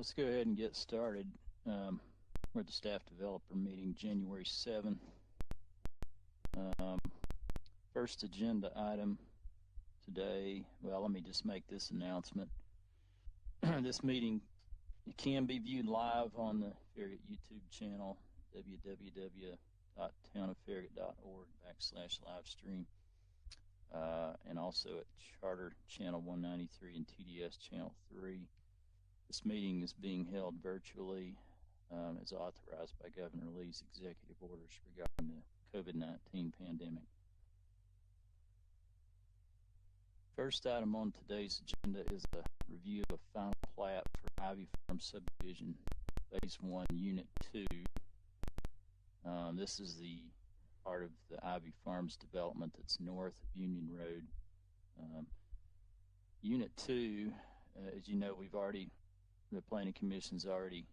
let's go ahead and get started. We're at the staff developer meeting, January 7th. First agenda item today, well, let me just make this announcement. This meeting can be viewed live on the Farragut YouTube channel, www.townoffarragut.org/livestream, and also at Charter Channel 193 and TDS Channel 3. This meeting is being held virtually as authorized by Governor Lee's executive orders regarding the COVID-19 pandemic. First item on today's agenda is a review of final plat for Ivy Farm Subdivision Phase 1, Unit 2. This is the part of the Ivy Farms development that's north of Union Road. Unit 2, as you know, the Planning Commission's already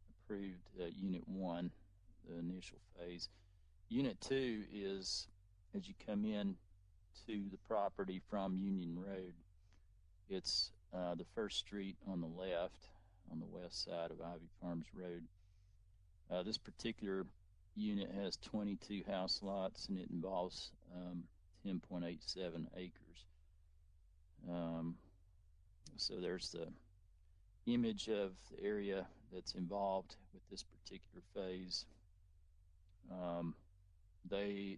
approved Unit 1, the initial phase. Unit 2 is, as you come in to the property from Union Road, it's the first street on the left, on the west side of Ivy Farms Road. This particular unit has 22 house lots, and it involves 10.87 acres. So there's the image of the area that's involved with this particular phase. The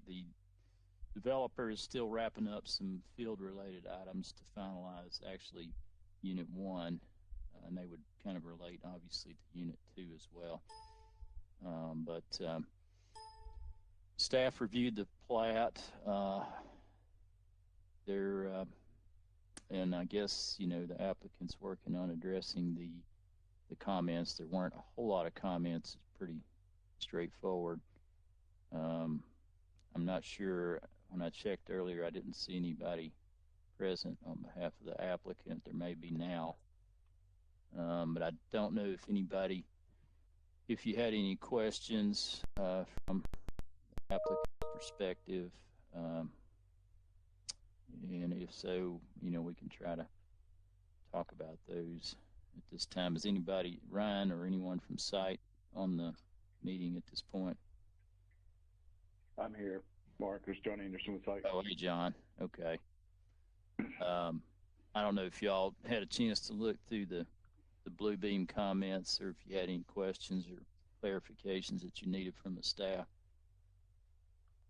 developer is still wrapping up some field-related items to finalize actually Unit 1, and they would kind of relate obviously to Unit 2 as well. Staff reviewed the plat. And I guess, you know, the applicant's working on addressing the comments. There weren't a whole lot of comments. It's pretty straightforward. I'm not sure. When I checked earlier, I didn't see anybody present on behalf of the applicant. There may be now. But I don't know if you had any questions from the applicant's perspective. And if so, you know, we can try to talk about those at this time. Is anybody, Ryan or anyone from site, on the meeting at this point? I'm here, Mark. There's John Anderson with site. Oh, hey, John. Okay. I don't know if y'all had a chance to look through the Blue Beam comments, or if you had any questions or clarifications that you needed from the staff.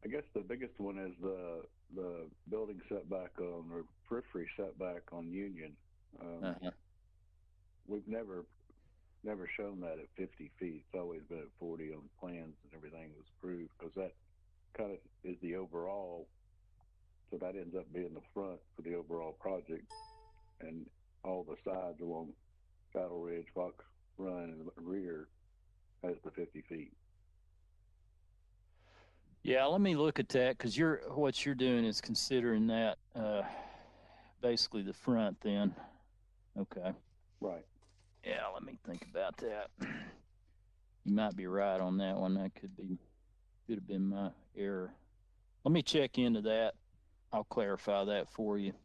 I guess the biggest one is the building setback or periphery setback on Union. We've never shown that at 50 feet. It's always been at 40 on plans and everything was approved, because that kind of is the overall. So that ends up being the front for the overall project, and all the sides along Battle Ridge, Fox Run, and the rear has the 50 feet. Yeah, let me look at that, because what you're doing is considering that basically the front then. Okay. Right. Yeah, let me think about that. You might be right on that one. That could have been my error. Let me check into that. I'll clarify that for you.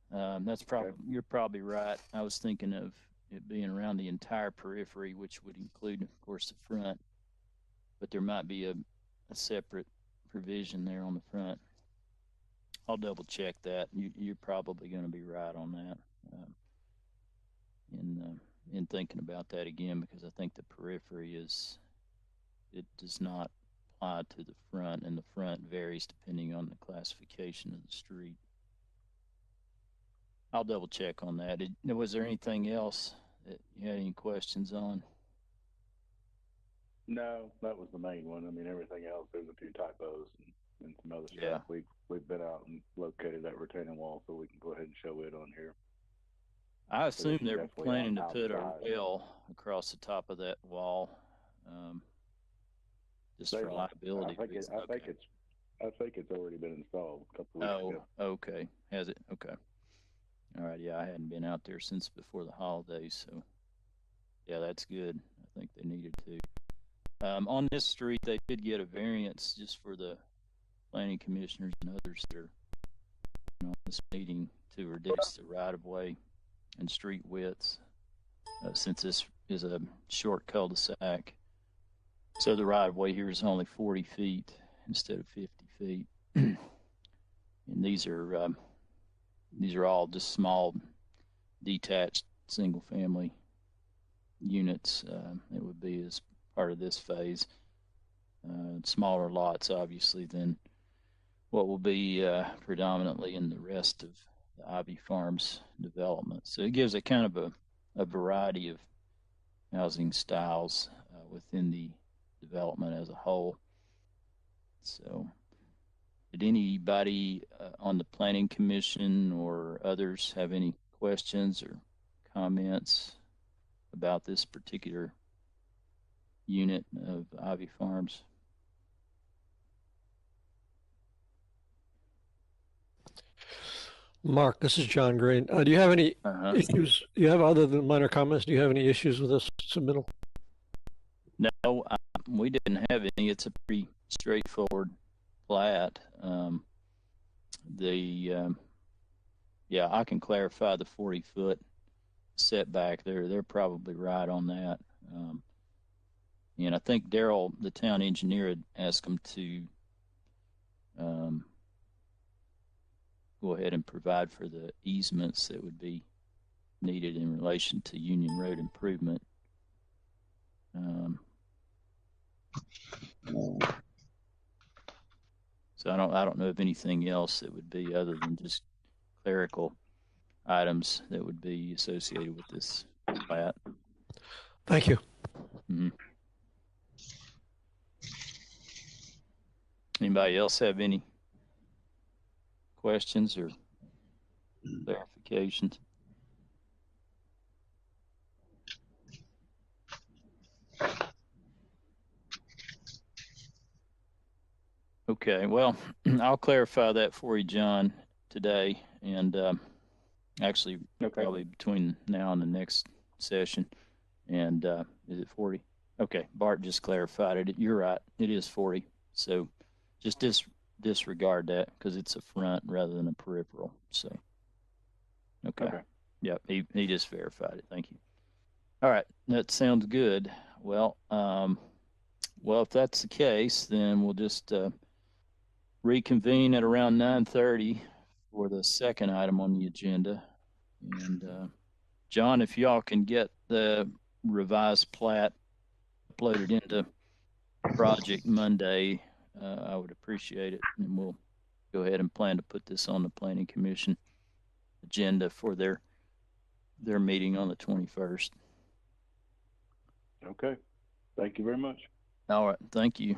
That's probably okay. You're probably right. I was thinking of it being around the entire periphery, which would include, of course, the front. But there might be a separate provision there on the front. I'll double check that. You're probably going to be right on that. In thinking about that again, because I think the periphery it does not apply to the front, and the front varies depending on the classification of the street. I'll double check on that. Was there anything else that you had any questions on? No, that was the main one. I mean, everything else, there's a few typos and some other stuff. We've been out and located that retaining wall, so we can go ahead and show it on here. I assume they're planning to put a rail across the top of that wall, just for liability. I think it's already been installed a couple weeks ago. Oh, okay. Has it? Okay. All right. Yeah, I hadn't been out there since before the holidays, so yeah, that's good. I think they needed to. On this street, they did get a variance just for the planning commissioners and others that are on this meeting to reduce the right-of-way and street widths. since this is a short cul-de-sac. So the right-of-way here is only 40 feet instead of 50 feet. And these are all just small, detached, single-family units. It would be as part of this phase. Smaller lots, obviously, than what will be predominantly in the rest of the Ivy Farms development. So it gives a kind of a variety of housing styles within the development as a whole. So did anybody on the Planning Commission or others have any questions or comments about this particular unit of Ivy Farms? Mark, this is John Green. Do you have any issues? Do you have, other than minor comments, do you have any issues with this submittal? No, we didn't have any. It's a pretty straightforward plat. Yeah, I can clarify the 40-foot setback there. They're probably right on that. And I think Daryl, the town engineer, had asked them to go ahead and provide for the easements that would be needed in relation to Union Road improvement. So I don't know of anything else that would be other than just clerical items that would be associated with this plat. Thank you. Mm-hmm. Anybody else have any questions or clarifications? Okay, well, I'll clarify that for you, John, today, and actually probably between now and the next session. And is it 40? Okay, Bart just clarified it. You're right, it is 40. So just disregard that because it's a front rather than a peripheral. So okay. Yep, he just verified it. Thank you. All right, that sounds good. Well, if that's the case, then we'll just reconvene at around 9:30 for the second item on the agenda. And John, if y'all can get the revised plat uploaded into Project Monday, I would appreciate it. And we'll go ahead and plan to put this on the Planning Commission agenda for their meeting on the 21st. Okay. Thank you very much. All right. Thank you.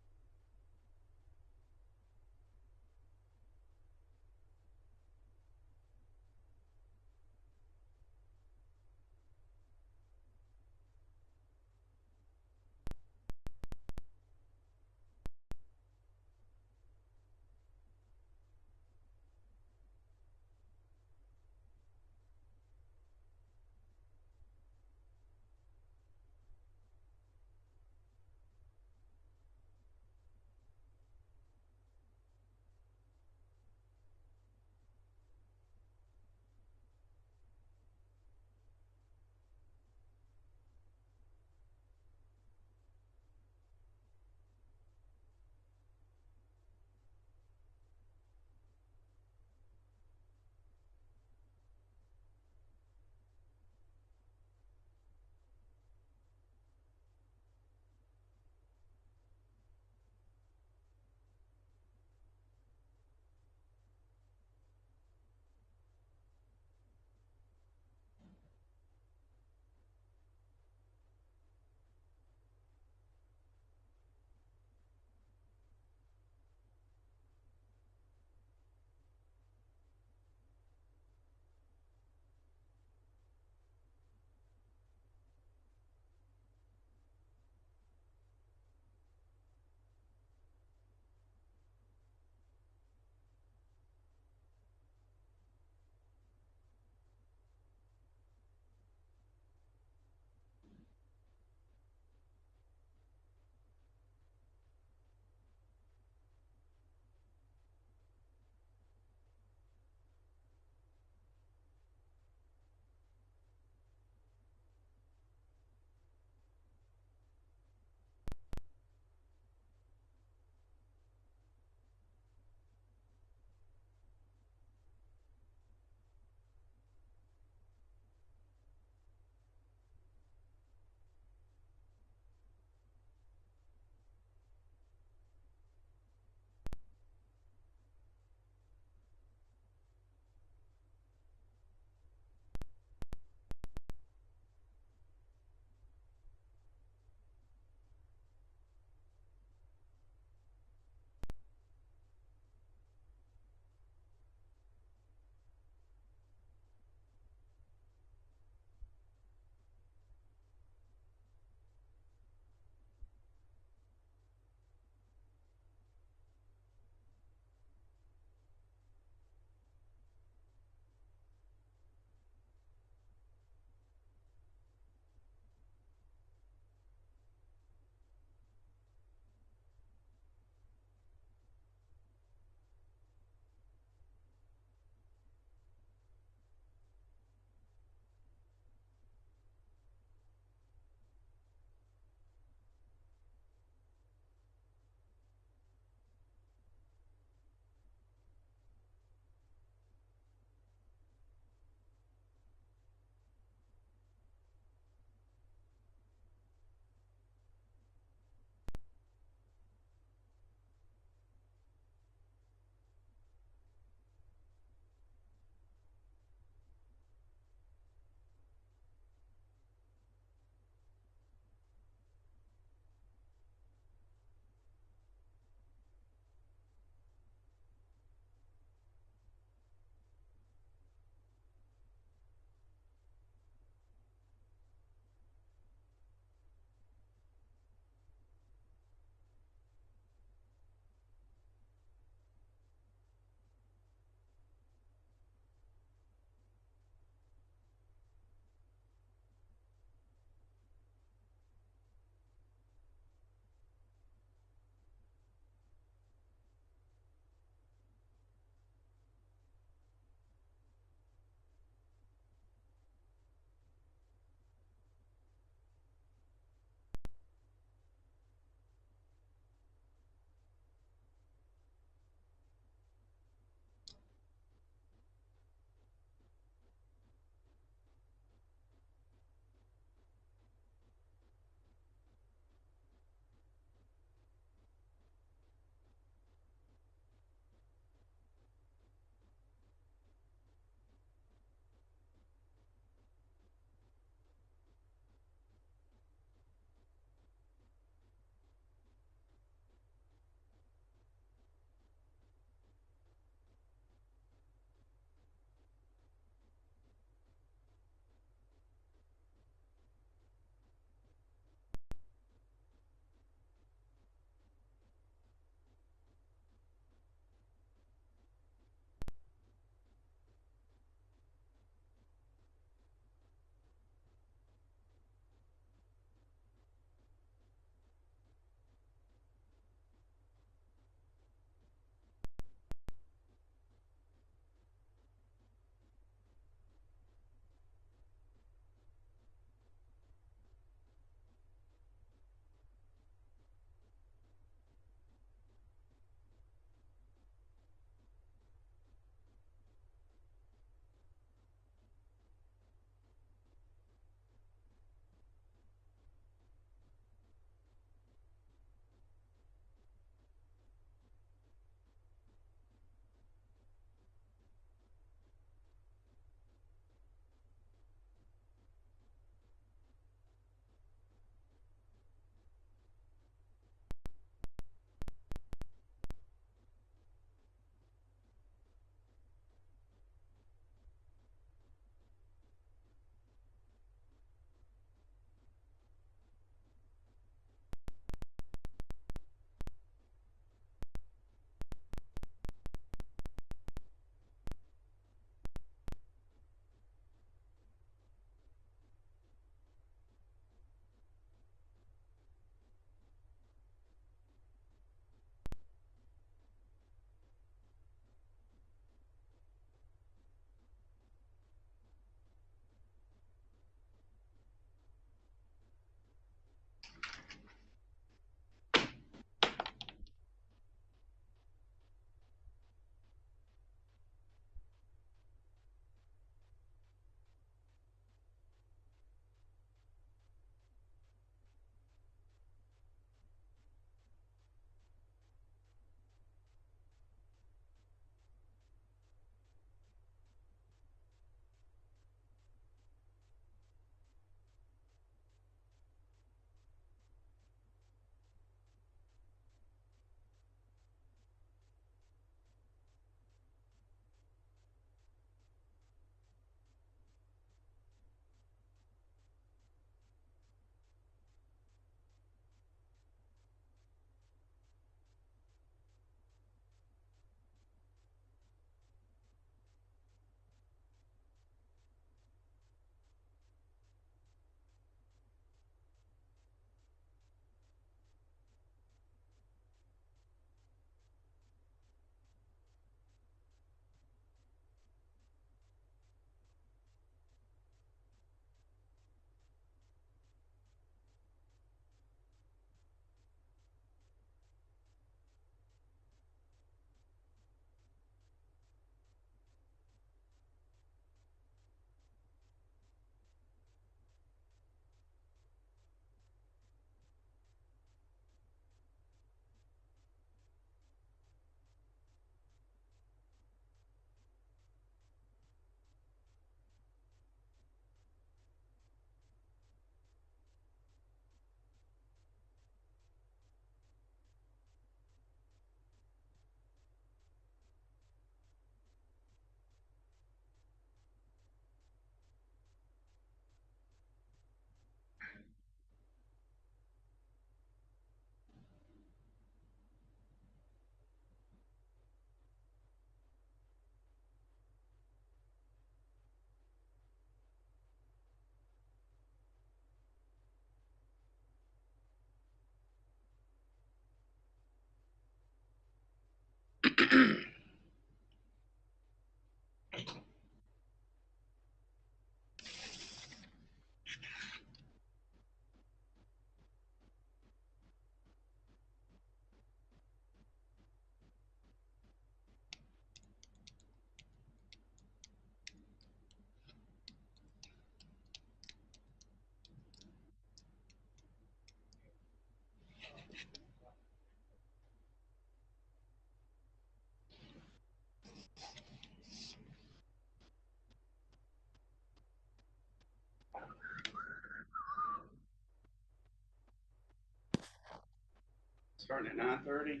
Starting at 9:30.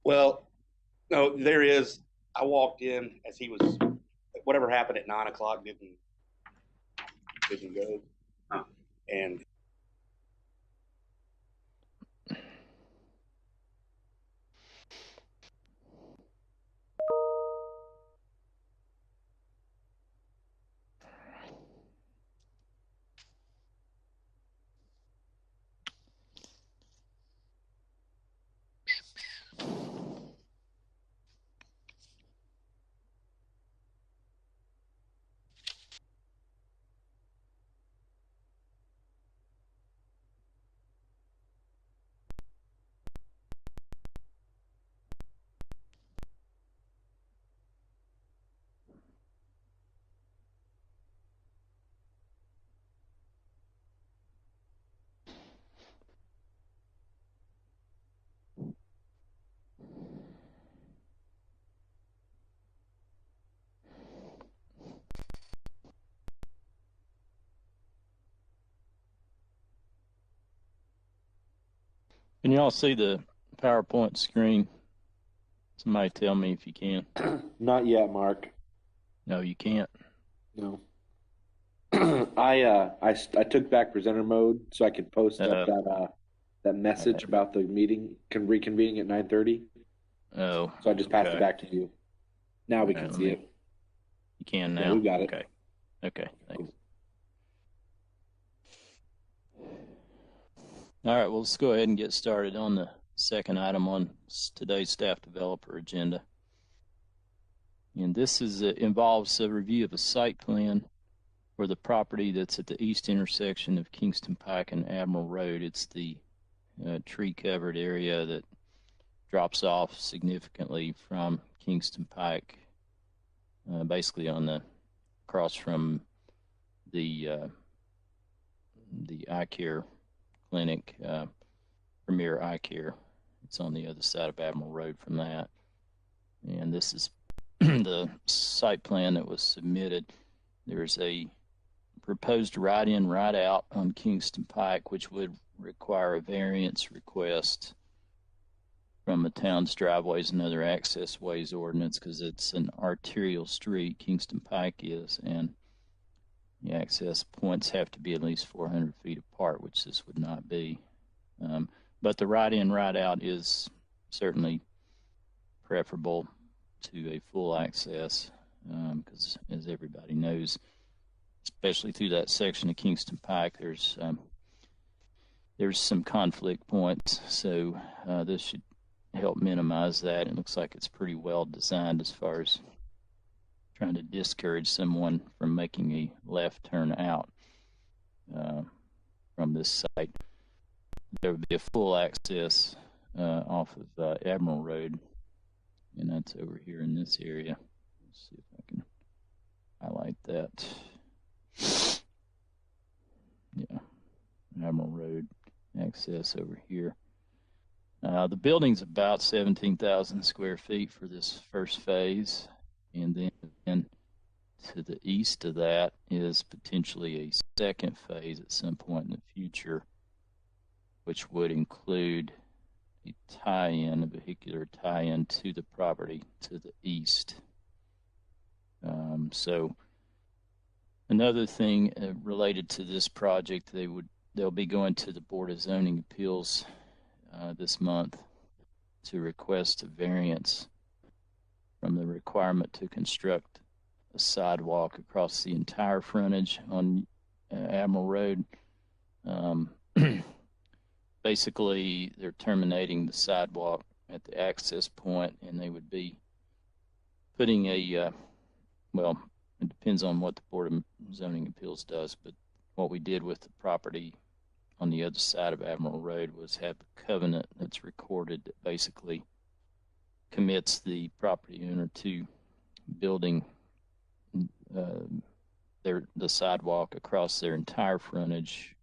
Well, no, there is. I walked in as he was. Whatever happened at 9 o'clock didn't go, and Can you all see the PowerPoint screen? Somebody tell me if you can. not yet, Mark. No, you can't. No. I took back presenter mode so I could post up that message about the meeting reconvening at 9:30. Oh. So I just passed it back to you. Now we can see it. You can now? Yeah, we got it. Okay. Okay, thanks. All right, well, let's go ahead and get started on the second item on today's staff developer agenda. And this involves a review of a site plan for the property that's at the east intersection of Kingston Pike and Admiral Road. It's the tree-covered area that drops off significantly from Kingston Pike, basically across from the eye care clinic, Premier Eye Care. It's on the other side of Admiral Road from that. And this is the site plan that was submitted. There's a proposed right-in, right-out on Kingston Pike, which would require a variance request from the town's driveways and other access ways ordinance because it's an arterial street, Kingston Pike is, and the access points have to be at least 400 feet apart, which this would not be. But the right-in, right-out is certainly preferable to a full access because, as everybody knows, especially through that section of Kingston Pike, there's some conflict points. So this should help minimize that. It looks like it's pretty well designed as far as trying to discourage someone from making a left turn out from this site. There would be a full access off of Admiral Road, and that's over here in this area. Let's see if I can highlight that. Yeah, Admiral Road access over here. The building's about 17,000 square feet for this first phase, and then to the east of that is potentially a second phase at some point in the future, which would include a tie-in, a vehicular tie-in to the property to the east. So another thing related to this project, they'll be going to the Board of Zoning Appeals this month to request a variance from the requirement to construct a sidewalk across the entire frontage on Admiral Road. Basically, they're terminating the sidewalk at the access point, and they would be putting a, well, it depends on what the Board of Zoning Appeals does, but what we did with the property on the other side of Admiral Road was have a covenant that's recorded that basically commits the property owner to building the sidewalk across their entire frontage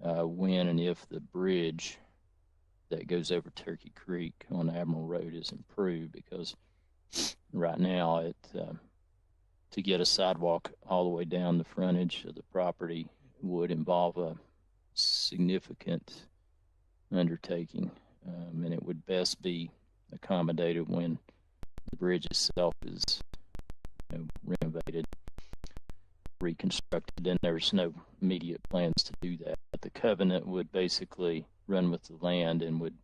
when and if the bridge that goes over Turkey Creek on Admiral Road is improved, because right now to get a sidewalk all the way down the frontage of the property would involve a significant undertaking, and it would best be accommodated when the bridge itself is renovated, reconstructed, and there's no immediate plans to do that. But the covenant would basically run with the land and would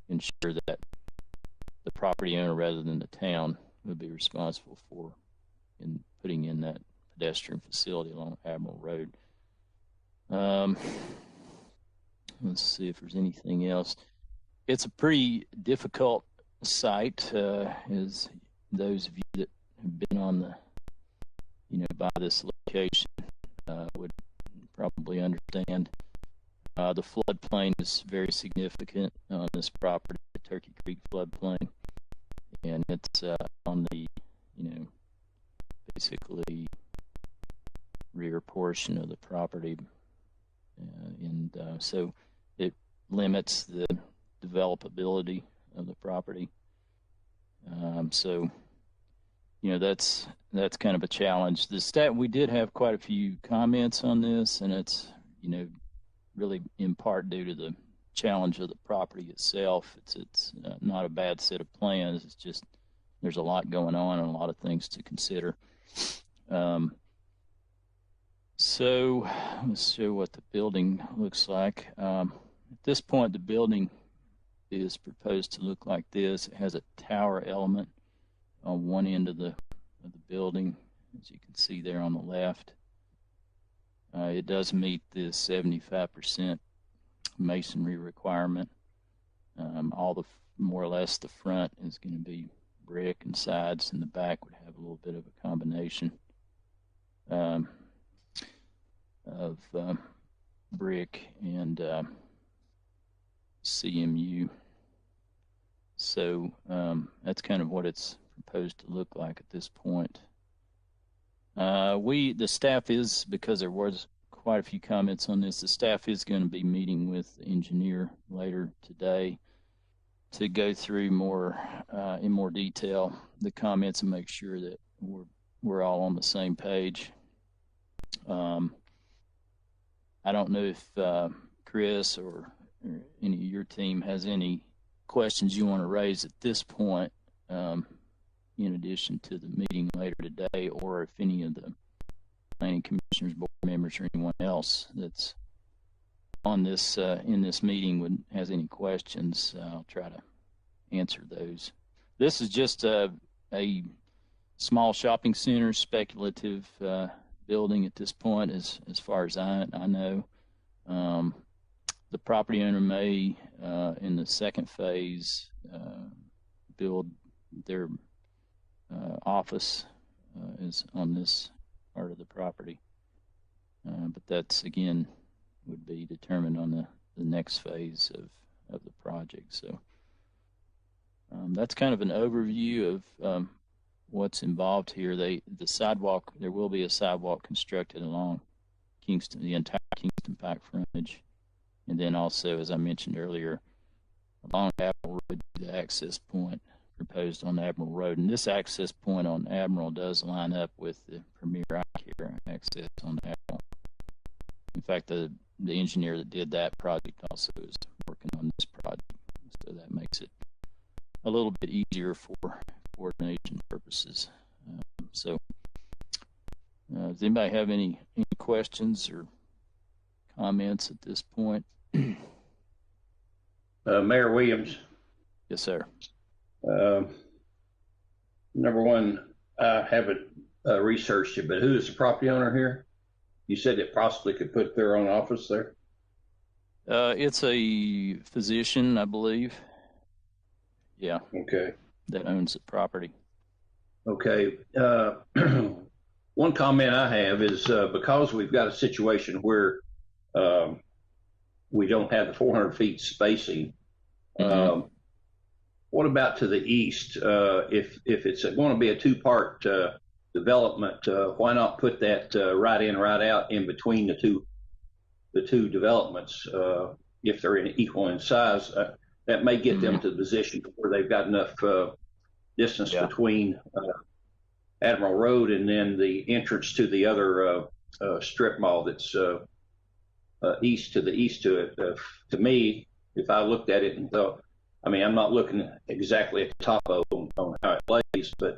ensure that the property owner rather than the town would be responsible for in putting in that pedestrian facility along Admiral Road. Let's see if there's anything else. It's a pretty difficult site, as those of you that have been on the, by this location would probably understand. The floodplain is very significant on this property, the Turkey Creek floodplain, and it's on the, basically rear portion of the property, and so it limits the developability of the property. So that's kind of a challenge. We did have quite a few comments on this, and it's really in part due to the challenge of the property itself. It's not a bad set of plans. It's just there's a lot going on and a lot of things to consider. So let's show what the building looks like. At this point, the building is proposed to look like this. It has a tower element on one end of the building, as you can see there on the left. It does meet the 75% masonry requirement. More or less the front is going to be brick, and sides and the back would have a little bit of a combination of brick and CMU. So that's kind of what it's proposed to look like at this point. The staff is, because there was quite a few comments on this, the staff is going to be meeting with the engineer later today to go through in more detail the comments and make sure that we're all on the same page. I don't know if Chris or any of your team has any questions you want to raise at this point, in addition to the meeting later today, or if any of the planning commissioners, board members, or anyone else that's on this in this meeting has any questions. I'll try to answer those. This is just a small shopping center, speculative building at this point, as far as I know. The property owner may, in the second phase, build their office is on this part of the property, but that's again would be determined on the next phase of the project. So that's kind of an overview of what's involved here. The sidewalk, there will be a sidewalk constructed along the entire Kingston Pike frontage, and then also, as I mentioned earlier, along Admiral Road, the access point proposed on Admiral Road. And this access point on Admiral does line up with the Premier Eye Care access on Admiral. In fact, the engineer that did that project also is working on this project, so that makes it a little bit easier for coordination purposes. Does anybody have any questions or comments at this point? Mayor Williams. Yes, sir. Number one, I haven't researched it, but who is the property owner here? You said it possibly could put their own office there? It's a physician, I believe. Yeah. Okay. That owns the property. Okay. One comment I have is because we've got a situation where we don't have the 400 feet spacing. What about to the east? If it's going to be a two-part development, why not put that right in, right out in between the two developments? If they're equal in size, that may get them to the position where they've got enough distance between Admiral Road and then the entrance to the other strip mall that's east to it. To me, if I looked at it and thought, I mean, I'm not looking exactly at the top of them on how it lays, but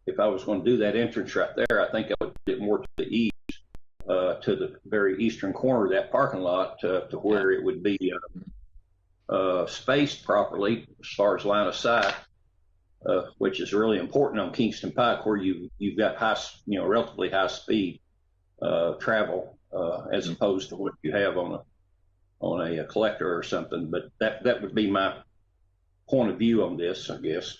if I was going to do that entrance right there, I think I would put it more to the east, to the very eastern corner of that parking lot, to where it would be spaced properly as far as line of sight, which is really important on Kingston Pike, where you've got relatively high speed travel, as opposed to what you have on a collector or something. But that would be my point of view on this, I guess.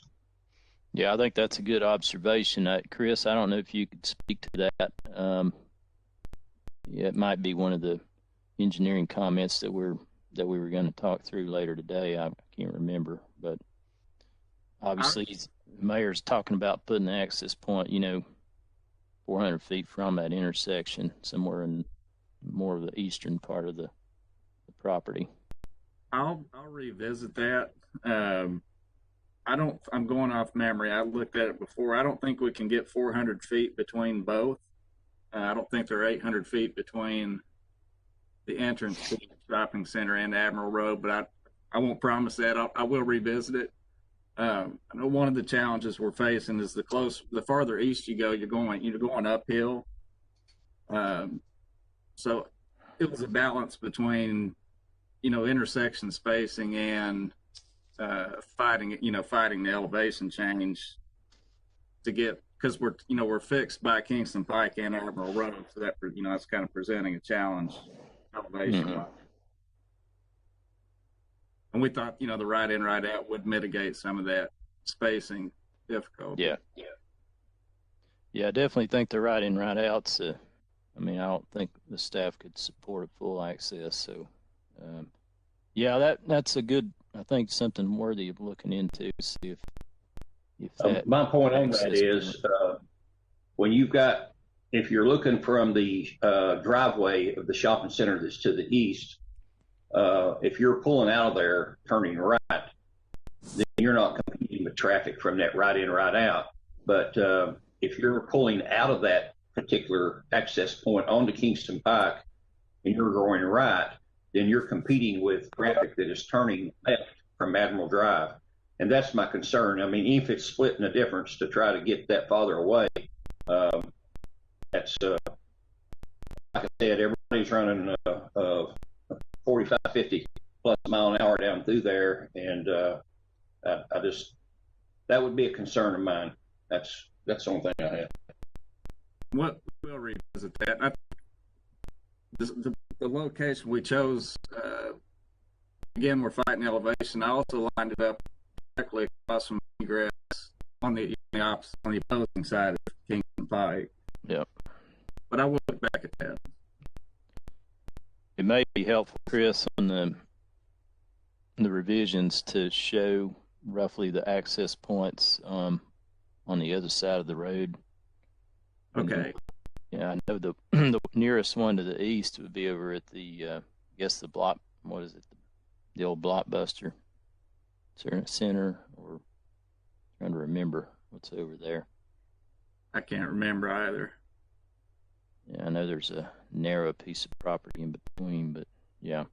Yeah, I think that's a good observation. Chris, I don't know if you could speak to that. Yeah, it might be one of the engineering comments that we were going to talk through later today. I can't remember, but obviously the mayor's talking about putting the access point, 400 feet from that intersection, somewhere in more of the eastern part of the property. I'll revisit that. I'm going off memory. I looked at it before. I don't think we can get 400 feet between both. I don't think there are 800 feet between the entrance to the shopping center and Admiral Road, but I won't promise that. I will revisit it. I know one of the challenges we're facing is the farther east you go, you're going uphill. So it was a balance between, intersection spacing and fighting the elevation change to get, because we're fixed by Kingston Pike and Admiral Road, so that that's kind of presenting a challenge elevation wise. And we thought the right in, right out would mitigate some of that spacing difficulty. Yeah, I definitely think the right in, right outs. I don't think the staff could support a full access. So, that's a good. I think something worthy of looking into. See if that. My point on that is, if you're looking from the driveway of the shopping center that's to the east, if you're pulling out of there, turning right, then you're not competing with traffic from that right in, right out. But if you're pulling out of that particular access point onto Kingston Pike and you're going right, then you're competing with traffic that is turning left from Admiral Drive. And that's my concern. I mean, if it's splitting the difference to try to get that farther away, that's, like I said, everybody's running 45, 50 plus mile an hour down through there. And that would be a concern of mine. That's the only thing I have. We'll revisit that. The location we chose, again, we're fighting elevation. I also lined it up directly across from egress on the opposing side of Kingston Pike. Yep. But I will look back at that. It may be helpful, Chris, on the revisions to show roughly the access points on the other side of the road. Okay. Yeah, I know the nearest one to the east would be over at the the old Blockbuster Center, or trying to remember what's over there. I can't remember either. Yeah, I know there's a narrow piece of property in between, but yeah.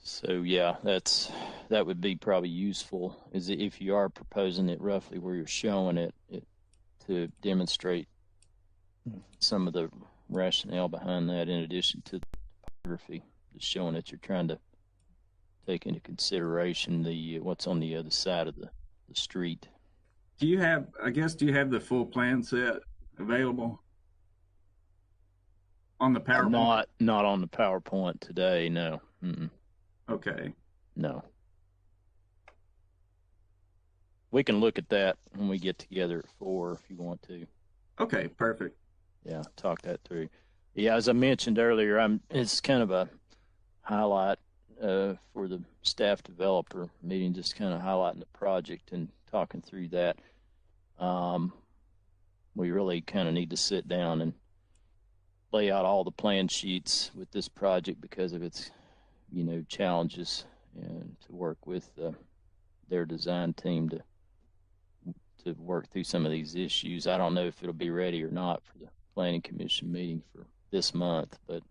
So yeah, that would be probably useful, is if you are proposing it roughly where you're showing it to demonstrate some of the rationale behind that, in addition to the topography, just showing that you're trying to take into consideration what's on the other side of the street. Do you have the full plan set available on the PowerPoint? Not on the PowerPoint today, no. Okay. No. we can look at that when we get together at 4 if you want to. Okay, perfect. Yeah, talk that through. Yeah, as I mentioned earlier, it's kind of a highlight for the staff developer meeting, just kind of highlighting the project and talking through that. We really kind of need to sit down and lay out all the plan sheets with this project because of its, challenges, and to work with their design team to work through some of these issues. I don't know if it'll be ready or not for the planning commission meeting for this month, but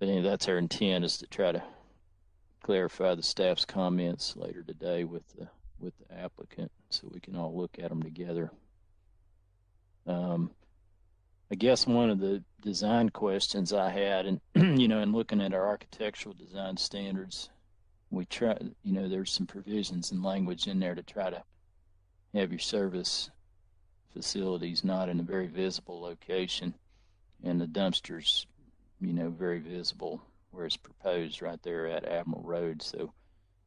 anyway, that's our intent, is to try to clarify the staff's comments later today with the applicant, so we can all look at them together. I guess one of the design questions I had, and in looking at our architectural design standards, we try, there's some provisions and language in there to try to have your service facilities not in a very visible location, and the dumpsters, very visible where it's proposed right there at Admiral Road. So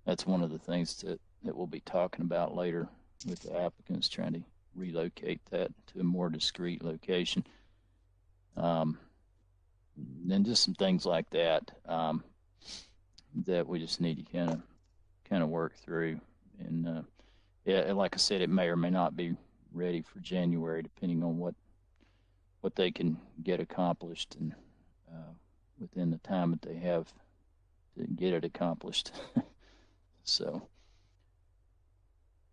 that's one of the things that we'll be talking about later with the applicants, trying to relocate that to a more discreet location. And just some things like that that we just need to kind of work through. And yeah, like I said, it may or may not be ready for January, depending on what they can get accomplished and within the time that they have to get it accomplished. So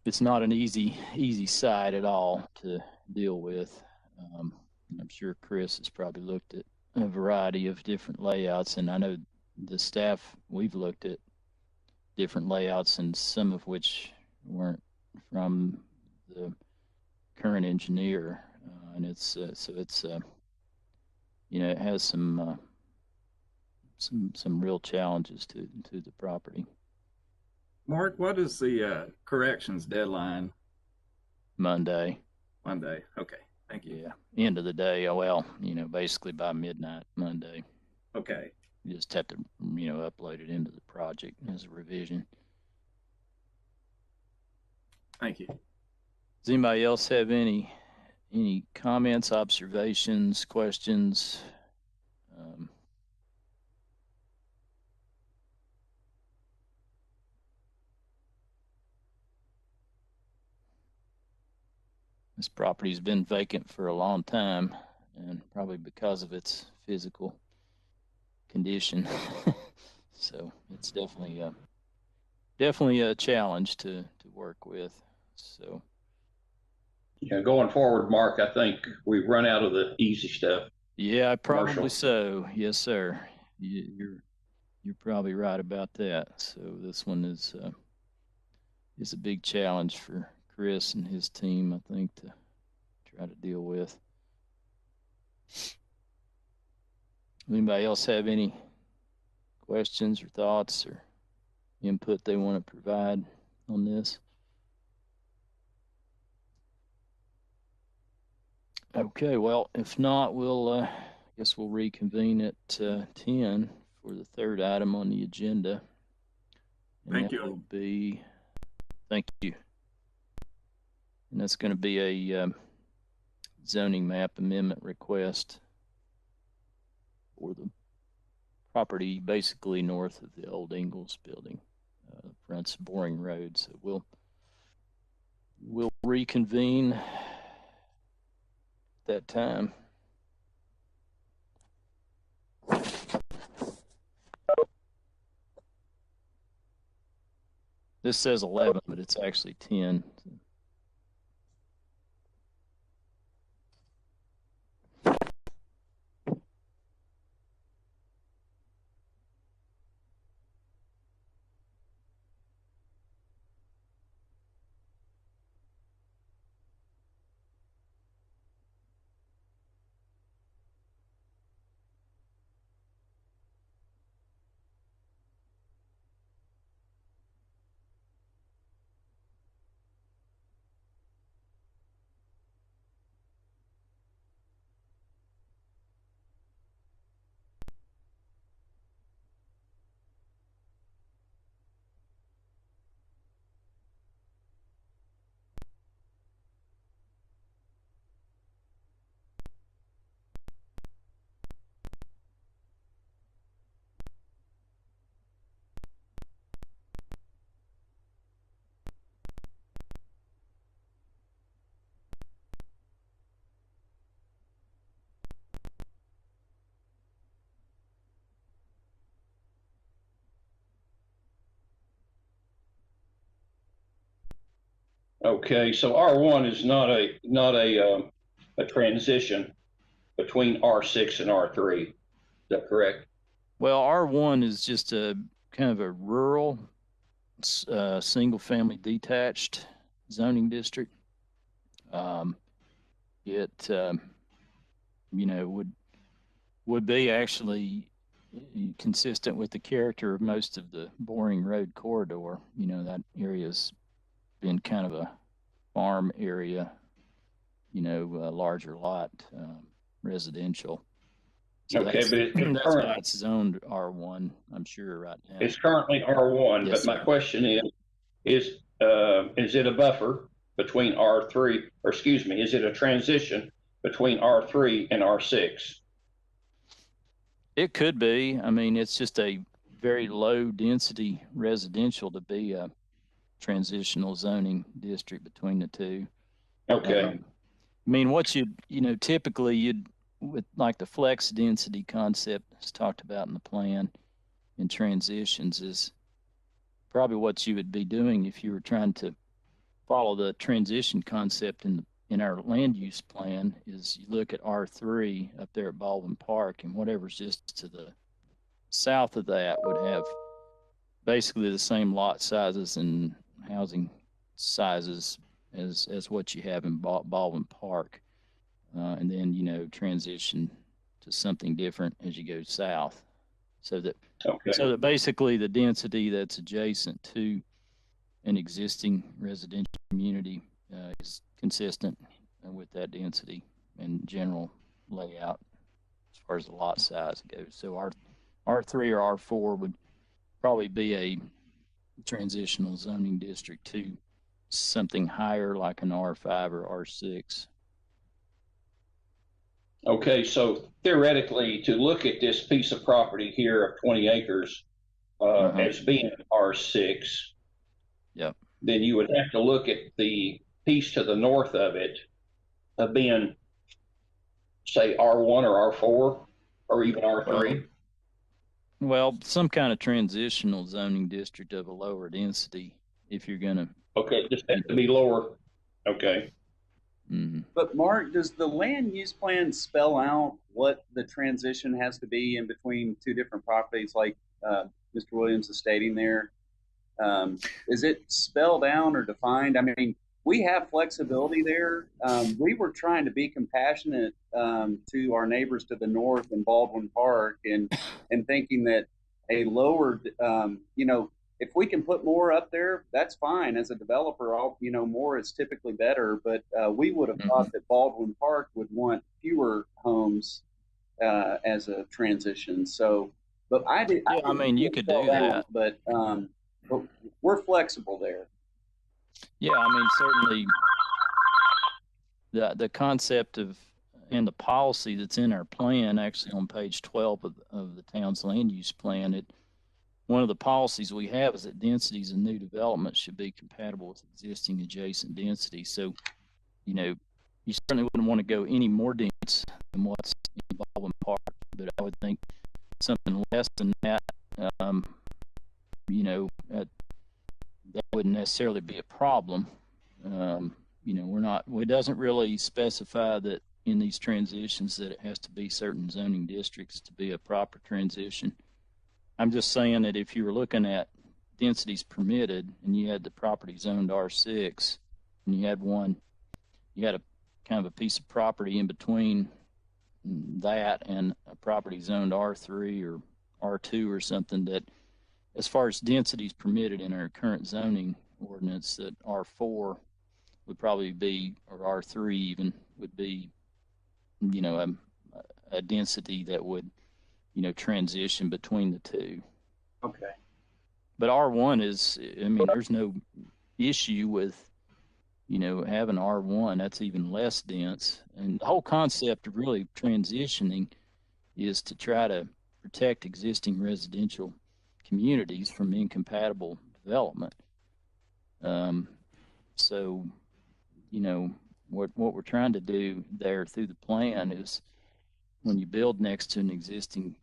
it's not an easy side at all to deal with. I'm sure Chris has probably looked at a variety of different layouts, and I know the staff, we've looked at different layouts, and some of which weren't from the current engineer, and it's so it's it has some real challenges to the property. Mark, what is the corrections deadline? Monday. Okay, thank you. Yeah, end of the day. Well, basically by midnight Monday. Okay. You just have to upload it into the project as a revision. Thank you. Does anybody else have any comments, observations, questions? This property's been vacant for a long time, and probably because of its physical condition. So it's definitely a challenge to work with. So going forward, Mark, I think we've run out of the easy stuff. Yeah, probably so. Yes, sir. You're probably right about that. So this one is a big challenge for Chris and his team, I think, to try to deal with. Anybody else have any questions or thoughts or input they want to provide on this? Okay, well, if not, I guess we'll reconvene at 10 for the third item on the agenda. And Thank you. Thank you. And that's going to be a zoning map amendment request for the property basically north of the old Ingalls building, fronts Boring Road. So we'll reconvene that time. This says 11, but it's actually 10. Okay, so R1 is not a transition between R6 and R3. Is that correct? Well, R1 is just a kind of a rural, single-family detached zoning district. It would be actually consistent with the character of most of the Boring Road corridor. That area's been kind of a farm area, a larger lot, residential. So okay, but that's why it's zoned R1, I'm sure, right now. It's currently R1, yes, but my sir. question is it a buffer between R3, or excuse me, is it a transition between R3 and R6? It could be. I mean, it's just a very low density residential to be a transitional zoning district between the two. Okay. I mean, what typically you'd, with like the flex density concept that's talked about in the plan in transitions, is probably what you would be doing if you were trying to follow the transition concept in our land use plan. Is you look at R3 up there at Baldwin Park, and whatever's just to the south of that would have basically the same lot sizes and housing sizes as what you have in Baldwin Park, and then transition to something different as you go south, so that basically the density that's adjacent to an existing residential community is consistent with that density and general layout as far as the lot size goes. So our R3 or R4 would probably be a transitional zoning district to something higher like an R5 or R6. Okay, so theoretically, to look at this piece of property here of 20 acres as being R6, yep, then you would have to look at the piece to the north of it of being, say, R1 or R4 or even R3. Well, some kind of transitional zoning district of a lower density if you're going to. Okay, just have to be lower. Okay. Mm-hmm. But Mark, does the land use plan spell out what the transition has to be in between two different properties, like Mr. Williams is stating there? Is it spelled out or defined? I mean, we have flexibility there. We were trying to be compassionate to our neighbors to the north in Baldwin Park, and thinking that a lowered, if we can put more up there, that's fine. As a developer, more is typically better. But we would have thought that Baldwin Park would want fewer homes as a transition. So, but I mean, you could do that, but we're flexible there. Yeah, I mean, certainly the concept of and the policy that's in our plan, actually on page 12 of the town's land use plan, one of the policies we have is that densities in new development should be compatible with existing adjacent density. So, you certainly wouldn't want to go any more dense than what's in Baldwin Park, but I would think something less than that, that wouldn't necessarily be a problem. It doesn't really specify that in these transitions that it has to be certain zoning districts to be a proper transition. I'm just saying that if you were looking at densities permitted and you had the property zoned R6 and you had a kind of a piece of property in between that and a property zoned R3 or R2 or something, that as far as densities permitted in our current zoning ordinance, that R4 would probably be, or R3 even, would be, a density that would, transition between the two. Okay. But R1 is, there's no issue with, having R1. That's even less dense. And the whole concept of really transitioning is to try to protect existing residential communities from incompatible development. So, what we're trying to do there through the plan is when you build next to an existing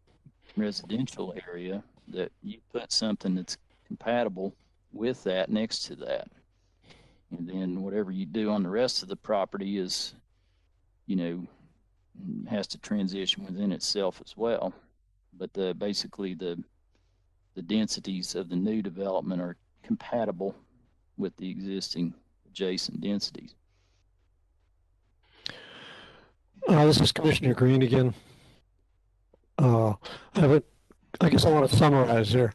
residential area, that you put something that's compatible with that next to that. And then whatever you do on the rest of the property is, has to transition within itself as well. But basically the densities of the new development are compatible with the existing adjacent densities. This is Commissioner Green again. I guess I want to summarize here.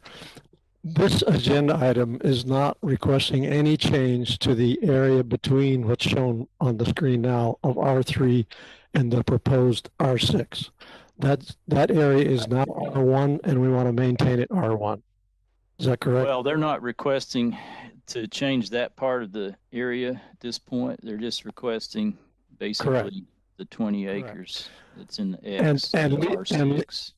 This agenda item is not requesting any change to the area between what's shown on the screen now of R3 and the proposed R6. That area is now R1, and we want to maintain it R1. Is that correct? Well, they're not requesting to change that part of the area at this point. They're just requesting basically Correct. the 20 acres that's in the X and R6.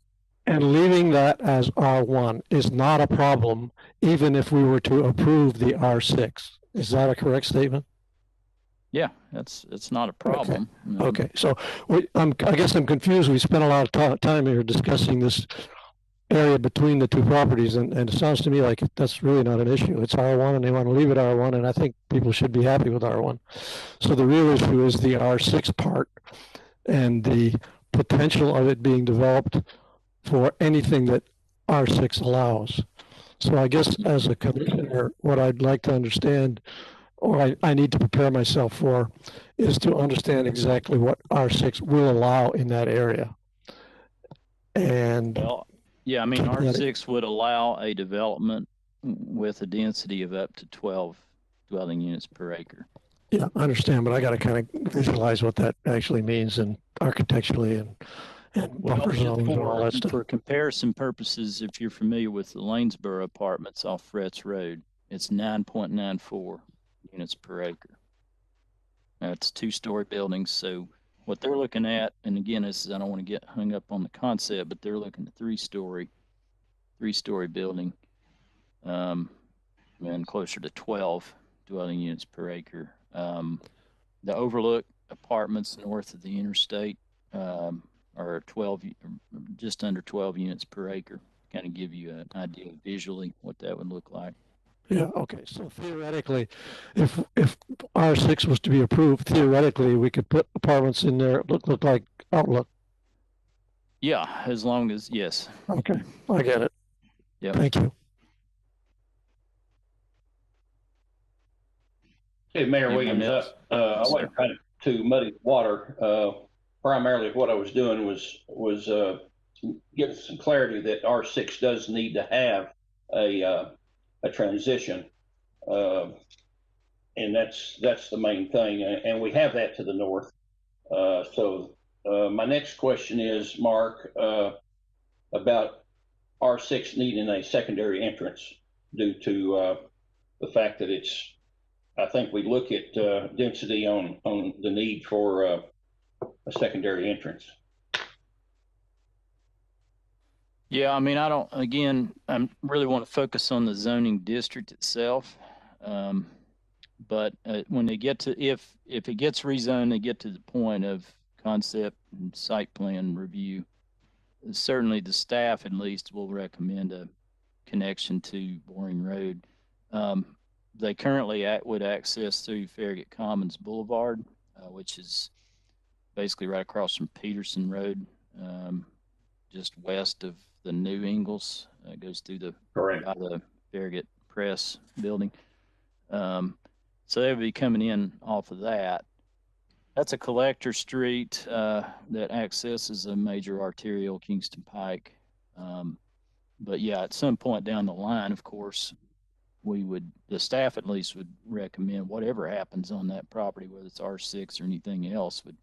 And leaving that as R1 is not a problem, even if we were to approve the R6. Is that a correct statement? Yeah, it's not a problem. Okay. So I guess I'm confused. We spent a lot of time here discussing this area between the two properties, and it sounds to me like that's really not an issue. It's R1, and they want to leave it R1, and I think people should be happy with R1. So the real issue is the R6 part and the potential of it being developed for anything that R6 allows. So I guess as a commissioner, what I'd like to understand, or I need to prepare myself for, is to understand exactly what R6 will allow in that area. And well, yeah, I mean, R6 would allow a development with a density of up to 12 dwelling units per acre. Yeah, I understand, but I got to kind of visualize what that actually means, and architecturally and buffer zones and all that stuff. For comparison purposes, if you're familiar with the Lanesboro apartments off Fretz Road, it's 9.94 units per acre. Now, it's 2-story buildings, so what they're looking at, and again, I don't want to get hung up on the concept, but they're looking at 3-story building, and closer to 12 dwelling units per acre. The overlook apartments north of the interstate are 12, just under 12 units per acre. Kind of give you an idea visually what that would look like. Yeah. Okay. So theoretically, if R6 was to be approved, theoretically we could put apartments in there look like Outlook. Yeah, as long as yes. Okay, I get it. Yeah. Thank you. Hey, Mayor Williams, I wasn't trying to muddy the water. Primarily, what I was doing was getting some clarity that R6 does need to have a transition, and that's the main thing. And we have that to the north. So my next question is, Mark, about R6 needing a secondary entrance due to the fact that it's. I think we look at density on the need for a secondary entrance. Yeah, I mean, I really want to focus on the zoning district itself. But when they get to, if it gets rezoned, they get to the point of concept and site plan review, certainly the staff at least will recommend a connection to Boring Road. They currently would access through Farragut Commons Boulevard, which is basically right across from Peterson Road, just west of the new Ingalls. It goes through the Farragut Press building. So they would be coming in off of that. That's a collector street that accesses a major arterial, Kingston Pike. But yeah, at some point down the line, of course, the staff at least would recommend whatever happens on that property, whether it's R6 or anything else, would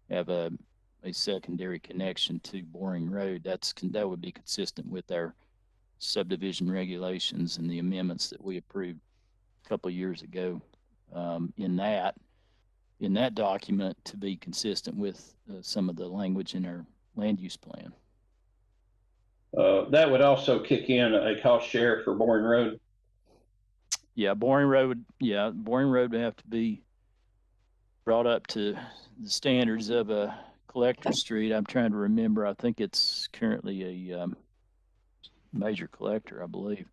have a secondary connection to Boring Road. That would be consistent with our subdivision regulations and the amendments that we approved a couple of years ago in that document, to be consistent with some of the language in our land use plan. That would also kick in a cost share for Boring Road. Yeah, Boring Road would have to be brought up to the standards of a collector street. I'm trying to remember. I think it's currently a major collector, I believe.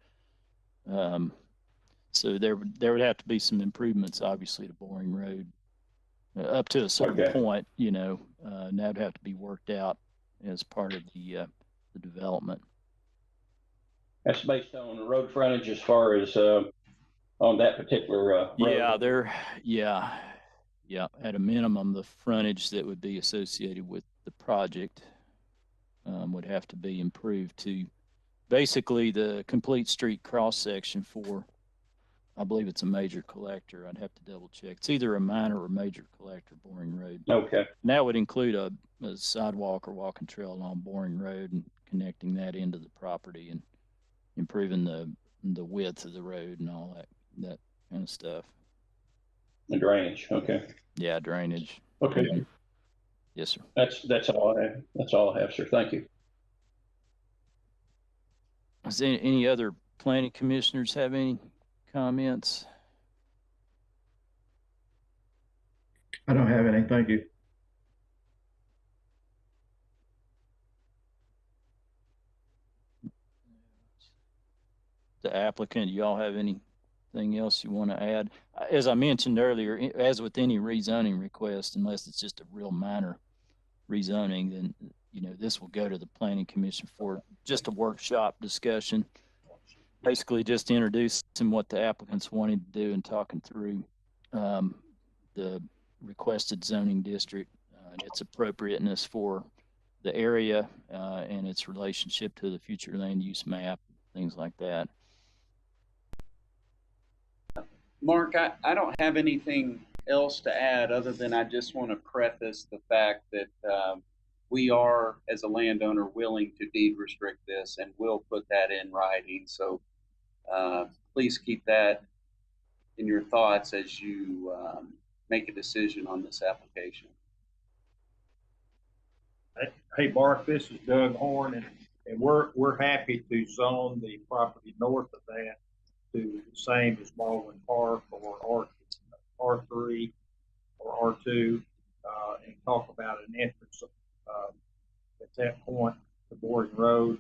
So there would have to be some improvements, obviously, to Boring Road up to a certain Okay. point, and that would have to be worked out as part of the development. That's based on the road frontage as far as on that particular road. Yeah, at a minimum, the frontage that would be associated with the project would have to be improved to basically the complete street cross section for, I believe it's a major collector. I'd have to double check. It's either a minor or major collector, Boring Road. Okay. And that would include a sidewalk or walking trail along Boring Road and connecting that into the property and improving the width of the road and all that kind of stuff. The drainage. Okay. Yeah, drainage. Okay. Mm-hmm. Yes, sir. That's all I have. That's all I have, sir. Thank you. Does any other planning commissioners have any comments? I don't have any. Thank you. The applicant, do y'all have anything else you want to add? As I mentioned earlier, as with any rezoning request, unless it's just a real minor rezoning, then this will go to the planning commission for just a workshop discussion. Basically, just introducing what the applicants wanted to do and talking through the requested zoning district, its appropriateness for the area, and its relationship to the future land use map, things like that. Mark, I don't have anything else to add other than I just want to preface the fact that we are, as a landowner, willing to deed restrict this and will put that in writing. So please keep that in your thoughts as you make a decision on this application. Hey, Mark, this is Doug Horn, and we're happy to zone the property north of that to the same as Baldwin Park or R3 or R2, and talk about an entrance at that point to Boring Road.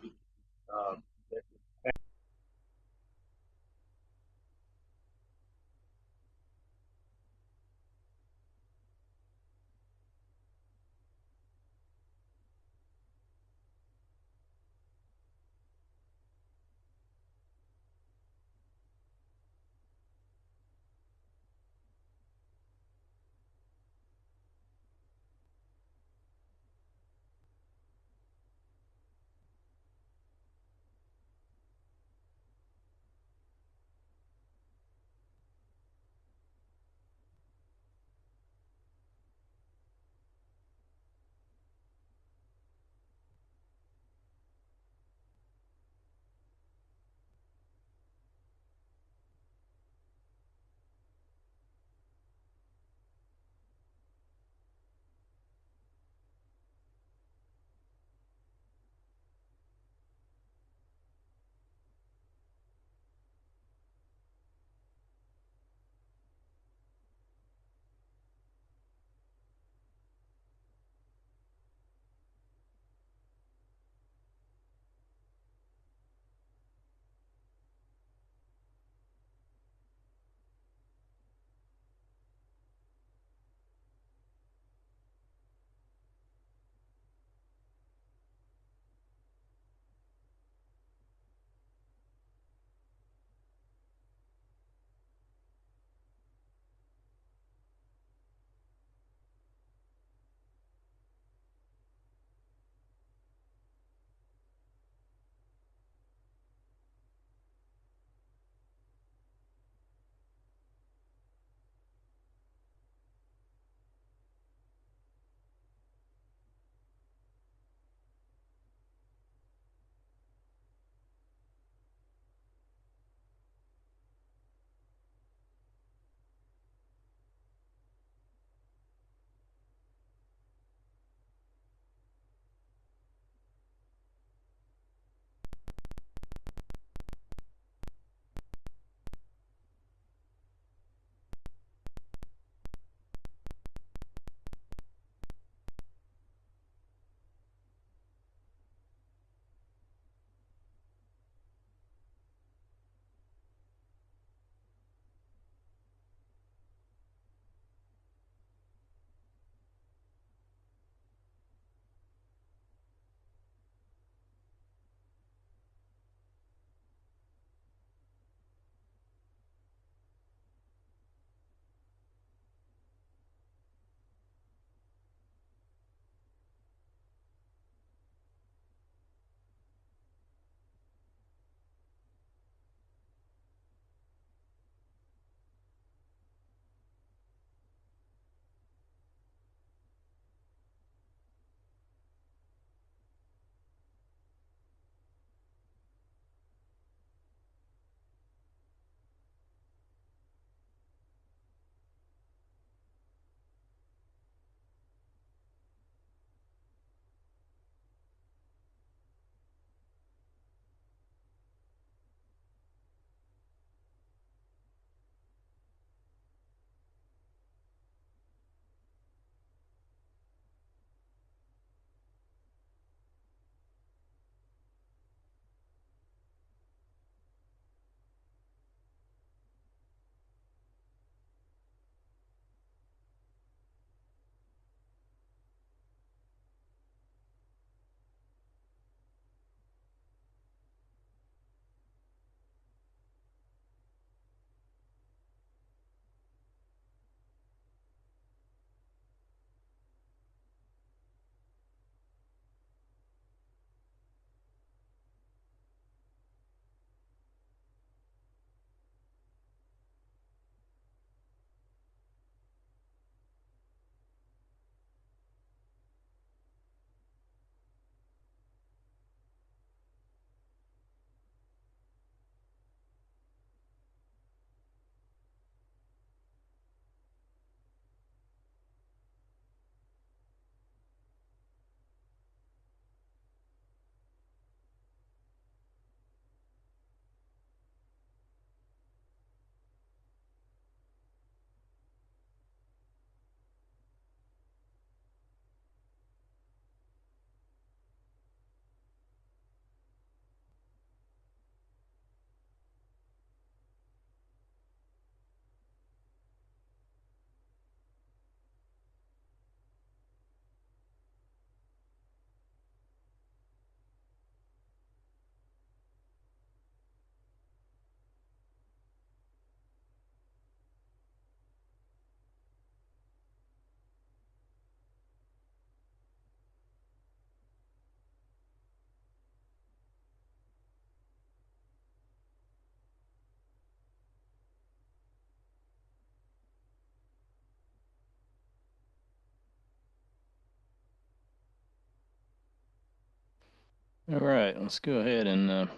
All right, let's go ahead and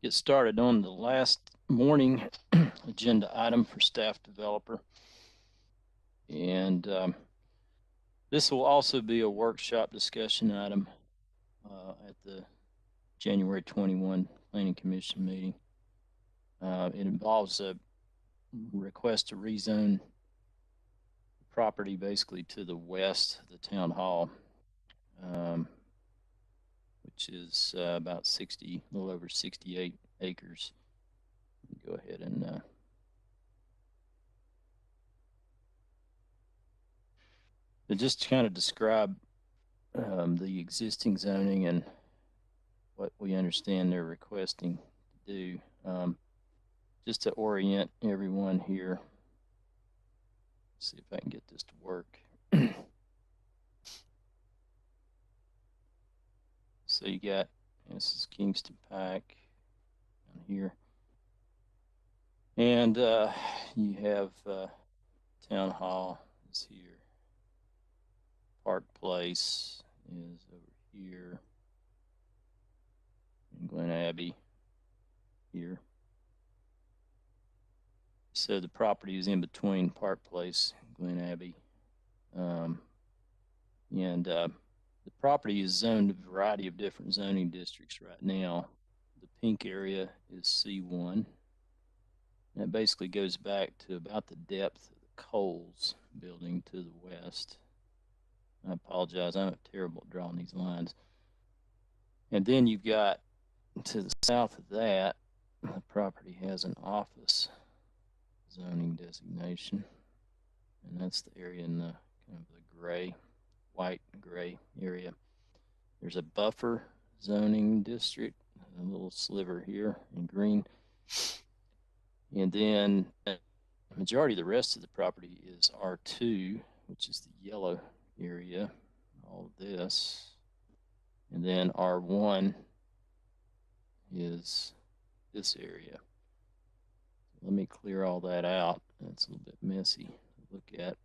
get started on the last morning agenda item for staff developer. And this will also be a workshop discussion item at the January 21 Planning Commission meeting. It involves a request to rezone property basically to the west of the town hall, which is about a little over 68 acres. Go ahead and just to kind of describe the existing zoning and what we understand they're requesting to do. Just to orient everyone here. See if I can get this to work. So you got, this is Kingston Pike down here. And you have Town Hall is here. Park Place is over here. And Glen Abbey here. So the property is in between Park Place and Glen Abbey. The property is zoned a variety of different zoning districts right now. The pink area is C1. That basically goes back to about the depth of the Coles building to the west. I apologize, I'm terrible at drawing these lines. And then you've got to the south of that, the property has an office zoning designation. And that's the area in the kind of the gray, white gray area. There's a buffer zoning district, a little sliver here in green. And then the majority of the rest of the property is R2, which is the yellow area, all of this. And then R1 is this area. Let me clear all that out. That's a little bit messy to look at.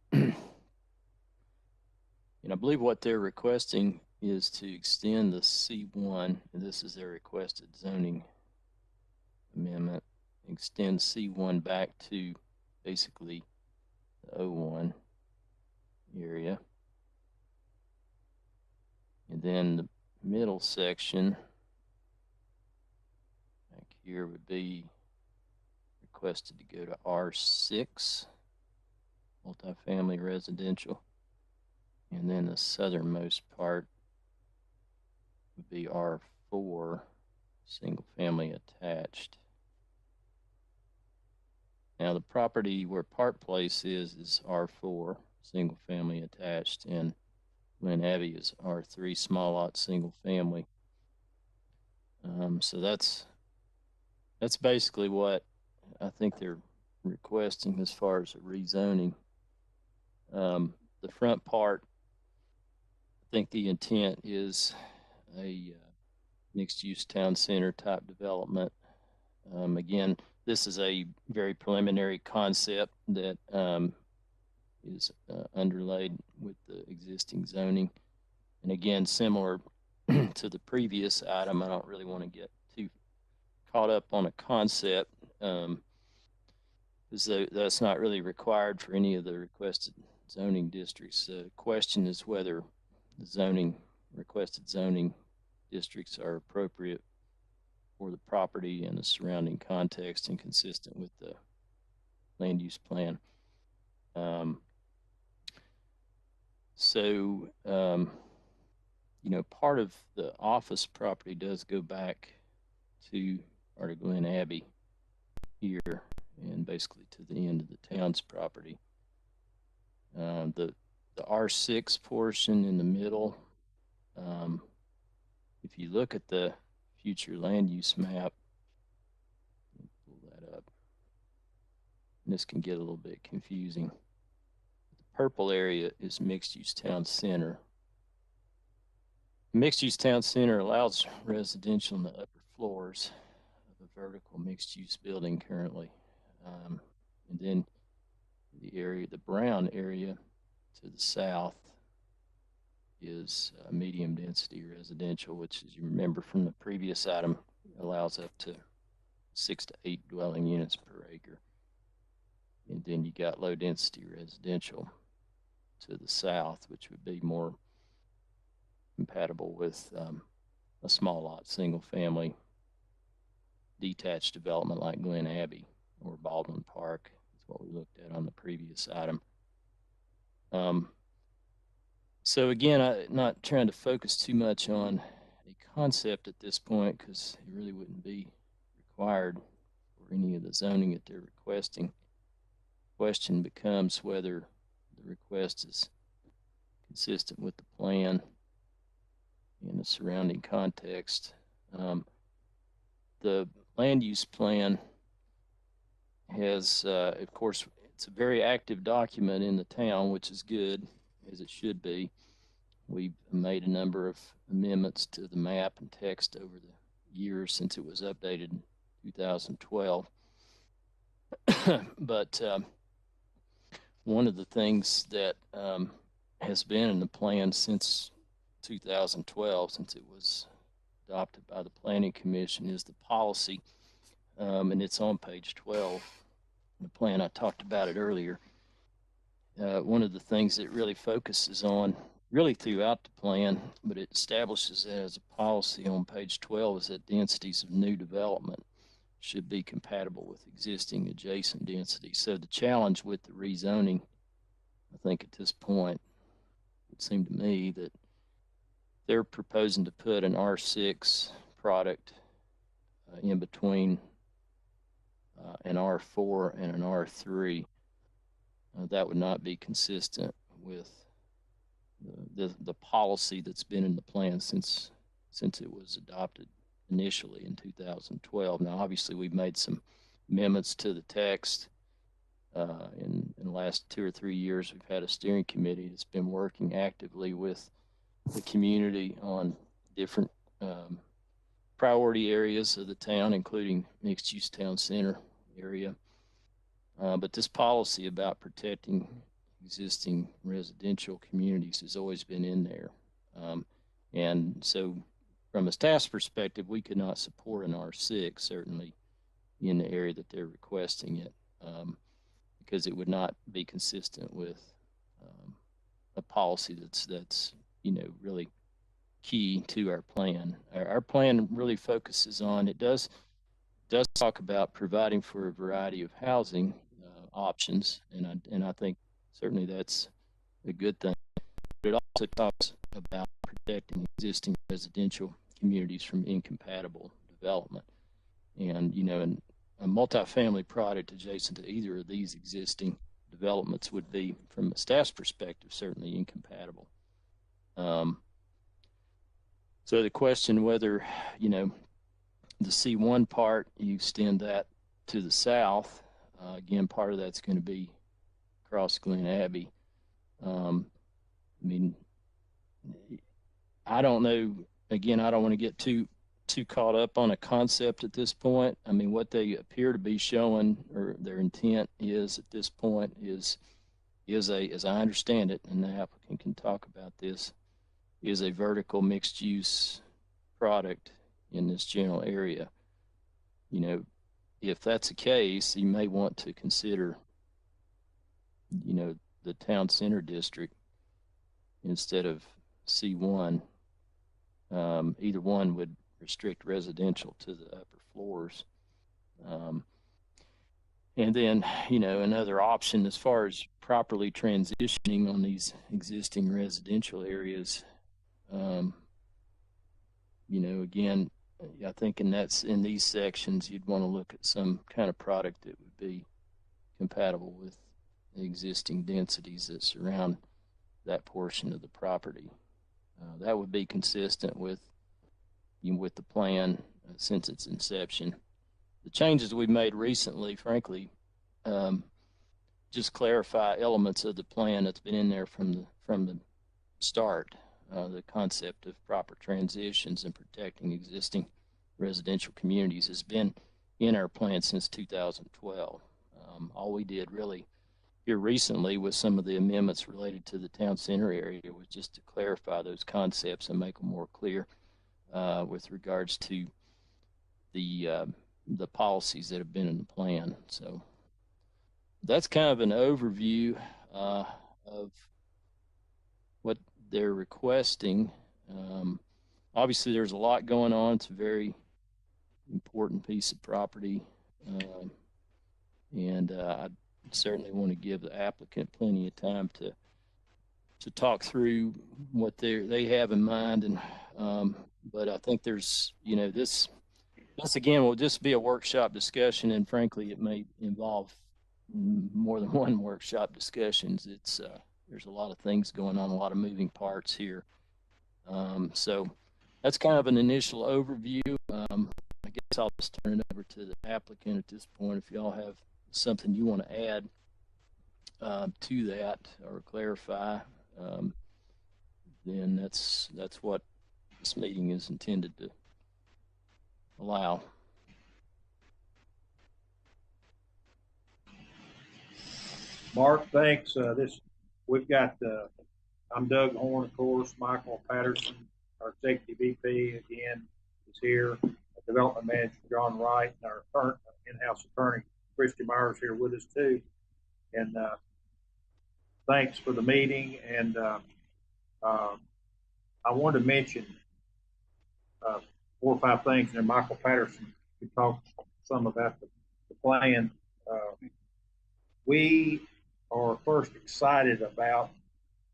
And I believe what they're requesting is to extend the C1, and this is their requested zoning amendment, extend C1 back to basically the O1 area. And then the middle section back here would be requested to go to R6, multifamily residential. And then the southernmost part would be R4, single family attached. Now the property where Park Place is R4, single family attached, and Glen Abbey is R3, small lot, single family. So that's basically what I think they're requesting as far as a rezoning. The front part, I think the intent is a mixed-use town center type development. Again, this is a very preliminary concept that is underlaid with the existing zoning. And again, similar to the previous item, I don't really want to get too caught up on a concept, because that's not really required for any of the requested zoning districts. The question is whether the requested zoning districts are appropriate for the property and the surrounding context and consistent with the land use plan. Part of the office property does go back to part of Glen Abbey here and basically to the end of the town's property. The R6 portion in the middle, if you look at the future land use map, pull that up, and this can get a little bit confusing. The purple area is mixed use town center. Mixed use town center allows residential in the upper floors of a vertical mixed use building currently. And then the brown area to the south is medium density residential, which, as you remember from the previous item, allows up to 6 to 8 dwelling units per acre. And then you got low density residential to the south, which would be more compatible with a small lot, single family, detached development like Glen Abbey or Baldwin Park. That's what we looked at on the previous item. So again, I'm not trying to focus too much on a concept at this point because it really wouldn't be required for any of the zoning that they're requesting. Question becomes whether the request is consistent with the plan in the surrounding context. The land use plan has, of course, it's a very active document in the town, which is good, as it should be. We've made a number of amendments to the map and text over the years since it was updated in 2012. But one of the things that has been in the plan since 2012, since it was adopted by the Planning Commission, is the policy, and it's on page 12. The plan, I talked about it earlier. One of the things that really focuses on, really throughout the plan, but it establishes it as a policy on page 12, is that densities of new development should be compatible with existing adjacent densities. So the challenge with the rezoning, I think at this point, it would seem to me that they're proposing to put an R6 product in between an R4 and an R3. That would not be consistent with the policy that's been in the plan since it was adopted initially in 2012. Now, obviously, we've made some amendments to the text. In the last 2 or 3 years, we've had a steering committee that's been working actively with the community on different priority areas of the town, including mixed-use town center area. But this policy about protecting existing residential communities has always been in there. And so from a staff's perspective, we could not support an R6, certainly in the area that they're requesting it, because it would not be consistent with a policy that's really key to our plan. Our plan really focuses on, it does talk about providing for a variety of housing options, and I think certainly that's a good thing. But it also talks about protecting existing residential communities from incompatible development. And, and a multifamily product adjacent to either of these existing developments would be, from a staff's perspective, certainly incompatible. So the question whether, the C1 part, you extend that to the south. Again, part of that's going to be across Glen Abbey. I don't know. Again, I don't want to get too caught up on a concept at this point. What they appear to be showing, or their intent is at this point, is as I understand it, and the applicant can talk about this, is a vertical mixed use product in this general area. If that's the case, you may want to consider, the town center district instead of C1. Either one would restrict residential to the upper floors. And then, another option as far as properly transitioning on these existing residential areas, again, I think in these sections, you'd want to look at some kind of product that would be compatible with the existing densities that surround that portion of the property. That would be consistent with the plan since its inception. The changes we've made recently, frankly, just clarify elements of the plan that's been in there from the start. The concept of proper transitions and protecting existing residential communities has been in our plan since 2012. All we did really here recently with some of the amendments related to the town center area was just to clarify those concepts and make them more clear with regards to the policies that have been in the plan. So that's kind of an overview of what they're requesting. Obviously, there's a lot going on. It's a very important piece of property, and I certainly want to give the applicant plenty of time to talk through what they have in mind. And but I think there's, this again will just be a workshop discussion, and frankly, it may involve more than one workshop discussions. It's there's a lot of things going on, a lot of moving parts here. So that's kind of an initial overview. I guess I'll just turn it over to the applicant at this point. If y'all have something you want to add to that or clarify, then that's what this meeting is intended to allow. Mark, thanks. We've got, I'm Doug Horn, of course. Michael Patterson, our executive VP, again, is here. Development manager John Wright, and our in-house attorney Christy Myers here with us too. And thanks for the meeting. And I wanted to mention 4 or 5 things. And Michael Patterson could talk some about the plan. We are first excited about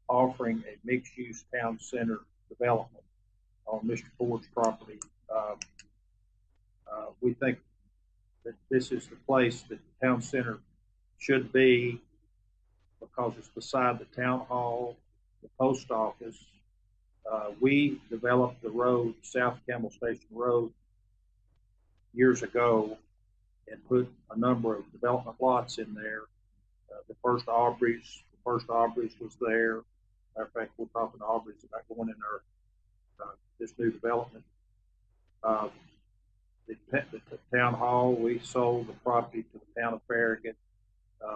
offering a mixed-use town center development on Mr. Ford's property. We think that this is the place that the town center should be because it's beside the town hall, the post office. We developed the road, South Camel Station Road, years ago and put a number of development lots in there. The first Aubrey's was there. Matter of fact, we're talking to Aubrey's about going in our this new development. The town hall, we sold the property to the town of Farragut.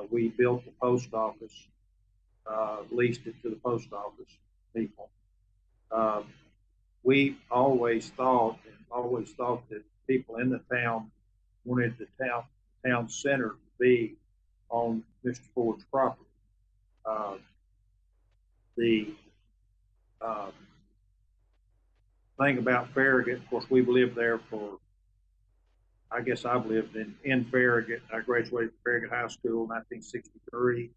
We built the post office, leased it to the post office people. We always thought that people in the town wanted the town center to be on Mr. Ford's property. The thing about Farragut, of course, we've lived there for, I guess I've lived in Farragut. I graduated from Farragut High School in 1963.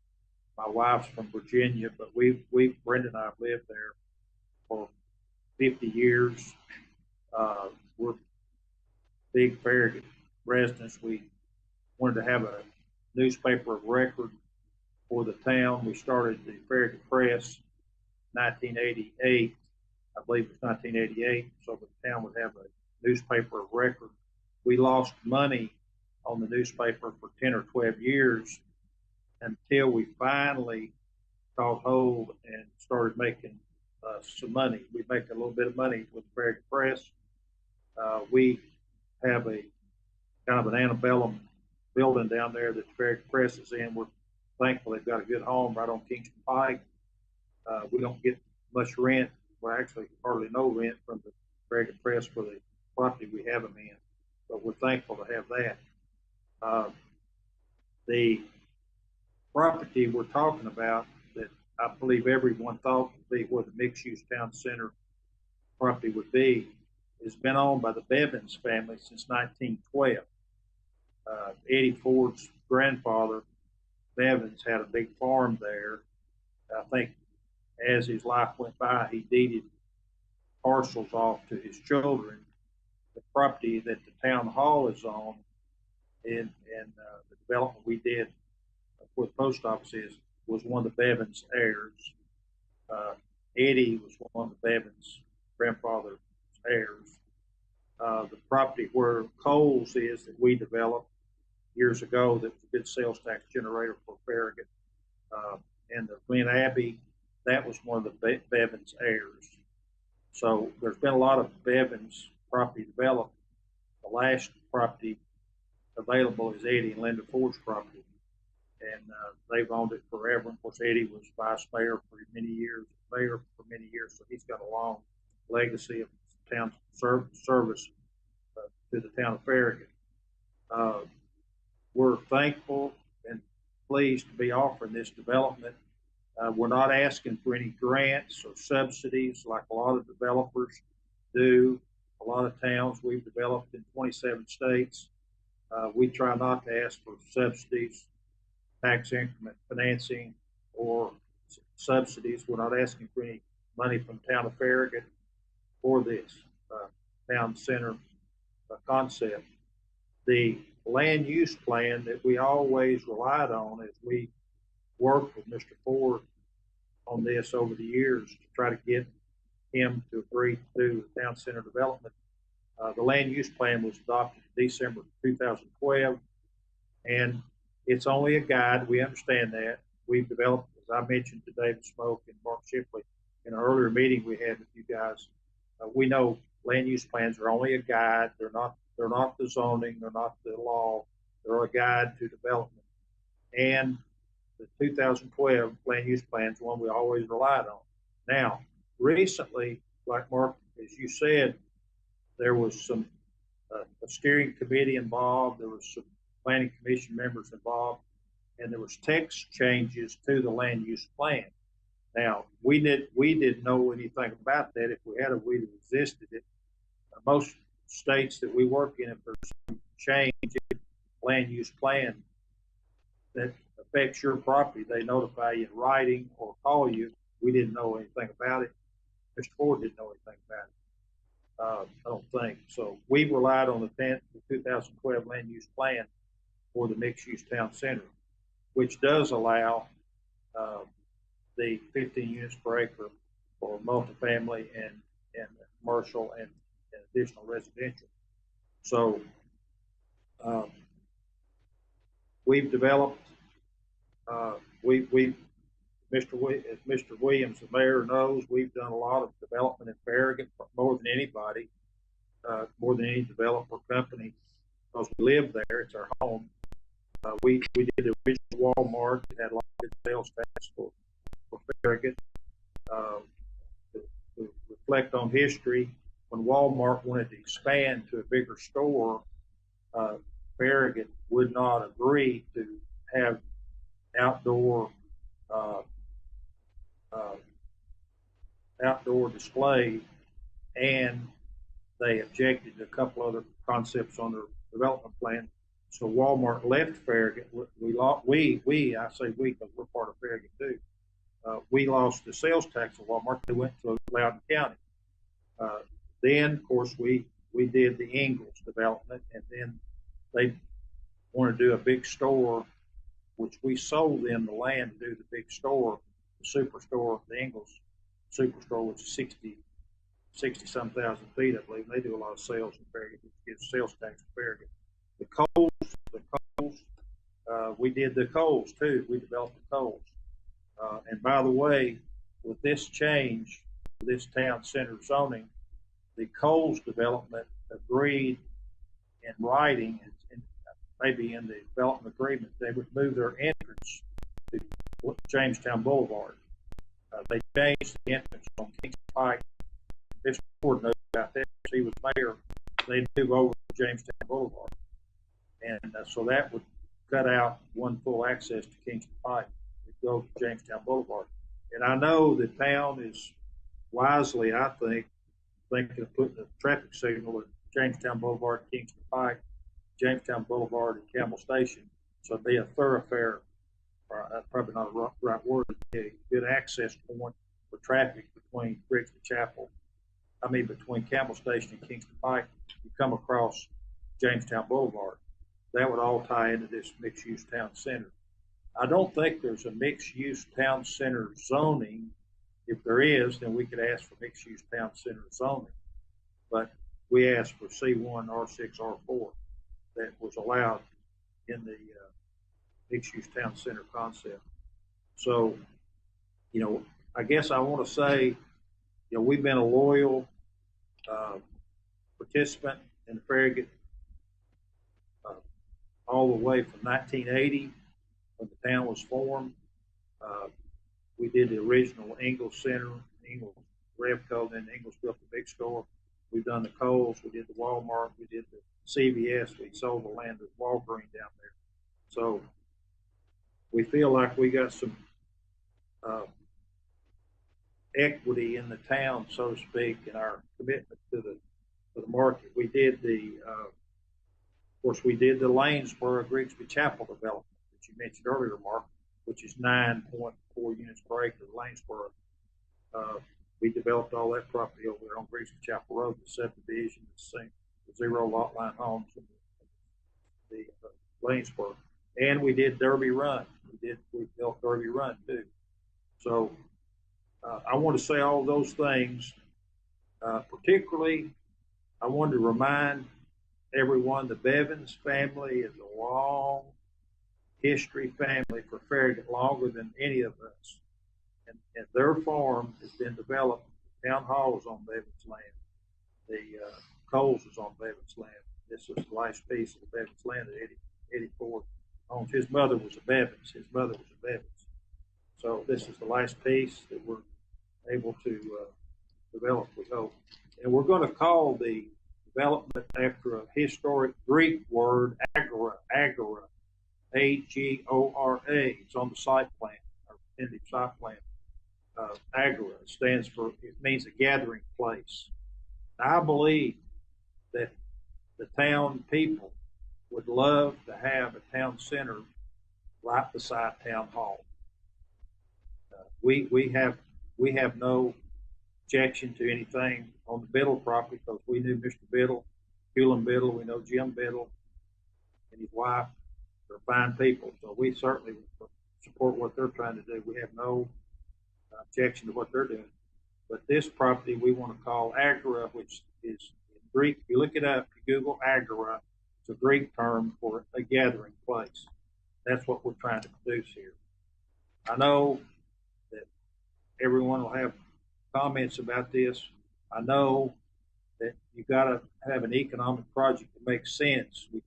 My wife's from Virginia, but Brenda and I have lived there for 50 years. We're big Farragut residents. We wanted to have a newspaper of record for the town. We started the Farragut Press in 1988. I believe it was 1988, so the town would have a newspaper of record. We lost money on the newspaper for 10 or 12 years until we finally caught hold and started making some money. We make a little bit of money with the Farragut Press. We have a kind of an antebellum building down there that the Farragut Press is in. We're thankful they've got a good home right on Kingston Pike. We don't get much rent. Well, actually, hardly no rent from the Farragut Press for the property we have them in, but we're thankful to have that. The property we're talking about that I believe everyone thought would be where the mixed-use town center property would be has been owned by the Bevins family since 1912. Eddie Ford's grandfather, Bevins, had a big farm there. I think as his life went by, he deeded parcels off to his children. The property that the town hall is on and the development we did where the post office is was one of the Bevins heirs. Eddie was one of the Bevins' grandfather's heirs. The property where Coles is that we developed years ago that was a good sales tax generator for Farragut. And the Glen Abbey, that was one of the Bevins' heirs. So there's been a lot of Bevins property developed. The last property available is Eddie and Linda Ford's property. and they've owned it forever. Of course, Eddie was vice mayor for many years, mayor for many years, so he's got a long legacy of town service to the town of Farragut. We're thankful and pleased to be offering this development. We're not asking for any grants or subsidies like a lot of developers do. A lot of towns we've developed in 27 states. We try not to ask for subsidies, tax increment financing, or subsidies. We're not asking for any money from the town of Farragut for this town center concept. The land use plan that we always relied on as we worked with Mr. Ford on this over the years to try to get him to agree to do the town center development. The land use plan was adopted in December 2012, and it's only a guide. We understand that. We've developed, as I mentioned to David Smoke and Mark Shipley in an earlier meeting we had with you guys. We know land use plans are only a guide. They're not the zoning. They're not the law. They're a guide to development. And the 2012 land use plan is one we always relied on. Now, recently, like Mark, as you said, there was some a steering committee involved. There was some planning commission members involved, and there was text changes to the land use plan. Now, we didn't know anything about that. If we had, we'd have resisted it. Most states that we work in, if there's some change in land use plan that affects your property, they notify you in writing or call you. We didn't know anything about it. Mr. Ford didn't know anything about it. I don't think. So we relied on the 2012 land use plan for the mixed-use town center, which does allow the 15 units per acre for multifamily and commercial and additional residential. So we've developed, as Mr. Williams, the mayor, knows, we've done a lot of development in Farragut, more than anybody, more than any developer company, because we live there. It's our home. We did the original Walmart. It had a lot of good sales tax for Farragut. To reflect on history, when Walmart wanted to expand to a bigger store, Farragut would not agree to have outdoor display, and they objected to a couple other concepts on their development plan. So Walmart left Farragut. I say we because we're part of Farragut too. We lost the sales tax of Walmart. They went to Loudoun County. Then, of course, we did the Ingalls development, and then they wanted to do a big store, which we sold them the land to do the big store, the superstore, the Ingalls superstore, which is 60-some thousand feet, I believe. They do a lot of sales in Farragut, which gives sales tax to Farragut. The Coles, we did the Coles too. We developed the Coles. And by the way, with this change, this town center zoning, the Coles development agreed in writing, and maybe in the development agreement, they would move their entrance to Jamestown Boulevard. They changed the entrance on Kings Pike. Mr. Ford knows about that. He was mayor. They move over to Jamestown Boulevard. And so that would cut out one full access to Kingston Pike to go to Jamestown Boulevard. And I know the town is wisely, I think, thinking of putting a traffic signal at Jamestown Boulevard, Kingston Pike, Jamestown Boulevard, and Campbell Station. So it'd be a thoroughfare, probably not a right word, a good access point for traffic between Brixton Chapel, between Campbell Station and Kingston Pike. You come across Jamestown Boulevard. That would all tie into this mixed-use town center. I don't think there's a mixed-use town center zoning. If there is, then we could ask for mixed-use town center zoning. But we asked for C1, R6, R4 that was allowed in the mixed-use town center concept. So, I guess I want to say, we've been a loyal participant in the Farragut all the way from 1980 when the town was formed. We did the original Ingalls Center, Ingalls Revco, then Ingalls built the big store. We've done the Kohl's, we did the Walmart, we did the CVS, we sold the land to Walgreens down there. So we feel like we got some equity in the town, so to speak, in our commitment to the market. We did of course, we did the Lanesboro Grigsby Chapel development that you mentioned earlier, Mark, which is 9.4 units per acre. Lanesboro. We developed all that property over there on Grigsby Chapel Road, the subdivision, the 0 lot line homes, and the Lanesboro. And we did Derby Run. We built Derby Run too. So I want to say all those things. Particularly, I wanted to remind everyone the Bevins family is a long history family for Farragut, longer than any of us. And their farm has been developed. The town hall is on Bevins land. The Kohl's is on Bevins land. This is the last piece of the Bevins land that Eddie Ford owns. His mother was a Bevins. So this is the last piece that we're able to develop, we hope. And we're going to call the development after a historic Greek word, agora, A-G-O-R-A. It's on the site plan, our intended site plan. Agora stands for, it means a gathering place. I believe that the town people would love to have a town center right beside town hall. We have no objection to anything on the Biddle property because we knew Mr. Biddle, Hewlin Biddle, we know Jim Biddle and his wife. They're fine people, so we certainly support what they're trying to do. We have no objection to what they're doing. But this property we want to call Agora, which is in Greek. If you look it up, if you Google Agora, it's a Greek term for a gathering place. That's what we're trying to produce here. I know that everyone will have comments about this. I know that you got to have an economic project that makes sense. We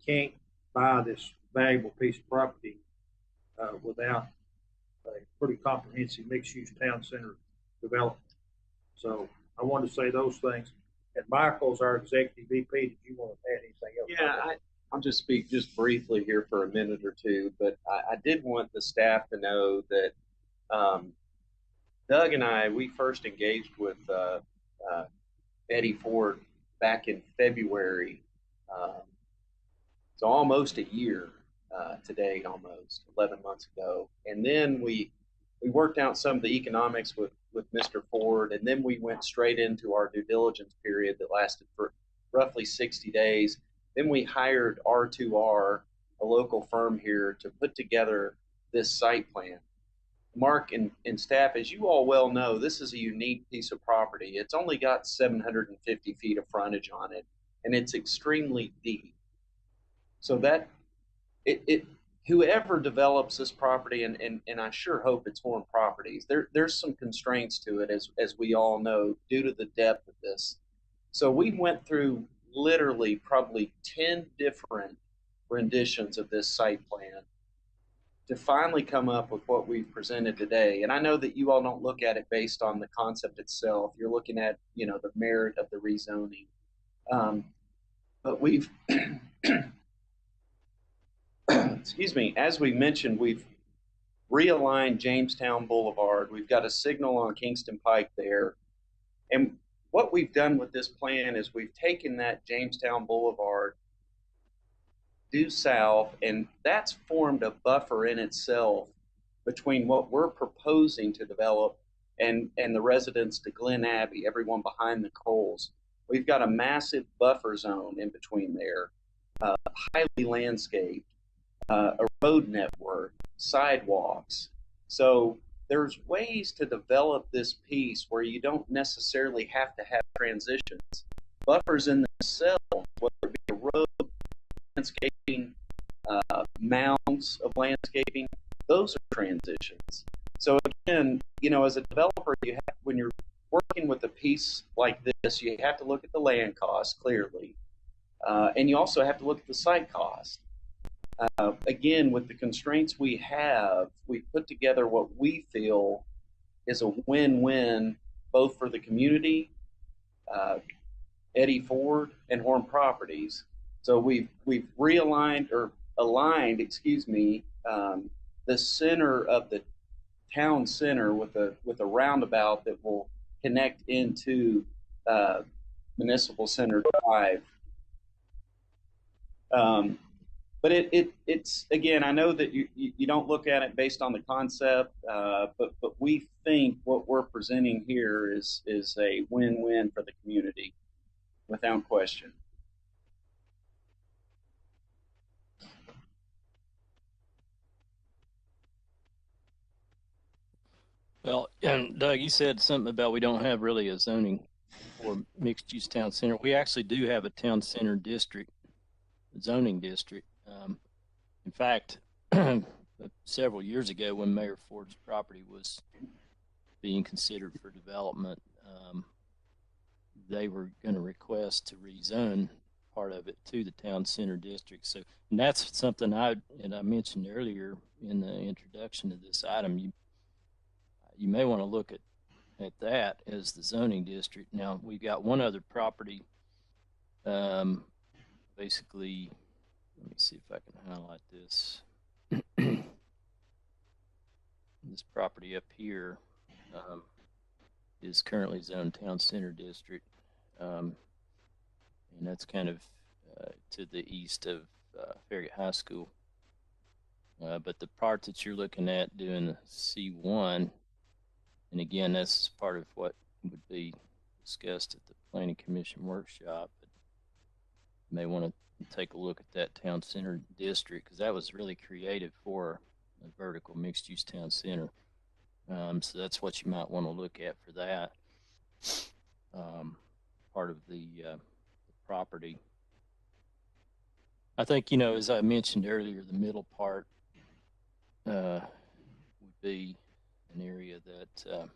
can't buy this valuable piece of property without a pretty comprehensive mixed-use town center development. So I wanted to say those things. And Michael's our executive VP. Did you want to add anything else? Yeah, I'll just speak just briefly here for a minute or two, but I did want the staff to know that Doug and I, we first engaged with Eddie Ford back in February. So almost a year today, almost 11 months ago. And then we worked out some of the economics with Mr. Ford, and then we went straight into our due diligence period that lasted for roughly 60 days. Then we hired R2R, a local firm here, to put together this site plan. Mark and staff, as you all well know, this is a unique piece of property. It's only got 750 feet of frontage on it, and it's extremely deep. So that whoever develops this property, and I sure hope it's Horn Properties, there's some constraints to it, as we all know, due to the depth of this. So we went through literally probably 10 different renditions of this site plan to finally come up with what we've presented today. And I know that you all don't look at it based on the concept itself. You're looking at, the merit of the rezoning. But we've, excuse me, as we mentioned, we've realigned Jamestown Boulevard. We've got a signal on Kingston Pike there. And what we've done with this plan is we've taken that Jamestown Boulevard due south, and that's formed a buffer in itself between what we're proposing to develop and the residents to Glen Abbey, everyone behind the Kohl's. We've got a massive buffer zone in between there, highly landscaped, a road network, sidewalks. So there's ways to develop this piece where you don't necessarily have to have transitions. Buffers in themselves, whether it be a road, landscaping, mounds of landscaping, those are transitions. So again, as a developer, when you're working with a piece like this, you have to look at the land cost clearly, and you also have to look at the site cost. again, with the constraints we have, we put together what we feel is a win-win both for the community, Eddie Ford, and Horn Properties. So we've realigned or aligned, excuse me, the center of the town center with a roundabout that will connect into Municipal Center Drive. But it's again, I know that you don't look at it based on the concept, but we think what we're presenting here is a win-win for the community, without question. Well, and Doug, you said something about we don't have really a zoning for mixed-use town center. We actually do have a town center district, zoning district. In fact, several years ago when Mayor Ford's property was being considered for development, they were going to request to rezone part of it to the town center district. So, and that's something I mentioned earlier in the introduction to this item. You may want to look at that as the zoning district. Now, we've got one other property, basically, let me see if I can highlight this. This property up here is currently zoned town center district, and that's kind of to the east of Farragut High School. But the part that you're looking at doing the C1, and again, that's part of what would be discussed at the Planning Commission workshop. But you may want to take a look at that town center district because that was really created for a vertical mixed-use town center. So that's what you might want to look at for that part of the property. I think, as I mentioned earlier, the middle part would be an area that I'm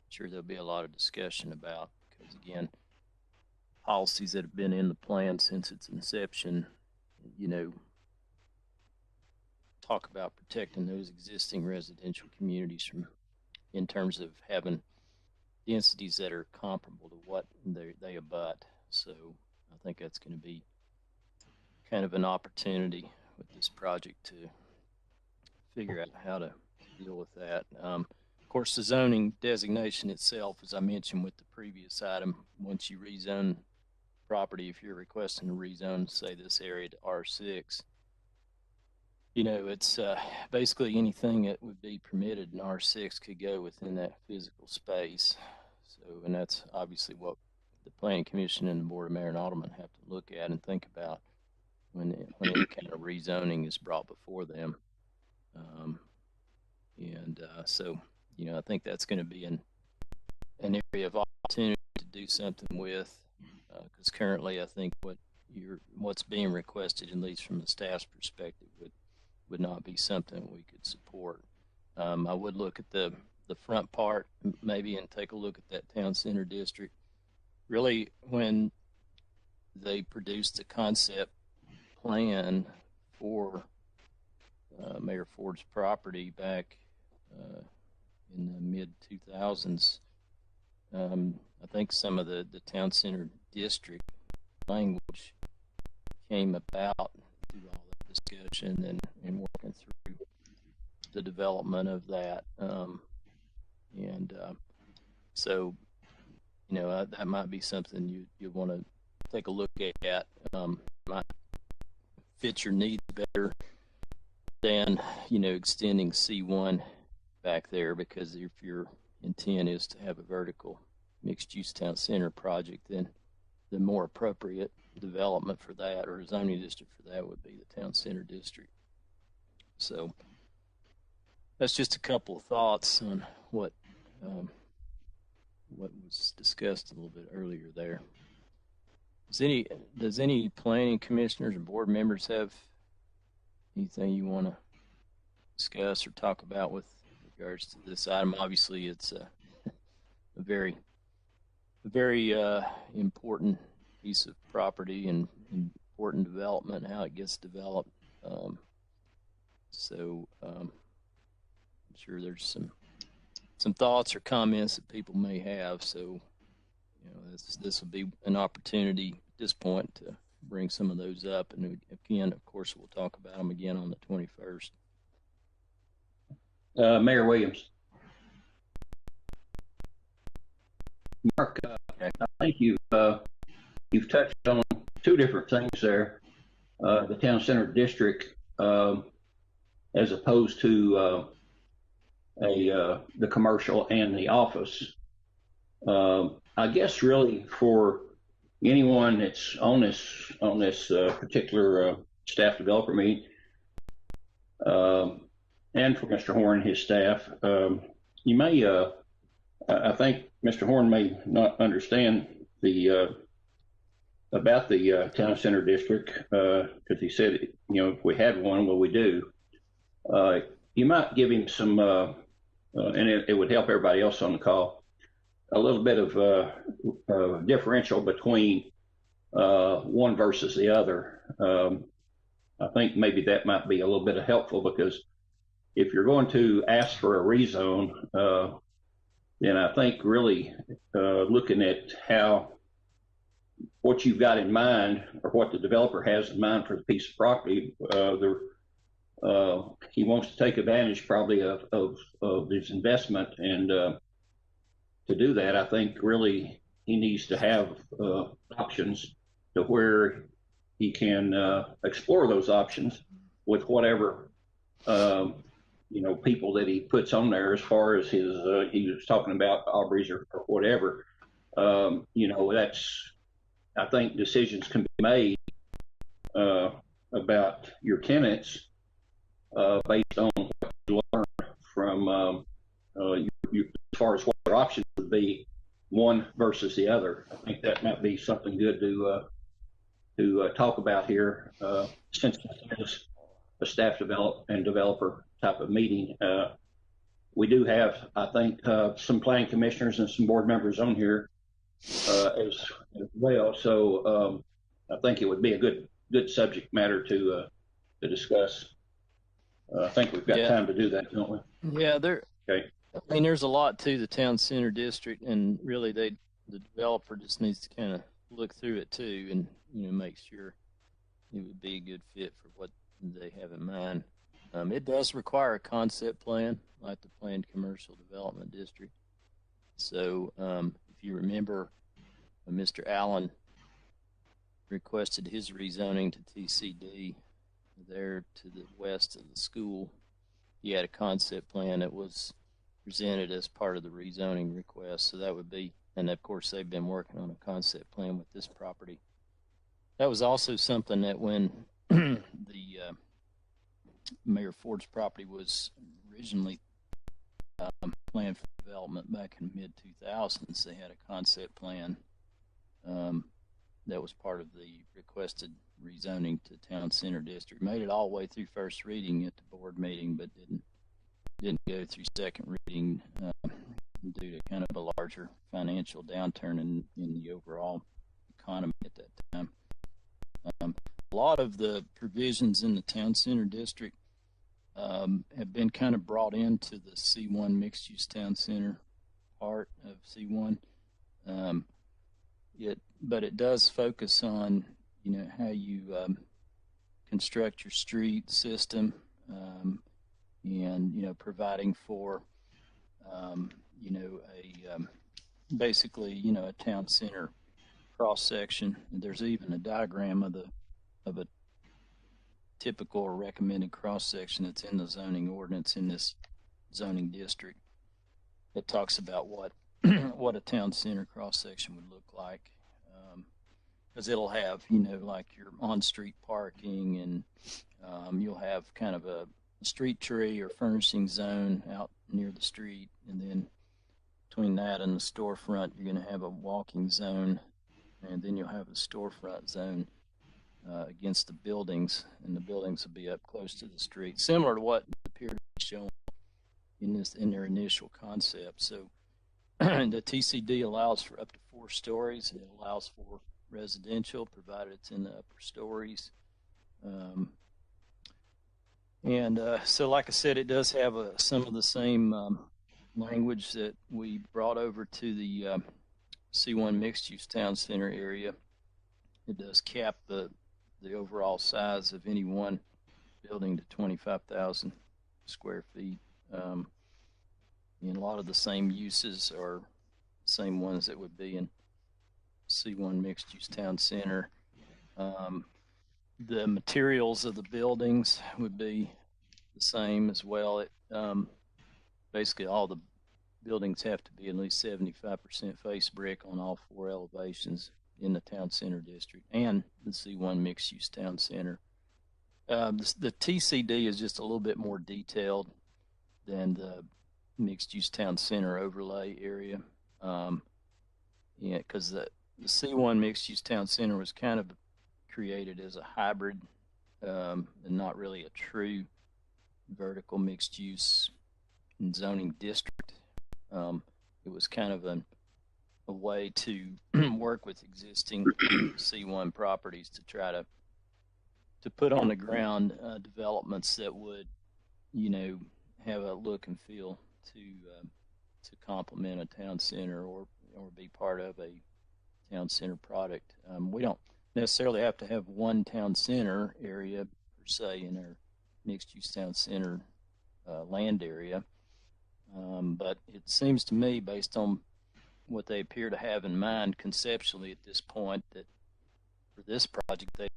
sure there'll be a lot of discussion about because, again, policies that have been in the plan since its inception, talk about protecting those existing residential communities from, in terms of having densities that are comparable to what they abut. So I think that's going to be kind of an opportunity with this project to figure out how to deal with that. Of course, the zoning designation itself, as I mentioned with the previous item, once you rezone property, if you're requesting to rezone, say, this area to R6, it's basically anything that would be permitted in R6 could go within that physical space. So, and that's obviously what the Planning Commission and the Board of Mayor and Aldermen have to look at and think about when any kind of rezoning is brought before them. So, I think that's going to be an area of opportunity to do something with, because currently I think what's being requested, at least from the staff's perspective, would not be something we could support. I would look at the front part maybe and take a look at that town center district. Really, when they produced the concept plan for Mayor Ford's property back in the mid-2000s, I think some of the town center district language came about through all that discussion and working through the development of that. So, that might be something you want to take a look at. Might fit your needs better than, extending C1 back there, because if your intent is to have a vertical mixed-use town center project, then the more appropriate development for that, or a zoning district for that, would be the town center district. So that's just a couple of thoughts on what was discussed a little bit earlier there. Does any planning commissioners or board members have anything you want to discuss or talk about with regards to this item? Obviously, it's a very important piece of property and important development, how it gets developed. I'm sure there's some thoughts or comments that people may have. So, this will be an opportunity at this point to bring some of those up. And again, of course, we'll talk about them again on the 21st. Mayor Williams. Mark, I think you've touched on two different things there. The town center district, as opposed to the commercial and the office. I guess really for anyone that's on this particular staff developer meeting, and for Mr. Horn and his staff, you may, I think Mr. Horn may not understand about the town center district, because he said, if we had one, well, we do. You might give him some, and it would help everybody else on the call, a little bit of differential between one versus the other. I think maybe that might be a little bit helpful, because if you're going to ask for a rezone, then I think really looking at what you've got in mind, or what the developer has in mind for the piece of property, he wants to take advantage probably of his investment, and to do that, I think really he needs to have options to where he can explore those options with whatever people that he puts on there, as far as his he was talking about Aubrey's or whatever. That's, I think decisions can be made about your tenants based on what you learn from as far as what your options would be, one versus the other. I think that might be something good to talk about here, since it is a staff developer type of meeting. We do have, I think, some planning commissioners and some board members on here as well. So I think it would be a good subject matter to discuss. I think we've got time to do that, don't we? Yeah, Okay. I mean, there's a lot to the town center district, and really the developer just needs to kind of look through it too, and make sure it would be a good fit for what they have in mind. It does require a concept plan, like the planned commercial development district. So if you remember, Mr. Allen requested his rezoning to TCD there to the west of the school. He had a concept plan that was presented as part of the rezoning request. So that would be, and of course they've been working on a concept plan with this property. That was also something that when the Mayor Ford's property was originally planned for development back in mid-2000s, they had a concept plan that was part of the requested rezoning to town center district. Made it all the way through first reading at the board meeting, but didn't go through second reading due to kind of a larger financial downturn in the overall economy at that time. A lot of the provisions in the town center district have been kind of brought into the C1 mixed-use town center part of C1. But it does focus on how you construct your street system, and providing for basically a town center cross section. There's even a diagram of a typical or recommended cross section that's in the zoning ordinance in this zoning district that talks about what a town center cross section would look like. Because it'll have, like your on-street parking, and you'll have kind of a street tree or furnishing zone out near the street, and then between that and the storefront, you're going to have a walking zone, and then you'll have a storefront zone against the buildings, and the buildings will be up close to the street, similar to what appeared to be shown in their initial concept. So the TCD allows for up to 4 stories, and it allows for residential, provided it's in the upper stories. And so, like I said, it does have some of the same language that we brought over to the C1 mixed-use town center area. It does cap the overall size of any one building to 25,000 square feet. And a lot of the same uses are the same ones that would be in C1 mixed-use town center. The materials of the buildings would be the same as well. Basically, all the buildings have to be at least 75% face brick on all 4 elevations in the town center district and the C1 mixed-use town center. The TCD is just a little bit more detailed than the mixed-use town center overlay area. Because the C1 mixed-use town center was kind of created as a hybrid and not really a true vertical mixed-use zoning district. It was kind of a way to work with existing C1 properties to try to put on the ground developments that would, have a look and feel to complement a town center or be part of a town center product. We don't necessarily have to have one town center area per se in our mixed-use town center land area. But it seems to me, based on what they appear to have in mind conceptually at this point, that for this project they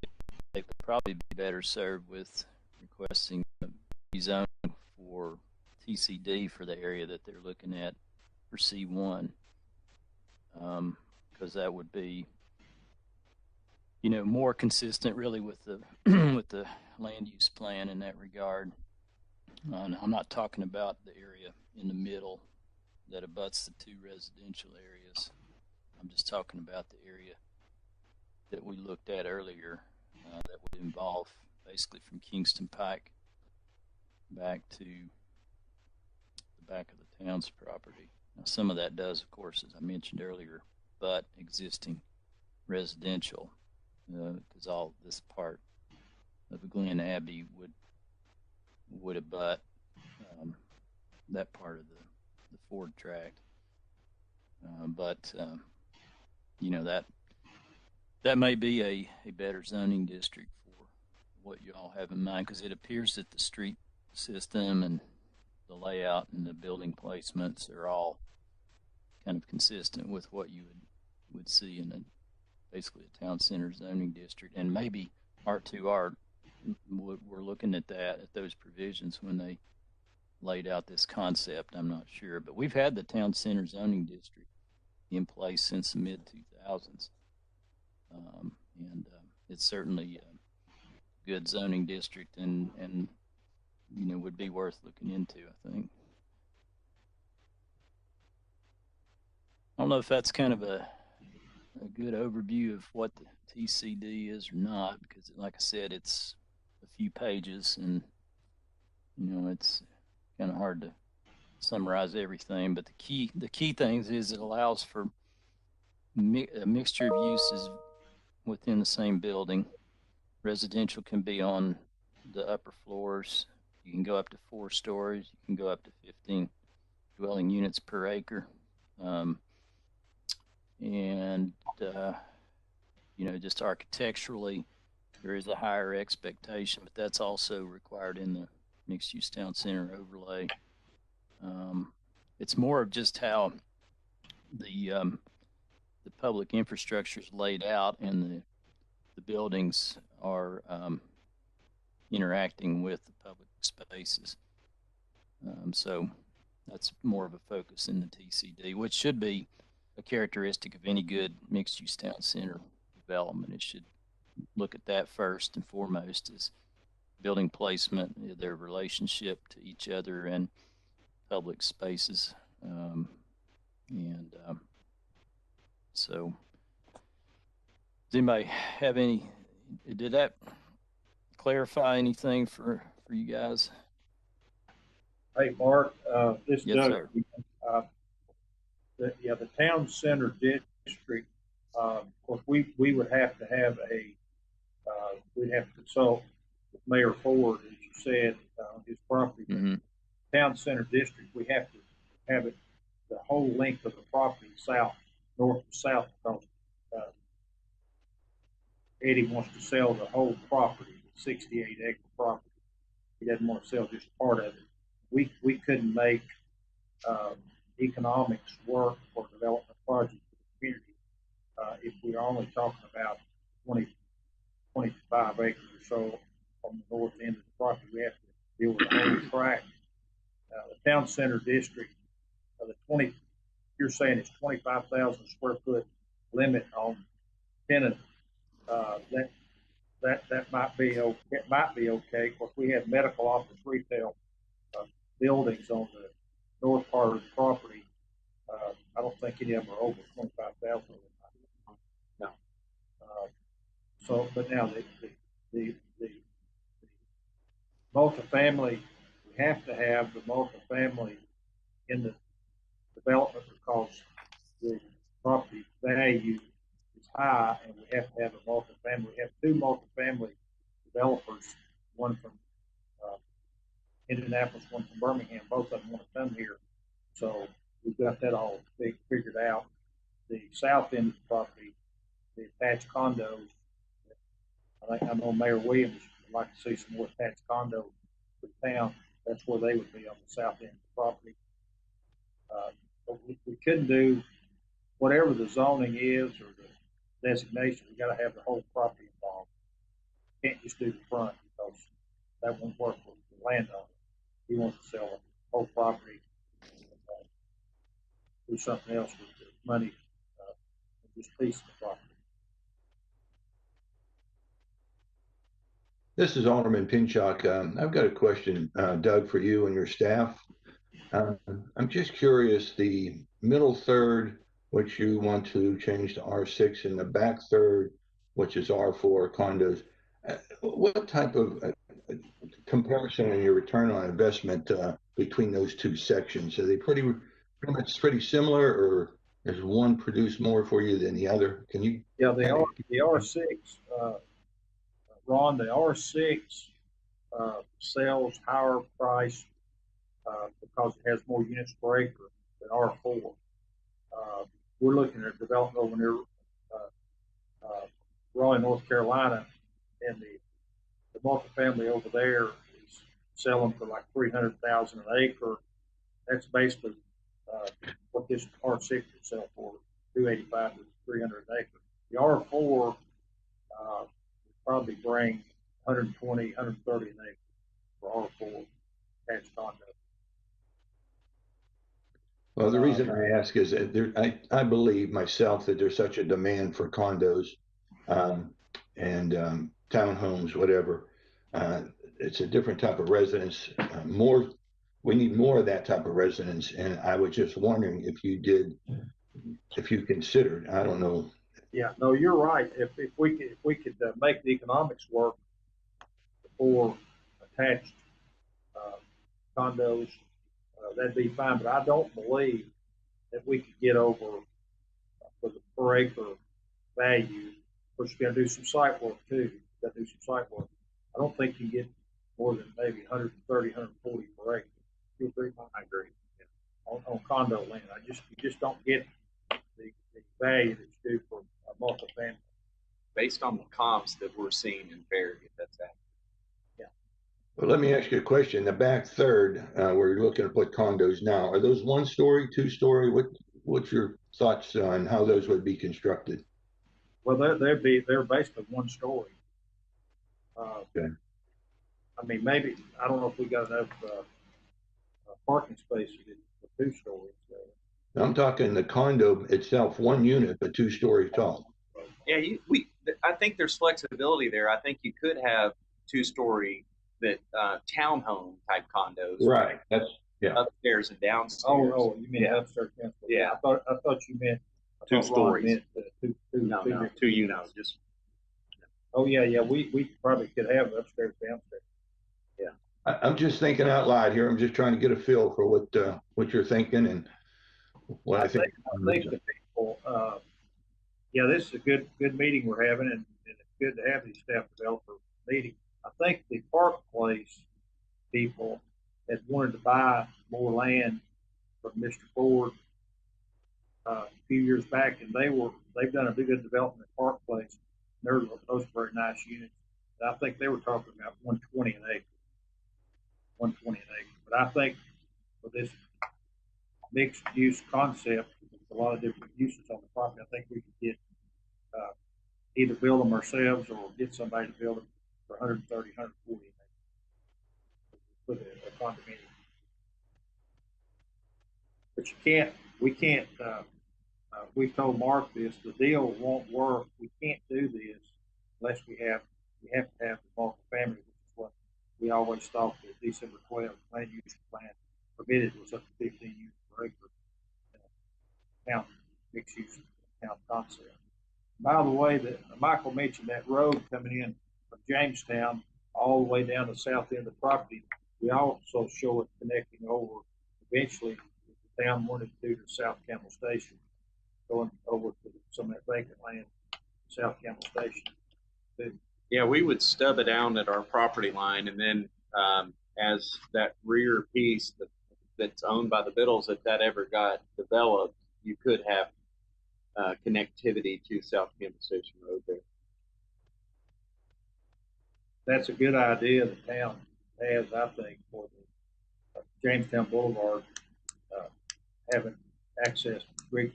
would probably be better served with requesting rezone for TCD for the area that they're looking at for C1, because that would be, more consistent really with the with the land use plan in that regard. I'm not talking about the area in the middle that abuts the 2 residential areas. I'm just talking about the area that we looked at earlier that would involve basically from Kingston Pike back to the back of the town's property. Now, some of that does, of course, as I mentioned earlier, but existing residential, because all this part of Glen Abbey would abut that part of the Ford tract. But that may be a better zoning district for what you all have in mind, because it appears that the street system and the layout and the building placements are all kind of consistent with what you would see in basically a town center zoning district. And maybe R2R were looking at those provisions when they laid out this concept. I'm not sure, but we've had the town center zoning district in place since the mid-2000s, and it's certainly a good zoning district, and would be worth looking into, I think. I don't know if that's kind of a good overview of what the TCD is or not, because like I said, it's a few pages, and it's kind of hard to summarize everything. But the key things is it allows for a mixture of uses within the same building. Residential can be on the upper floors. You can go up to 4 stories. You can go up to 15 dwelling units per acre. Just architecturally, there is a higher expectation, but that's also required in the mixed-use town center overlay. It's more of just how the public infrastructure is laid out and the buildings are interacting with the public spaces. So that's more of a focus in the TCD, which should be a characteristic of any good mixed-use town center development. It should look at that first and foremost, as building placement, their relationship to each other and public spaces. So does anybody have did that clarify anything for you guys? Hey, Mark, this Yes, Doug. sir. The town center district, of course, we would have to have we'd have to consult with Mayor Ford, as you said, center district, we have to have it the whole length of the property north to south, because Eddie wants to sell the whole property, the 68-acre property. He doesn't want to sell just part of it. We couldn't make economics work for development projects for the community if we're only talking about 25 acres or so on the north end of the property. We have to deal with the whole tract. The town center district, you're saying it's 25,000 square foot limit on tenant. That might be okay. It might be okay. Of course, we have medical office retail buildings on the north part of the property. I don't think any of them are over 25,000. No. But now the multifamily, we have to have the multifamily in the development because the property value is high, and we have to have a multifamily. We have two multifamily developers, one from Indianapolis, one from Birmingham. Both of them want to come here, so we've got that all figured out. The south end of the property, the attached condos. I know Mayor Williams would like to see some more attached condos for the town. That's where they would be, on the south end of the property. But we couldn't do whatever the zoning is or the designation. We got to have the whole property involved. Can't just do the front, because that won't work for the landowner. He wants to sell the whole property, do something else with the money, just piece of the property. This is Alderman Pinchuk. I've got a question, Doug, for you and your staff. I'm just curious, the middle third, which you want to change to R6, and the back third, which is R4 condos, what type of comparison in your return on investment between those two sections? Are they pretty similar, or does one produce more for you than the other? Can you? Yeah, they are. The R6, Ron, the R6 sells higher price because it has more units per acre than R4. We're looking at development over near Raleigh, North Carolina, and the multifamily over there is selling for like $300,000 an acre. That's basically what this R6 would sell for, $285 to $300 an acre. The R4 would probably bring $120, $130 an acre for R4 attached condo. Well, the reason I ask is that I believe myself that there's such a demand for condos and townhomes, whatever. It's a different type of residence. We need more of that type of residence. And I was just wondering if you considered, I don't know. Yeah, no, you're right. If we could make the economics work for attached condos, that'd be fine. But I don't believe that we could get over for the per acre value. Of course, you got to do some site work too. You got to do some site work. I don't think you get more than maybe 130, 140 per acre. You agree? I agree. Yeah. On condo land, you just don't get the value that's due for a multifamily. Based on the comps that we're seeing in Farragut, that's accurate. Yeah. Well, let me ask you a question. The back third, where you're looking to put condos now, are those 1 story, 2 story? What's your thoughts on how those would be constructed? Well, they're basically 1 story. Okay. I mean, maybe I don't know if we got enough parking spaces for 2 stories. I'm talking the condo itself, 1 unit, but 2 stories tall. Yeah, I think there's flexibility there. I think you could have 2-story townhome type condos. Right. That's upstairs and downstairs. Oh, you mean upstairs, downstairs? Yeah. I thought you meant 2 stories. No, 2 units. Just. Oh yeah. We probably could have upstairs, downstairs. Yeah. I'm just thinking out loud here. I'm just trying to get a feel for what you're thinking and what I think. I think the people. This is a good meeting we're having, and it's good to have these staff developer meetings. I think the Park Place people had wanted to buy more land from Mr. Ford a few years back, and they've done a big good development at Park Place. Those are very nice units. And I think they were talking about 120 an acre, 120 an acre. But I think for this mixed use concept, with a lot of different uses on the property, I think we could get either build them ourselves or get somebody to build them for 130, 140 an acre for a condominium. But we can't, we've told Mark this, the deal won't work. We can't do this unless we have to have the multifamily, which is what we always thought the December 12th land use plan permitted was up to 15 units per acre. Town mixed use town concept. By the way, Michael mentioned that road coming in from Jamestown all the way down the south end of the property. We also show it connecting over eventually, if the town wanted to, to South Camel Station, going over to some of that vacant land, South Camel Station. Yeah, we would stub it out at our property line, and then as that rear piece that's owned by the Biddles, if that ever got developed, you could have connectivity to South Camel Station Road there. That's a good idea the town has, I think, for the Jamestown Boulevard, having access to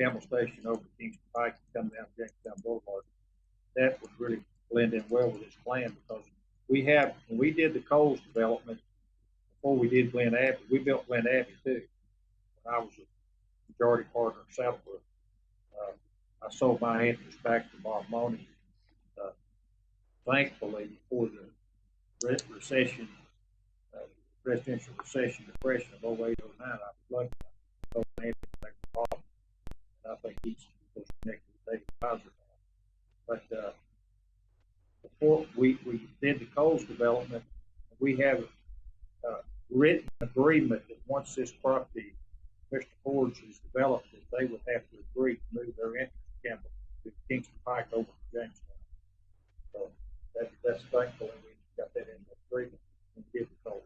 Camel Station over Kingston Pike and come down Jamestown Boulevard. That would really blend in well with this plan, because when we did the Coles development, before we did Glen Abbey, we built Glen Abbey too. When I was a majority partner of Southbrook, I sold my interest back to Bob Money. Thankfully, before the recession, residential recession, depression of 08, 09, I was lucky. I sold my interest back to Bob, and I think he's connected with David Kaiser now. But before we did the Coles development, we have a written agreement that once this property, Mr. Ford's, is developed, that they would have to agree to move their interest Campbell to Kingston Pike over to Jamestown. So that's thankful that we got that in the agreement and did the Coles.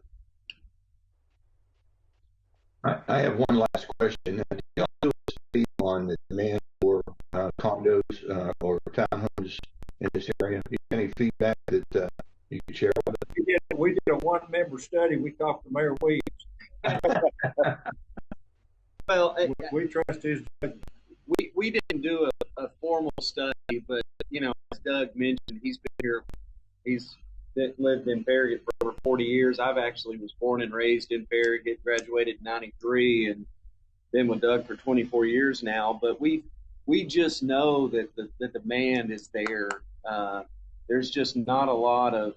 I have one last question. Do y'all do a study on the demand for condos or townhomes in this area? Any feedback that you could share with us? We did a one-member study. We talked to Mayor Williams. Well, we trust his judgment. We didn't do a formal study, but as Doug mentioned, he's been here. He's lived in Farragut for over 40 years. I've actually was born and raised in Farragut, graduated in '93, and been with Doug for 24 years now. But we just know that the demand is there. There's just not a lot of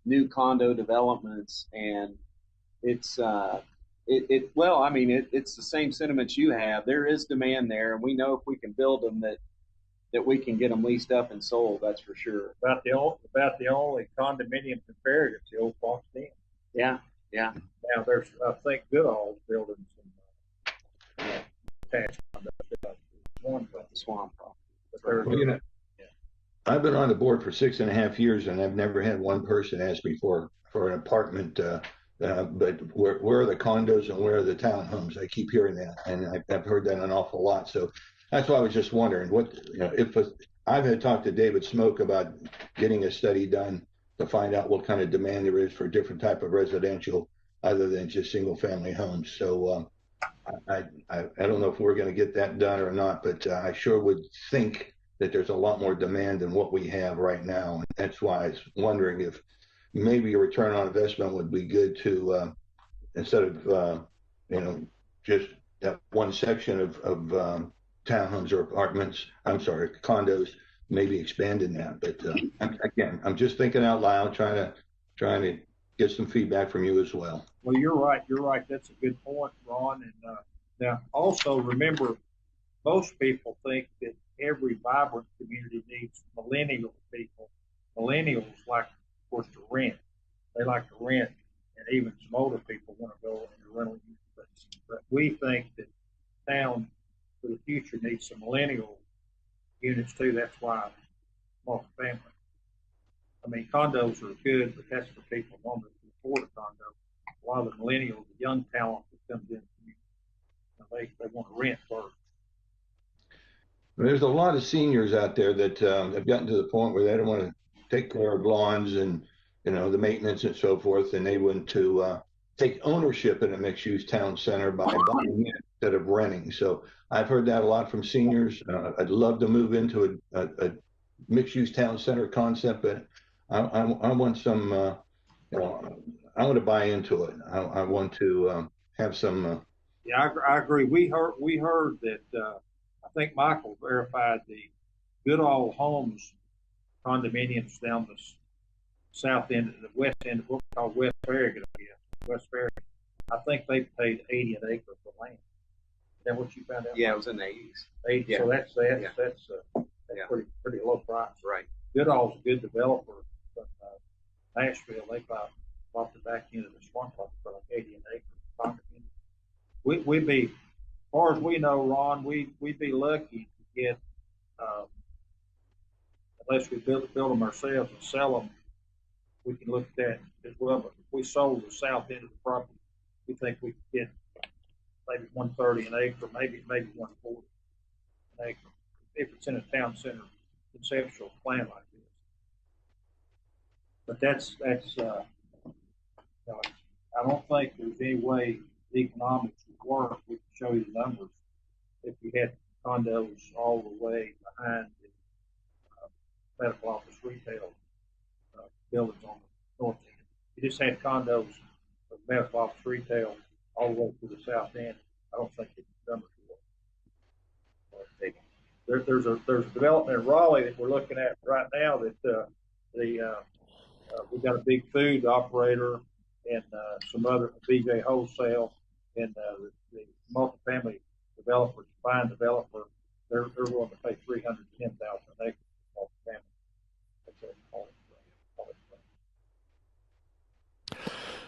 new condo developments, and it's it's the same sentiments you have. There is demand there, and we know if we can build them that we can get them leased up and sold. That's for sure. About the only condominiums in Farragut, the old Fox Inn. Yeah. Now there's, I think, Goodall's building some attached one from the Swan property. I've been on the board for 6.5 years, and I've never had one person ask me for an apartment. But where are the condos and where are the townhomes? I keep hearing that, and I've heard that an awful lot. So that's why I was just wondering I've had talked to David Smoke about getting a study done to find out what kind of demand there is for different type of residential other than just single family homes. So I don't know if we're going to get that done or not, but I sure would think that there's a lot more demand than what we have right now. And that's why I was wondering if maybe a return on investment would be good to, instead of, just that one section of townhomes or condos, maybe expanding that. But I'm just thinking out loud, trying to get some feedback from you as well. Well, you're right. That's a good point, Ron. And now also remember, most people think that every vibrant community needs millennial people. Millennials like, of course, to rent. They like to rent, and even some older people want to go into rental units. But we think that town for the future needs some millennial units too. That's why multifamily. I mean, condos are good, but that's for people wanting to afford a condo a lot of the millennials, the young talent that comes in, they want to rent first. There's a lot of seniors out there that have gotten to the point where they don't want to take care of lawns and, you know, the maintenance and so forth, and they want to take ownership in a mixed-use town center by buying it instead of renting. So I've heard that a lot from seniors. I'd love to move into a mixed-use town center concept, but I want some, you know, I want to buy into it. I want to have some. Yeah, I agree. We heard that. I think Michael verified the Goodall Homes condominiums down the south end, the west end of what we call West Farragut, I guess. West Farragut. I think they paid 80 an acre for land. Is that what you found out? Yeah, it was in the 80s. 80. Yeah. So that's Yeah. yeah. pretty low price. Right. Goodall's a good developer, but Nashville they bought the back end of the swamp for like 80 an acre. We'd be, as far as we know, Ron, we'd be lucky to get, unless we build them ourselves and sell them, we can look at that as well. But if we sold the south end of the property, we think we could get maybe 130 an acre, maybe 140 an acre, if it's in a town center conceptual plan like this. But that's you know, I don't think there's any way the economics would work. We can show you the numbers if you had condos all the way behind the medical office retail buildings on the north end. You just had condos of medical office retail all the way to the south end. I don't think the numbers would work. There's a development in Raleigh that we're looking at right now that we've got a big food operator and some other BJ Wholesale and the multifamily developer, fine developer. They're willing to pay $310,000 an acre for multifamily.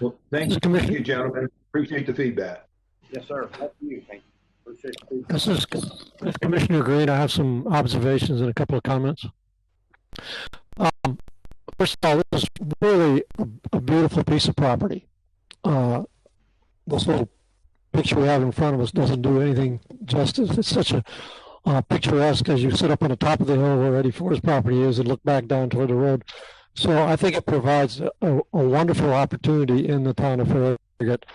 Well, thank you, gentlemen. Appreciate the feedback. Yes, sir. Thank you. Thank you. Appreciate the feedback. This is Commissioner Green. I have some observations and a couple of comments. First of all, this is really a beautiful piece of property. This little picture we have in front of us doesn't do anything justice. It's such a picturesque as you sit up on the top of the hill where Eddie Ford's property is and look back down toward the road. So I think it provides a wonderful opportunity in the town of Farragut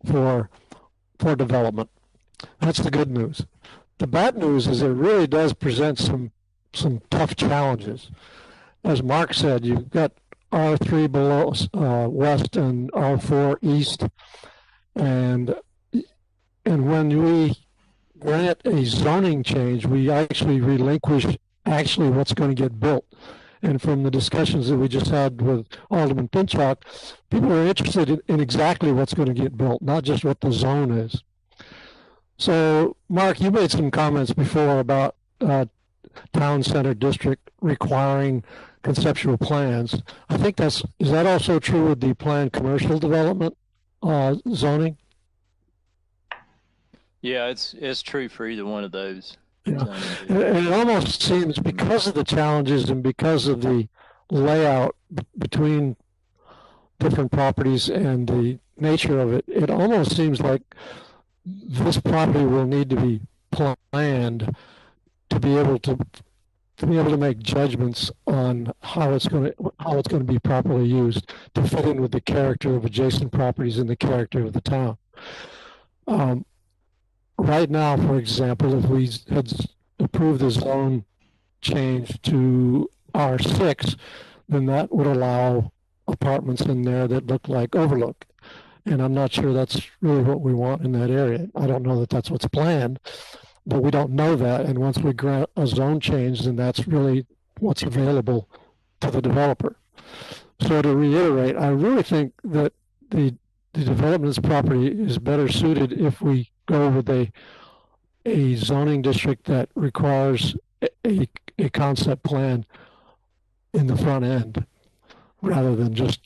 for development. That's the good news. The bad news is it really does present some tough challenges. As Mark said, you've got R3 below west and R4 east, and when we grant a zoning change, we actually relinquish what's going to get built. And from the discussions that we just had with Alderman Pinchot, people are interested in exactly what's going to get built, not just what the zone is. So, Mark, you made some comments before about town center district requiring conceptual plans. I think is that also true with the planned commercial development zoning? Yeah, it's true for either one of those. Yeah. And it almost seems, because of the challenges and because of the layout between different properties and the nature of it, it almost seems like this property will need to be planned to be able to make judgments on how it's going to be properly used to fit in with the character of adjacent properties and the character of the town. Right now, for example, if we had approved the zone change to R6, then that would allow apartments in there that look like Overlook. And I'm not sure that's really what we want in that area. I don't know that that's what's planned, but we don't know that. And once we grant a zone change, then that's really what's available to the developer. So to reiterate, I really think that the development of this property is better suited if we go with a zoning district that requires a concept plan in the front end rather than just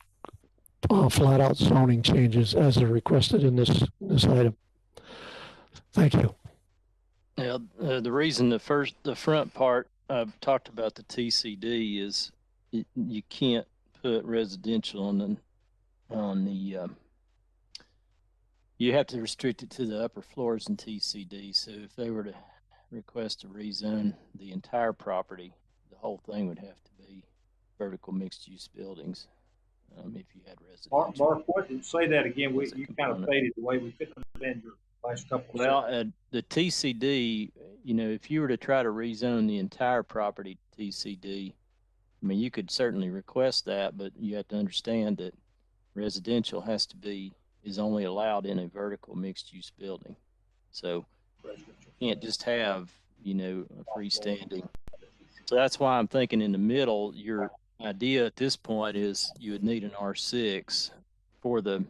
flat out zoning changes as are requested in this item. Thank you. Yeah, the reason the front part I've talked about the TCD is you can't put residential on the You have to restrict it to the upper floors in TCD. So if they were to request to rezone the entire property, the whole thing would have to be vertical mixed-use buildings. If you had residential. Mark, what did say that again? You kind of component. faded the way we couldn't understand your last couple. Well, the TCD, if you were to try to rezone the entire property TCD, I mean, you could certainly request that, but you have to understand that residential is only allowed in a vertical mixed-use building. So you can't just have, a freestanding. So that's why I'm thinking in the middle, your idea at this point is you would need an R6 for the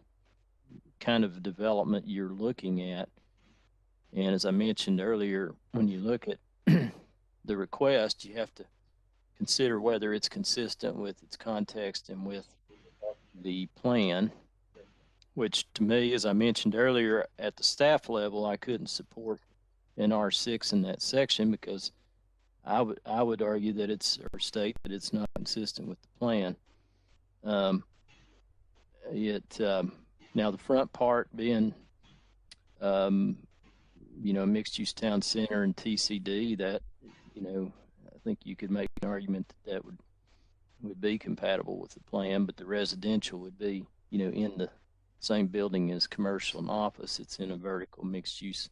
kind of development you're looking at. And as I mentioned earlier, when you look at the request, you have to consider whether it's consistent with its context and with the plan, which to me, as I mentioned earlier, at the staff level, I couldn't support an R6 in that section because I would argue that or state that it's not consistent with the plan. Now the front part being, a mixed-use town center and TCD, that, I think you could make an argument that would be compatible with the plan, but the residential would be, in the same building as commercial and office. It's in a vertical mixed-use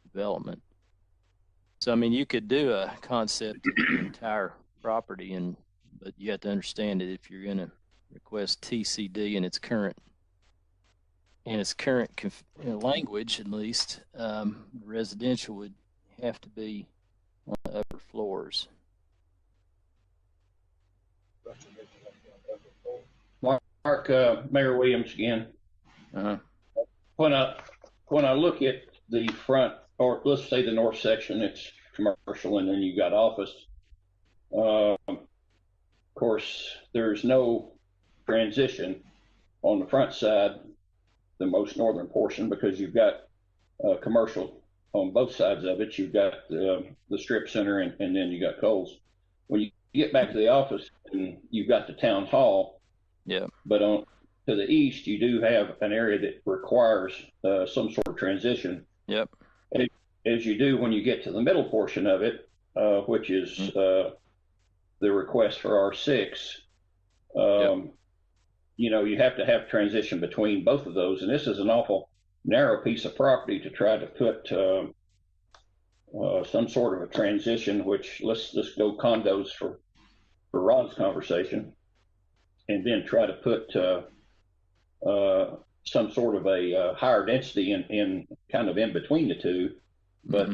development. So, I mean, you could do a concept of the entire property, but you have to understand that if you're going to request TCD in its current language, at least, residential would have to be on the upper floors. Mark, Mayor Williams again. Uh-huh. When I look at the front, or let's say the north section, it's commercial, and then you got office. Of course, there's no transition on the front side, the most northern portion, because you've got commercial on both sides of it. You've got the strip center, and then you got Kohl's. When you get back to the office, and you've got the town hall. Yeah. But to the east, you do have an area that requires some sort of transition. Yep. As you do when you get to the middle portion of it, which is the request for R6. Yep. You have to have transition between both of those, and this is an awful narrow piece of property to try to put some sort of a transition. Which let's go condos for Ron's conversation, and then try to put some sort of a higher density in kind of in between the two. But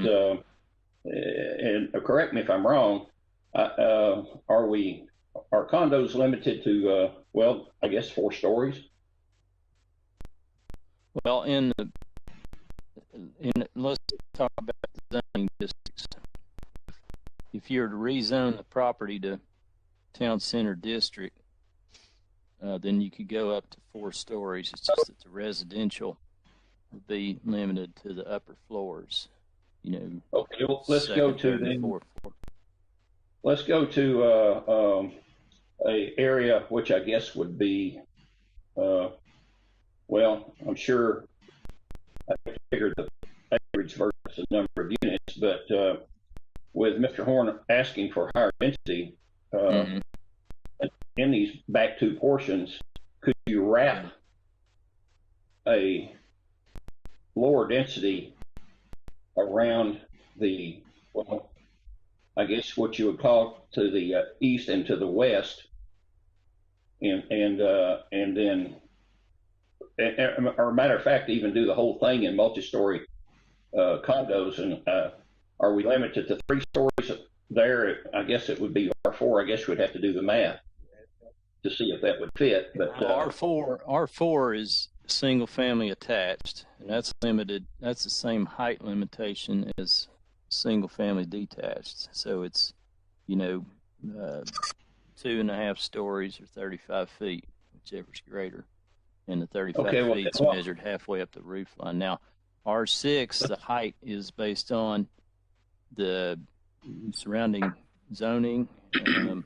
and correct me if I'm wrong. Are condos limited to I guess 4 stories? Well, let's talk about the zoning districts. If you were to rezone the property to town center district, then you could go up to 4 stories. It's just that the residential would be limited to the upper floors. Okay, well, let's go to a area which I guess would be, I'm sure I figured the average versus the number of units, but with Mr. Horn asking for higher density in these back 2 portions, could you wrap a lower density around the, I guess what you would call to the east and to the west, and then, or matter of fact, even do the whole thing in multi-story condos? And are we limited to 3 stories there? I guess it would be R4. I guess we'd have to do the math to see if that would fit. But R4 is single family attached, and that's limited. That's the same height limitation as single family detached. So it's 2.5 stories or 35 feet, whichever's greater. And the 35 feet is measured halfway up the roof line. Now, R6, the height is based on the surrounding zoning, and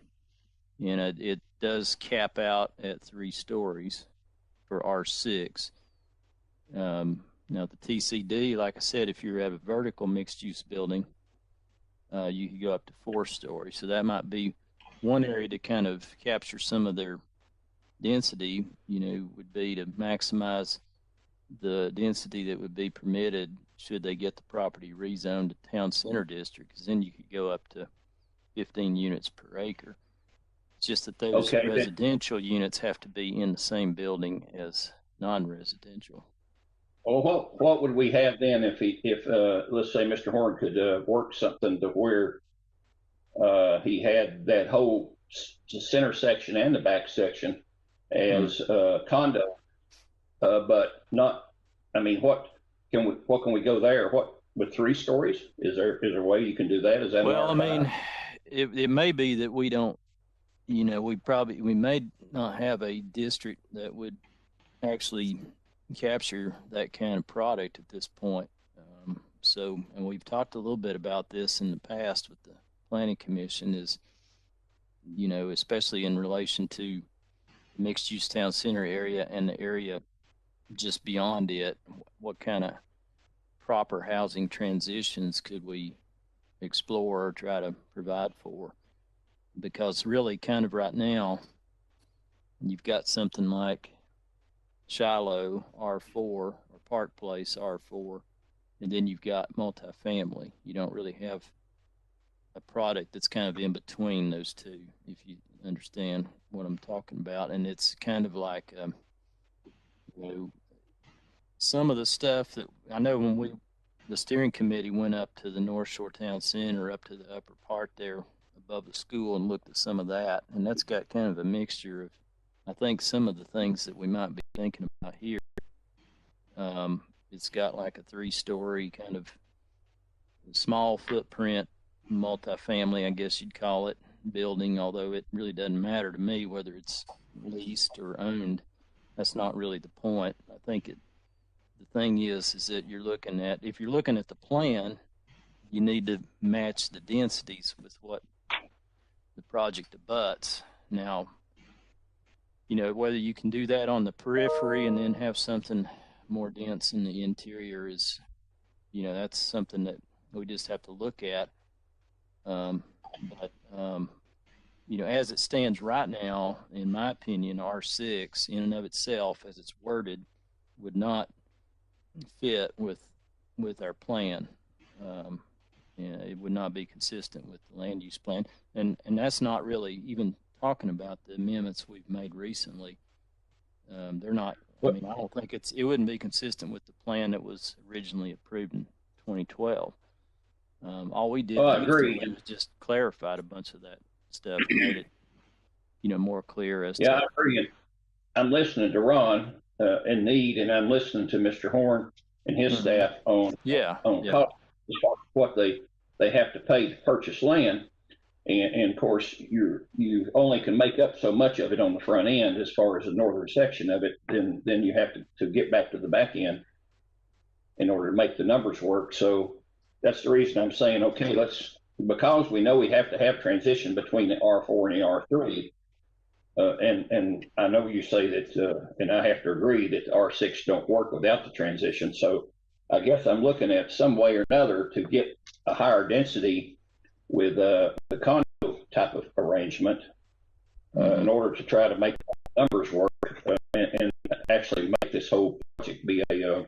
it does cap out at 3 stories for R6. Now the TCD, like I said, if you have a vertical mixed-use building, you could go up to 4 stories. So that might be one area to kind of capture some of their density, would be to maximize the density that would be permitted should they get the property rezoned to town center district, because then you could go up to 15 units per acre. It's just that those residential units have to be in the same building as non-residential. Well, what would we have then if let's say Mr. Horn could work something to where he had that whole center section and the back section as condo, but not. I mean, what can we go there? What with 3 stories? Is there a way you can do that? Is that well? I mean, it may be that we don't. We may not have a district that would actually capture that kind of product at this point. And we've talked a little bit about this in the past with the Planning Commission, is, especially in relation to mixed-use town center area and the area just beyond it, what kind of proper housing transitions could we explore or try to provide for? Because really, kind of right now, you've got something like Shiloh R4 or Park Place R4, and then you've got multifamily. You don't really have a product that's kind of in between those two, if you understand what I'm talking about. And it's kind of like, some of the stuff that I know when the steering committee went up to the North Shore Town Center, up to the upper part there above the school, and looked at some of that, and that's got kind of a mixture of, I think, some of the things that we might be thinking about here. It's got like a 3-story kind of small footprint multifamily, I guess you'd call it, building, although it really doesn't matter to me whether it's leased or owned. That's not really the point. I think the thing is that if you're looking at the plan, you need to match the densities with what the project abuts. Now, whether you can do that on the periphery and then have something more dense in the interior is, that's something that we just have to look at. But as it stands right now, in my opinion, R6 in and of itself, as it's worded, would not fit with our plan. It would not be consistent with the land use plan, and that's not really even talking about the amendments we've made recently. They're not. I mean, I don't think it wouldn't be consistent with the plan that was originally approved in 2012. All we did was just clarified a bunch of that stuff, and made it, more clear as to. Yeah, I agree. I'm listening to Ron in need, and I'm listening to Mr. Horn and his staff on cost, as far as what they have to pay to purchase land. And of course, you only can make up so much of it on the front end as far as the northern section of it. Then you have to get back to the back end in order to make the numbers work. So that's the reason I'm saying, okay, because we know we have to have transition between the R4 and the R3. And I know you say that, and I have to agree that the R6 don't work without the transition. So I guess I'm looking at some way or another to get a higher density with the condo type of arrangement in order to try to make the numbers work and actually make this whole project be a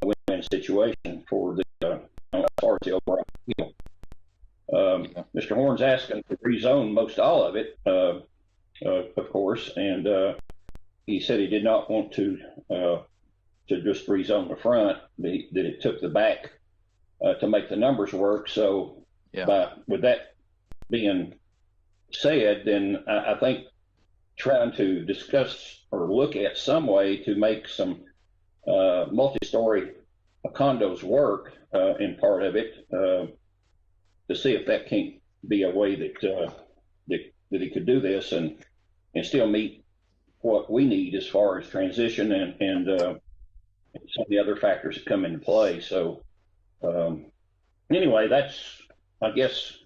win-win situation for the as far as the overall deal. Mr. Horn's asking to rezone most all of it, of course, and he said he did not want to just rezone the front, that it took the back to make the numbers work. So with that being said, then I think trying to discuss or look at some way to make some multi-story condos work in part of it, to see if that can't be a way that he could do this and still meet what we need as far as transition and some of the other factors that come into play. So anyway, that's, I guess,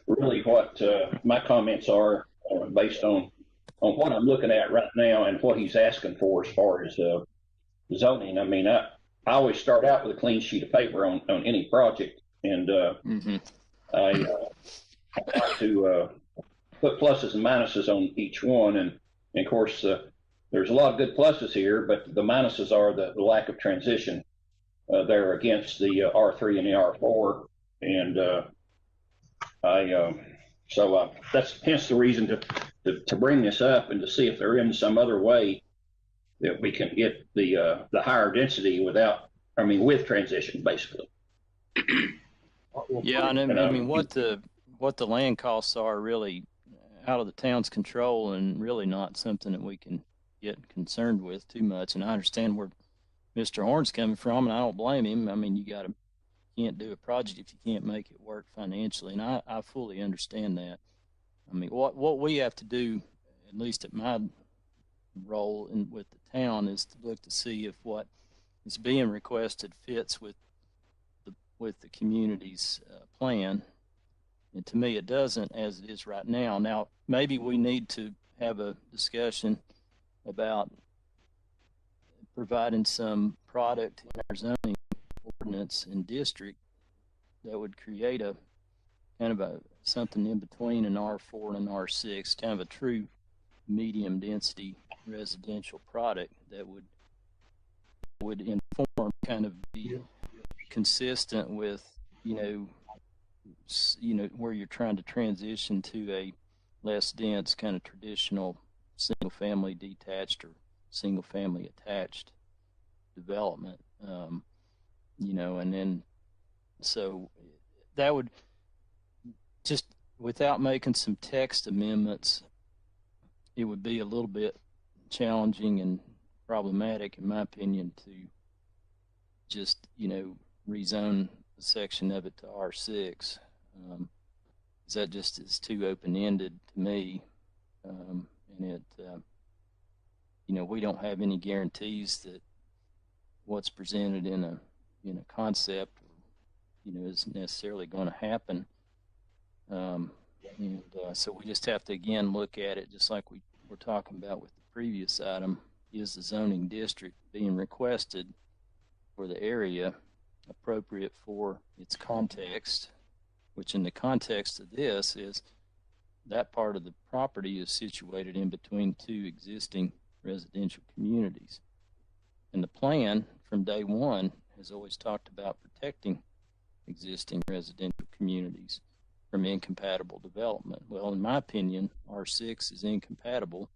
really what my comments are based on what I'm looking at right now and what he's asking for as far as zoning. I mean, I always start out with a clean sheet of paper on any project, and I like to put pluses and minuses on each one, and of course there's a lot of good pluses here, but the minuses are the lack of transition there against the R3 and the R4, and that's hence the reason to bring this up and to see if there is some other way that we can get the higher density with transition, basically. Yeah, and I mean what the land costs are really out of the town's control, and really not something that we can get concerned with too much. And I understand where Mr. Horn's coming from, and I don't blame him. I mean, can't do a project if you can't make it work financially, and I fully understand that. I mean, what we have to do, at least at my role with the town, is to look to see if what is being requested fits with the community's plan. And to me, it doesn't, as it is right now. Now, maybe we need to have a discussion about providing some product in our zoning ordinance and district that would create a kind of something in between an R4 and an R6, kind of a true medium density residential product that would inform, kind of be consistent with, where you're trying to transition to a less dense kind of traditional single family detached or single family attached development. And then so that would just, without making some text amendments, it would be a little bit challenging and problematic, in my opinion, to just, rezone a section of it to R6. That just is too open-ended to me. And it, we don't have any guarantees that what's presented in a concept, is necessarily going to happen. So we just have to, again, look at it just like we were talking about with the previous item. Is the zoning district being requested for the area appropriate for its context, which in the context of this is that part of the property is situated in between two existing residential communities. And the plan from day one has always talked about protecting existing residential communities from incompatible development. Well, in my opinion, R6 is incompatible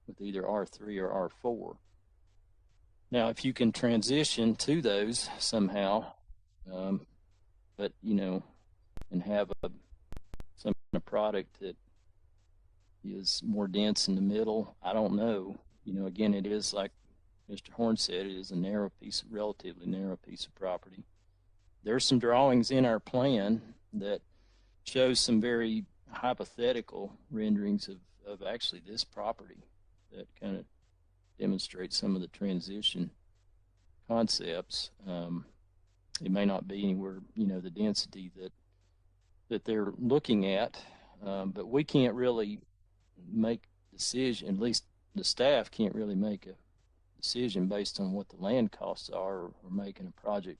with either R3 or R4. Now, if you can transition to those somehow, but, and have some kind of product that is more dense in the middle, I don't know. Again, it is like Mr. Horn said, it is a relatively narrow piece of property. There's some drawings in our plan that shows some very hypothetical renderings of actually this property that kind of demonstrates some of the transition concepts. It may not be anywhere, the density that they're looking at, but we can't really make a decision, at least the staff can't really make a decision based on what the land costs are or making a project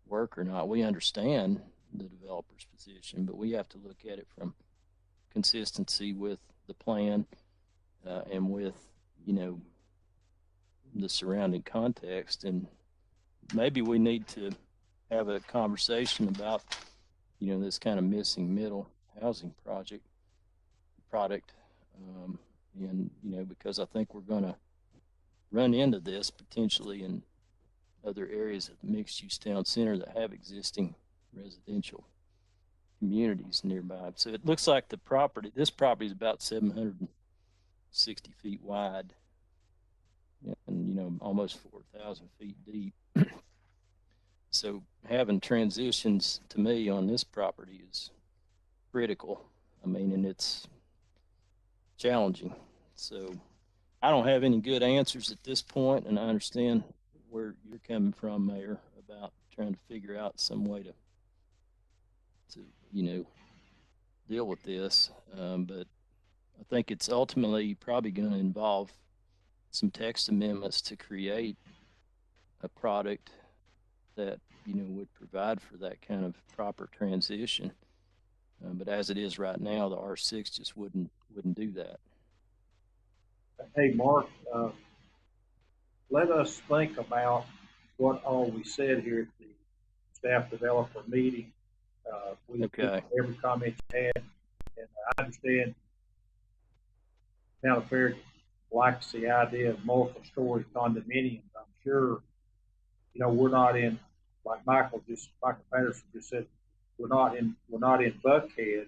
work or not. We understand the developer's position, but we have to look at it from consistency with the plan and with, the surrounding context. And maybe we need to have a conversation about, this kind of missing middle housing product. Because I think we're going to run into this potentially in other areas of the mixed-use town center that have existing residential communities nearby. So it looks like this property is about 760 feet wide and, almost 4,000 feet deep. So having transitions, to me, on this property is critical. And it's challenging. So I don't have any good answers at this point, and I understand where you're coming from, Mayor, about trying to figure out some way to deal with this. But I think it's ultimately probably going to involve some text amendments to create a product that, would provide for that kind of proper transition. But as it is right now, the R6 just wouldn't do that. Hey, Mark, let us think about what all we said here at the staff developer meeting. We every comment you had, and I understand Town Fair likes the idea of multiple-story condominiums. I'm sure, we're not in, like Michael Patterson just said, we're not in Buckhead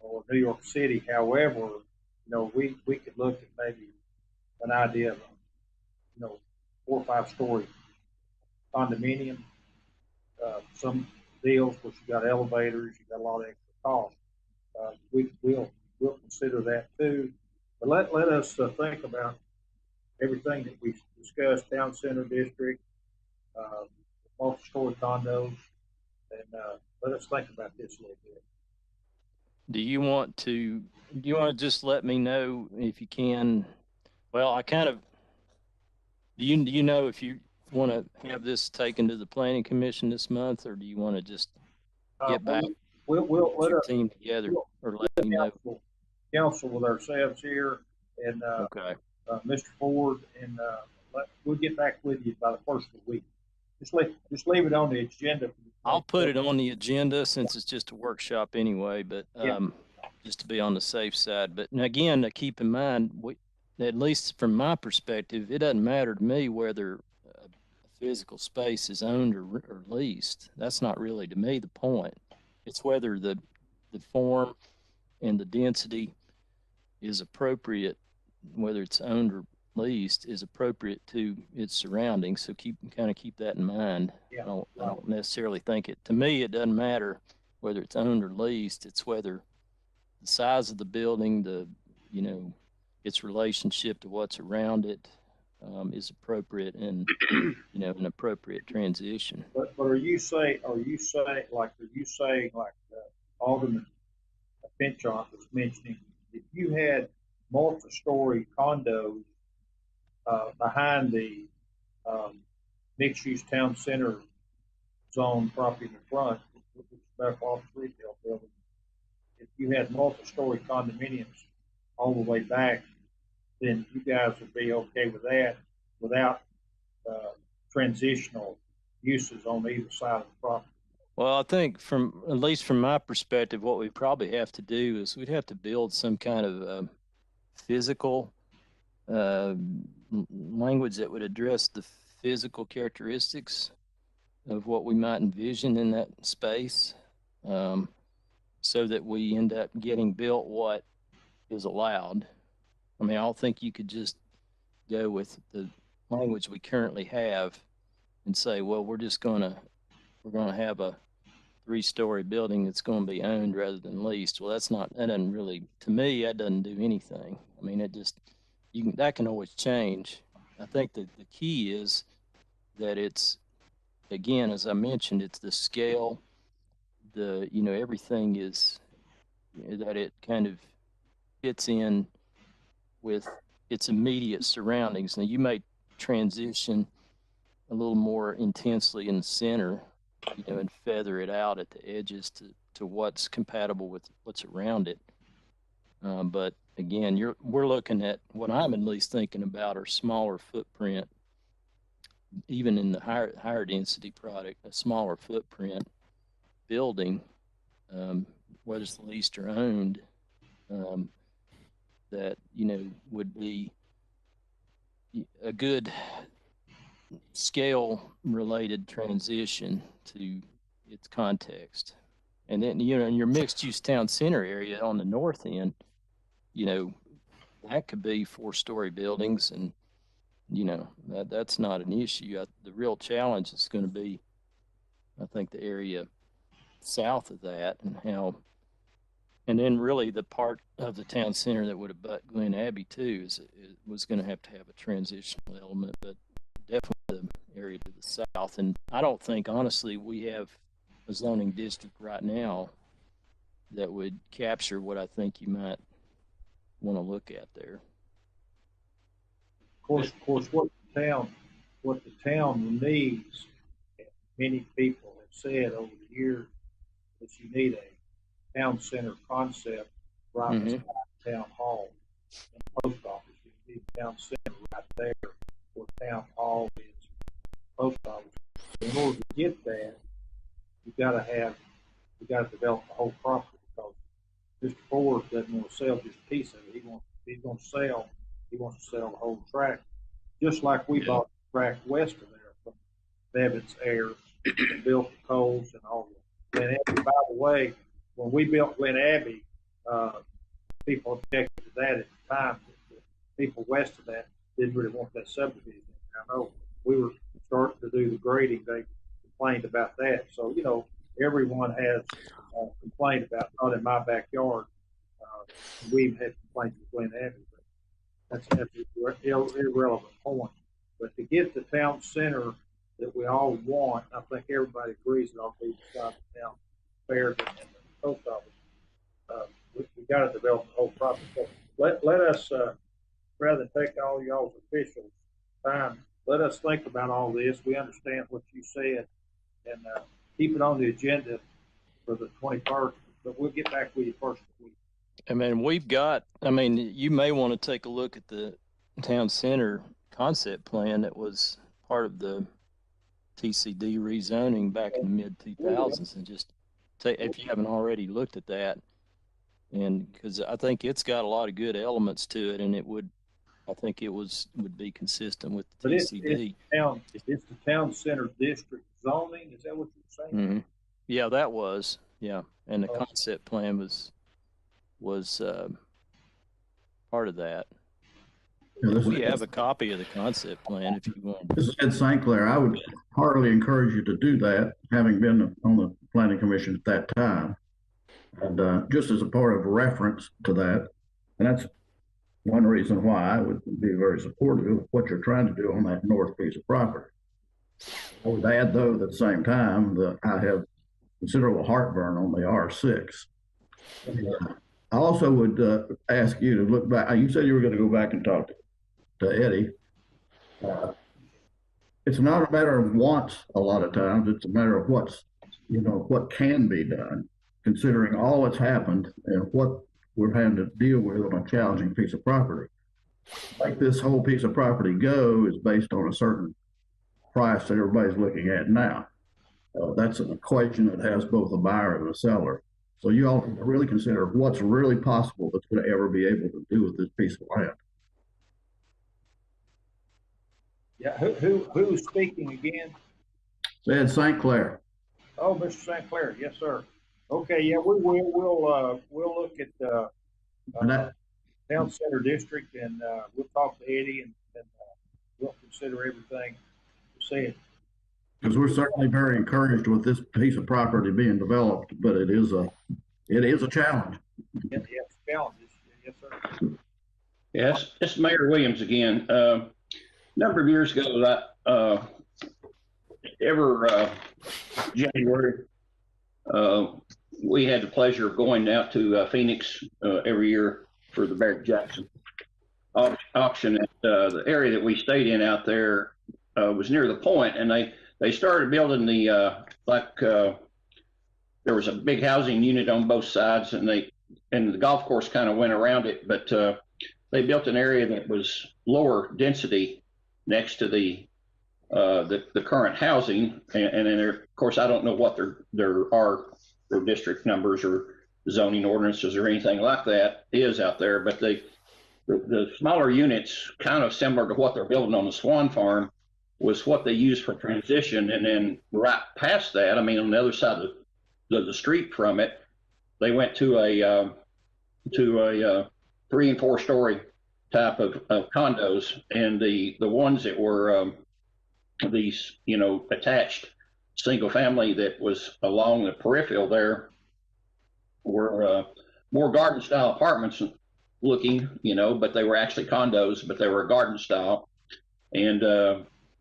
or New York City. However, we could look at maybe an idea of, 4 or 5 story condominium. Some deals which you got elevators, you got a lot of extra cost. We'll consider that too. But let us think about everything that we discussed: town center district, multi-story condos, and let us think about this a little bit. Do you want to just let me know if you can? Well, I kind of. Do you know if you want to have this taken to the planning commission this month, or do you want to just get back? We'll let your team together, or let me know. Council with ourselves here, and Mr. Ford, and we'll get back with you by the first of the week. Just leave it on the agenda. I'll put it on the agenda since it's just a workshop anyway, but just to be on the safe side. But again, to keep in mind, at least from my perspective, it doesn't matter to me whether a physical space is owned or leased. That's not really, to me, the point. It's whether the form and the density is appropriate, whether it's owned or leased, is appropriate to its surroundings. So keep that in mind. Yeah. I don't necessarily think to me, it doesn't matter whether it's owned or leased. It's whether the size of the building, its relationship to what's around it, is appropriate and, an appropriate transition. But are you saying like Alderman Pinchot was mentioning, if you had multi-story condos behind the mixed-use town center zone property in the front, which is back off retail building, if you had multi-story condominiums all the way back, then you guys would be okay with that without transitional uses on either side of the property. Well, I think at least from my perspective, what we probably have to do is we'd have to build some kind of physical language that would address the physical characteristics of what we might envision in that space, so that we end up getting built what is allowed. I mean, I don't think you could just go with the language we currently have and say, well, we're going to have a 3-story building that's going to be owned rather than leased. Well, that doesn't really, to me, that doesn't do anything. I mean, that can always change. I think that the key is that it's, again, as I mentioned, it's the scale, everything is, that it kind of fits in with its immediate surroundings. Now, you may transition a little more intensely in the center, and feather it out at the edges to what's compatible with what's around it. But again, we're looking at, what I'm at least thinking about, are smaller footprint, even in the higher density product, a smaller footprint building, whether it's leased or owned, that would be a good scale related transition to its context. And then, in your mixed use town center area on the north end, that could be 4-story buildings, and that's not an issue. The real challenge is going to be, I think, the area south of that, and then really the part of the town center that would abut Glen Abbey too was going to have a transitional element, but definitely the area to the south. And I don't think, honestly, we have a zoning district right now that would capture what I think you might want to look at there. Of course, what the town needs, many people have said over the years that you need a town center concept right beside town hall and post office. You need town center right there where town hall is, post office. In order to get that, you got to develop the whole property, because Mr. Ford doesn't want to sell just a piece of it. He wants to sell the whole tract, just like we bought the tract west of there from Bevins heirs and built the Coles and all that. Glen Abbey, by the way, when we built Glen Abbey, people objected to that at the time. The people west of that didn't really want that subdivision. I know we were starting to do the grading. They complained about that. So, everyone has complained about, not in my backyard. We even had complaints with Glen Abbey, but that's an irrelevant point. But to get the town center that we all want, I think everybody agrees it ought to be beside the town fair and the post office. We got to develop the whole property. So let us, rather than take all y'all's official time, let us think about all this. We understand what you said, and keep it on the agenda for the 21st. But we'll get back with you first of the week. You may want to take a look at the town center concept plan that was part of the TCD rezoning back in the mid 2000s, and just take, if you haven't already looked at that, and because I think it's got a lot of good elements to it, and I think it would be consistent with the TCD. It's the town center district zoning. Is that what you're saying? Mm-hmm. Yeah, that was, and the concept plan was part of that. We have a copy of the concept plan if you want. This is Ed St. Clair. I would heartily encourage you to do that, having been on the planning commission at that time. And just as a part of reference to that, and that's one reason why I would be very supportive of what you're trying to do on that north piece of property. I would add, though, at the same time, that I have considerable heartburn on the R6. I also would ask you to look back. You said you were going to go back and talk to Eddie. It's not a matter of wants a lot of times. It's a matter of what can be done, considering all that's happened and what we're having to deal with on a challenging piece of property. Like this whole piece of property go is based on a certain price that everybody's looking at now. That's an equation that has both a buyer and a seller. So you all can really consider what's really possible that's going to ever be able to do with this piece of land. Yeah, who's speaking again? Ed St. Clair. Oh, Mr. St. Clair, yes, sir. Okay, yeah, we'll look at town center district, and we'll talk to Eddie, and we'll consider everything said. Because we're certainly very encouraged with this piece of property being developed, but it is a challenge. Yes, challenges. Yes, sir. Yes, it's Mayor Williams again. A number of years ago, January, we had the pleasure of going out to Phoenix every year for the Barrett Jackson auction. The area that we stayed in out there was near the point, and they started building there was a big housing unit on both sides, and the golf course kind of went around it, but they built an area that was lower density next to the current housing, and then of course I don't know what their district numbers or zoning ordinances or anything like that is out there, but the smaller units, kind of similar to what they're building on the Swan Farm, was what they used for transition. And then right past that, on the other side of the street from it, they went to a 3 and 4 story type of condos, and the ones that were these attached single family that was along the peripheral there were more garden style apartments looking, but they were actually condos, but they were garden style, and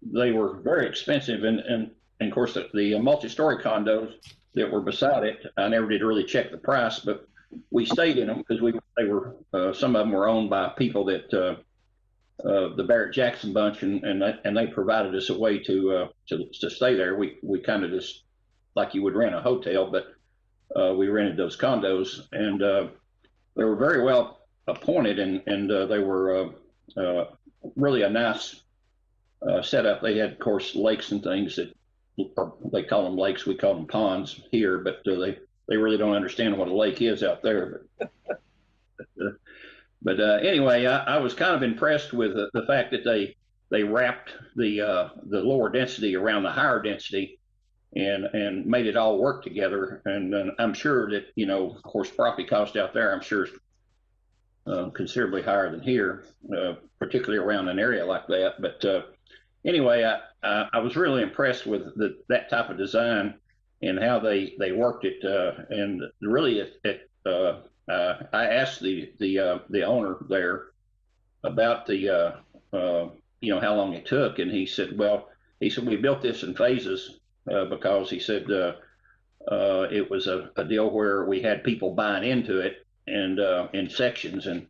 they were very expensive. And of course the multi-story condos that were beside it, I never did really check the price, but we stayed in them because they were some of them were owned by people that the Barrett Jackson bunch, and they provided us a way to stay there. We kind of just like you would rent a hotel, but we rented those condos, and they were very well appointed, and they were really a nice setup. They had, of course, lakes and things that they call them lakes. We call them ponds here, but they really don't understand what a lake is out there. But anyway, I was kind of impressed with the fact that they wrapped the lower density around the higher density and made it all work together. And I'm sure that, of course, property cost out there, I'm sure, is considerably higher than here, particularly around an area like that. But anyway, I was really impressed with that type of design and how they worked it. And really, I asked the owner there about how long it took, and he said, we built this in phases because he said it was a deal where we had people buying into it and in sections, and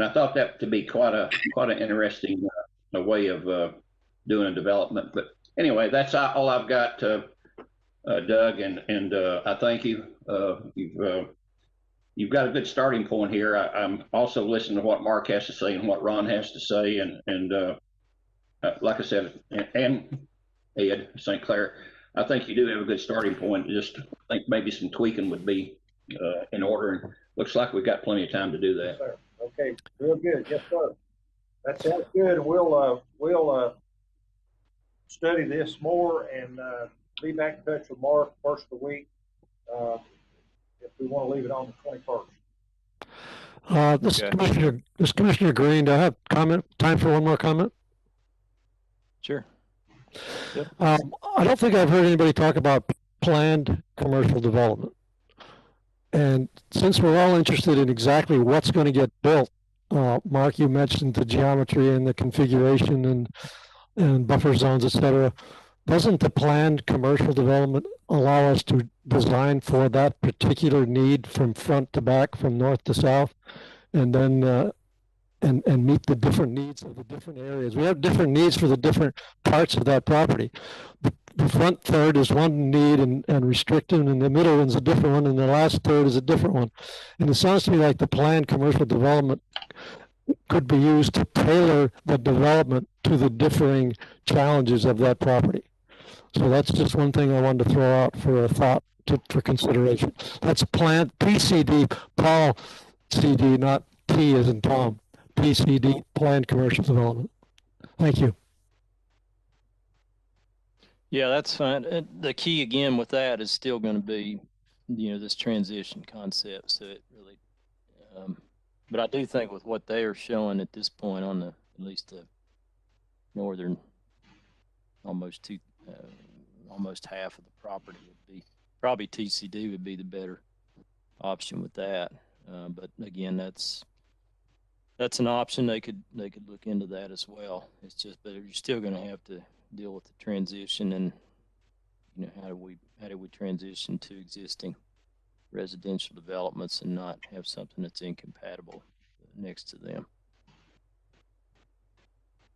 I thought that to be quite an interesting way of doing a development. But anyway, that's all I've got, Doug, and I thank you. You've got a good starting point here. I'm also listening to what Mark has to say and what Ron has to say, and like I said, and Ed St. Clair, I think you do have a good starting point. Just think maybe some tweaking would be in order, and looks like we've got plenty of time to do that. Yes, sir. Okay, real good. Yes, sir. That sounds good. We'll study this more and be back in touch with Mark first of the week if we want to leave it on the 21st. This Commissioner Green, do I have time for one more comment? Sure. Yep. I don't think I've heard anybody talk about planned commercial development. And since we're all interested in exactly what's going to get built, Mark, you mentioned the geometry and the configuration and buffer zones, et cetera. Doesn't the planned commercial development allow us to design for that particular need from front to back, from north to south, and then and meet the different needs of the different areas? We have different needs for the different parts of that property. The front third is one need and restricted, and the middle one's a different one, and the last third is a different one. And it sounds to me like the planned commercial development could be used to tailor the development to the differing challenges of that property. So that's just one thing I wanted to throw out for a thought for consideration. That's planned PCD, Paul CD, not T as in Tom. PCD, planned commercial development. Thank you. Yeah, that's fine. And the key again with that is still going to be, this transition concept. So it really, but I do think with what they are showing at this point on at least the northern, almost half of the property would be probably TCD would be the better option with that. But again, that's an option. They could look into that as well. It's just, but you're still going to have to deal with the transition and how do we transition to existing residential developments and not have something that's incompatible next to them.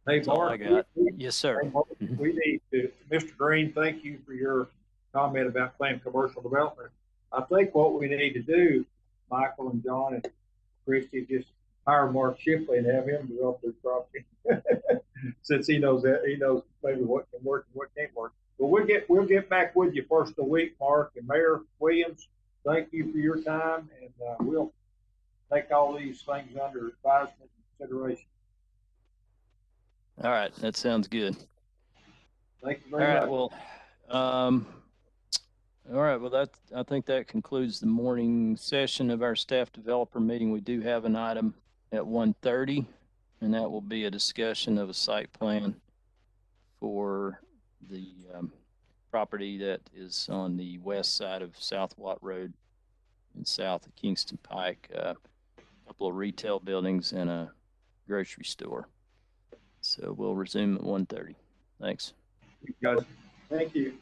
Hey, That's all Mark, I got. Yes, sir. Hey, Mark, we need to, Mr. Green, thank you for your comment about planned commercial development. I think what we need to do, Michael and John and Christy, just hire Mark Shipley and have him develop this property. Since he knows maybe what can work and what can't work. But we'll get back with you first of the week, Mark, and Mayor Williams. Thank you for your time, and we'll take all these things under advisement and consideration. All right, that sounds good. Thank you very much. Well, all right. Well, I think that concludes the morning session of our staff developer meeting. We do have an item at 1:30, and that will be a discussion of a site plan for the property that is on the west side of South Watt Road and south of Kingston Pike. A couple of retail buildings and a grocery store. So we'll resume at 1:30. Thanks. You guys, thank you.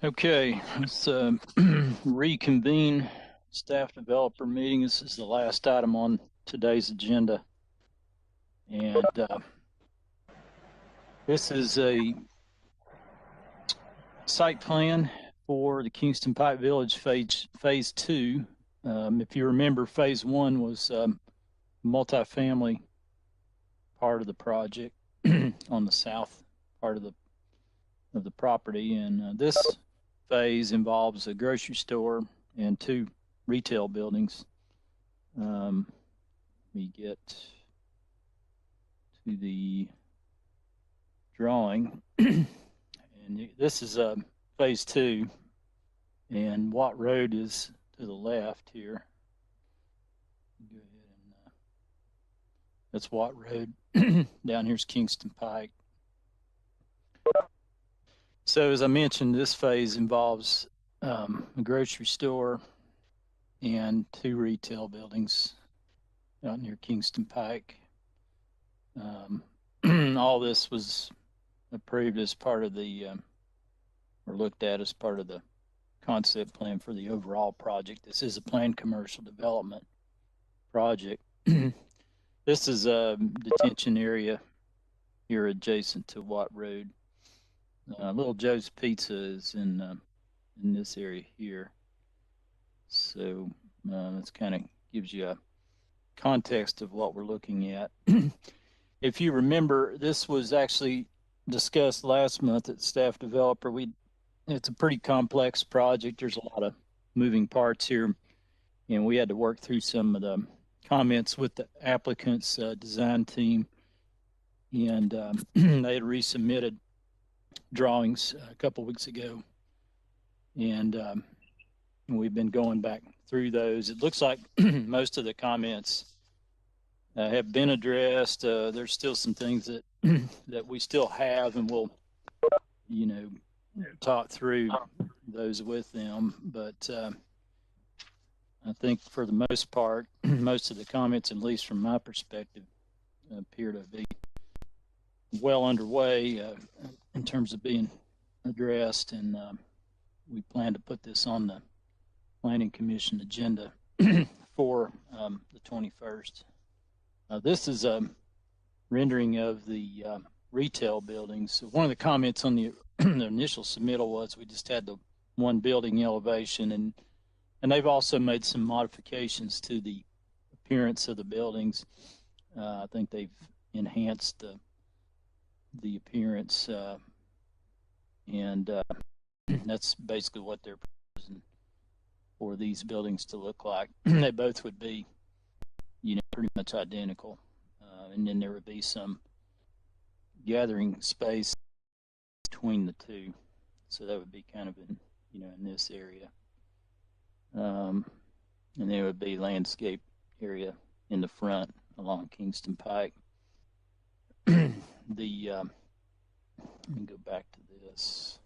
Okay, let's reconvene staff developer meeting. This is the last item on today's agenda. And this is a site plan for the Kingston Pike Village phase 2. If you remember, phase 1 was multifamily part of the project on the south part of the property, and this phase involves a grocery store and 2 retail buildings. We get to the drawing, and this is phase 2, and Watt Road is to the left here. Go ahead and that's Watt Road. Down here's Kingston Pike. So as I mentioned, this phase involves a grocery store and 2 retail buildings out near Kingston Pike. All this was approved as part of the, or looked at as part of the concept plan for the overall project. This is a planned commercial development project. This is a detention area here adjacent to Watt Road. Little Joe's Pizza is in this area here. So that's kind of gives you a context of what we're looking at. If you remember, this was actually discussed last month at staff developer. It's a pretty complex project. There's a lot of moving parts here, and we had to work through some of the comments with the applicant's design team, and they had resubmitted drawings a couple weeks ago, and we've been going back through those. It looks like most of the comments have been addressed. There's still some things that that we still have, and we'll, talk through those with them. But I think for the most part, most of the comments, at least from my perspective, appear to be well underway in terms of being addressed, and we plan to put this on the Planning Commission agenda for the 21st. This is a rendering of the retail buildings. So one of the comments on the, the initial submittal was we just had the one building elevation, and they've also made some modifications to the appearance of the buildings. I think they've enhanced the appearance, and that's basically what they're proposing for these buildings to look like. They both would be, pretty much identical, and then there would be some gathering space between the 2, so that would be kind of in this area, and there would be landscape area in the front along Kingston Pike. Let me go back to this.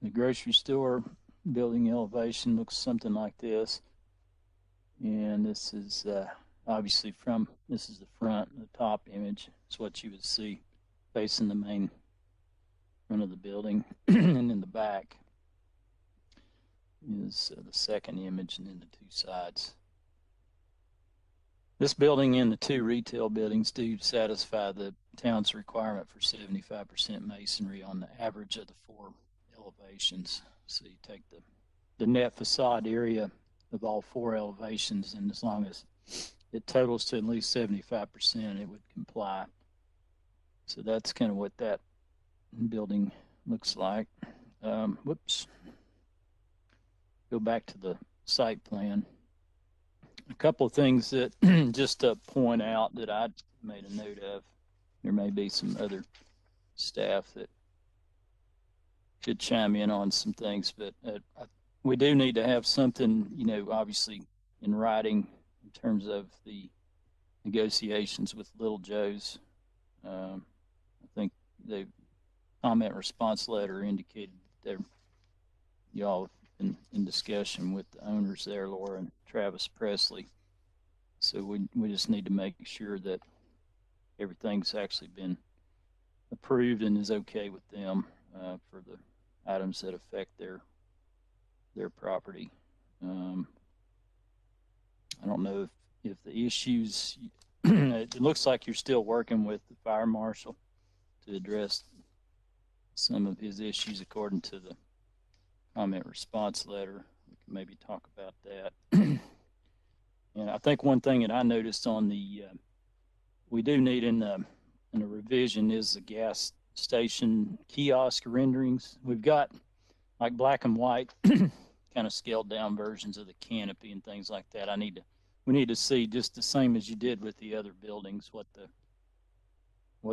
The grocery store building elevation looks something like this, and this is obviously this is the front, the top image. It's what you would see facing the main front of the building, and in the back is the second image, and then the 2 sides. This building and the 2 retail buildings do satisfy the town's requirement for 75% masonry on the average of the 4 elevations. So you take the net facade area of all 4 elevations, and as long as it totals to at least 75%, it would comply. So that's kind of what that building looks like. Whoops. Go back to the site plan. A couple of things that just to point out that I made a note of. There may be some other staff that could chime in on some things, but we do need to have something, obviously in writing in terms of the negotiations with Little Joe's. I think the comment response letter indicated that y'all in discussion with the owners there, Laura and Travis Presley. So we just need to make sure that everything's actually been approved and is okay with them for the items that affect their property. I don't know if the issues, it looks like you're still working with the fire marshal to address some of his issues according to the comment response letter. We can maybe talk about that. And I think one thing that I noticed on the, we do need in a revision is the gas station kiosk renderings. We've got like black and white kind of scaled down versions of the canopy and things like that. We need to see, just the same as you did with the other buildings, what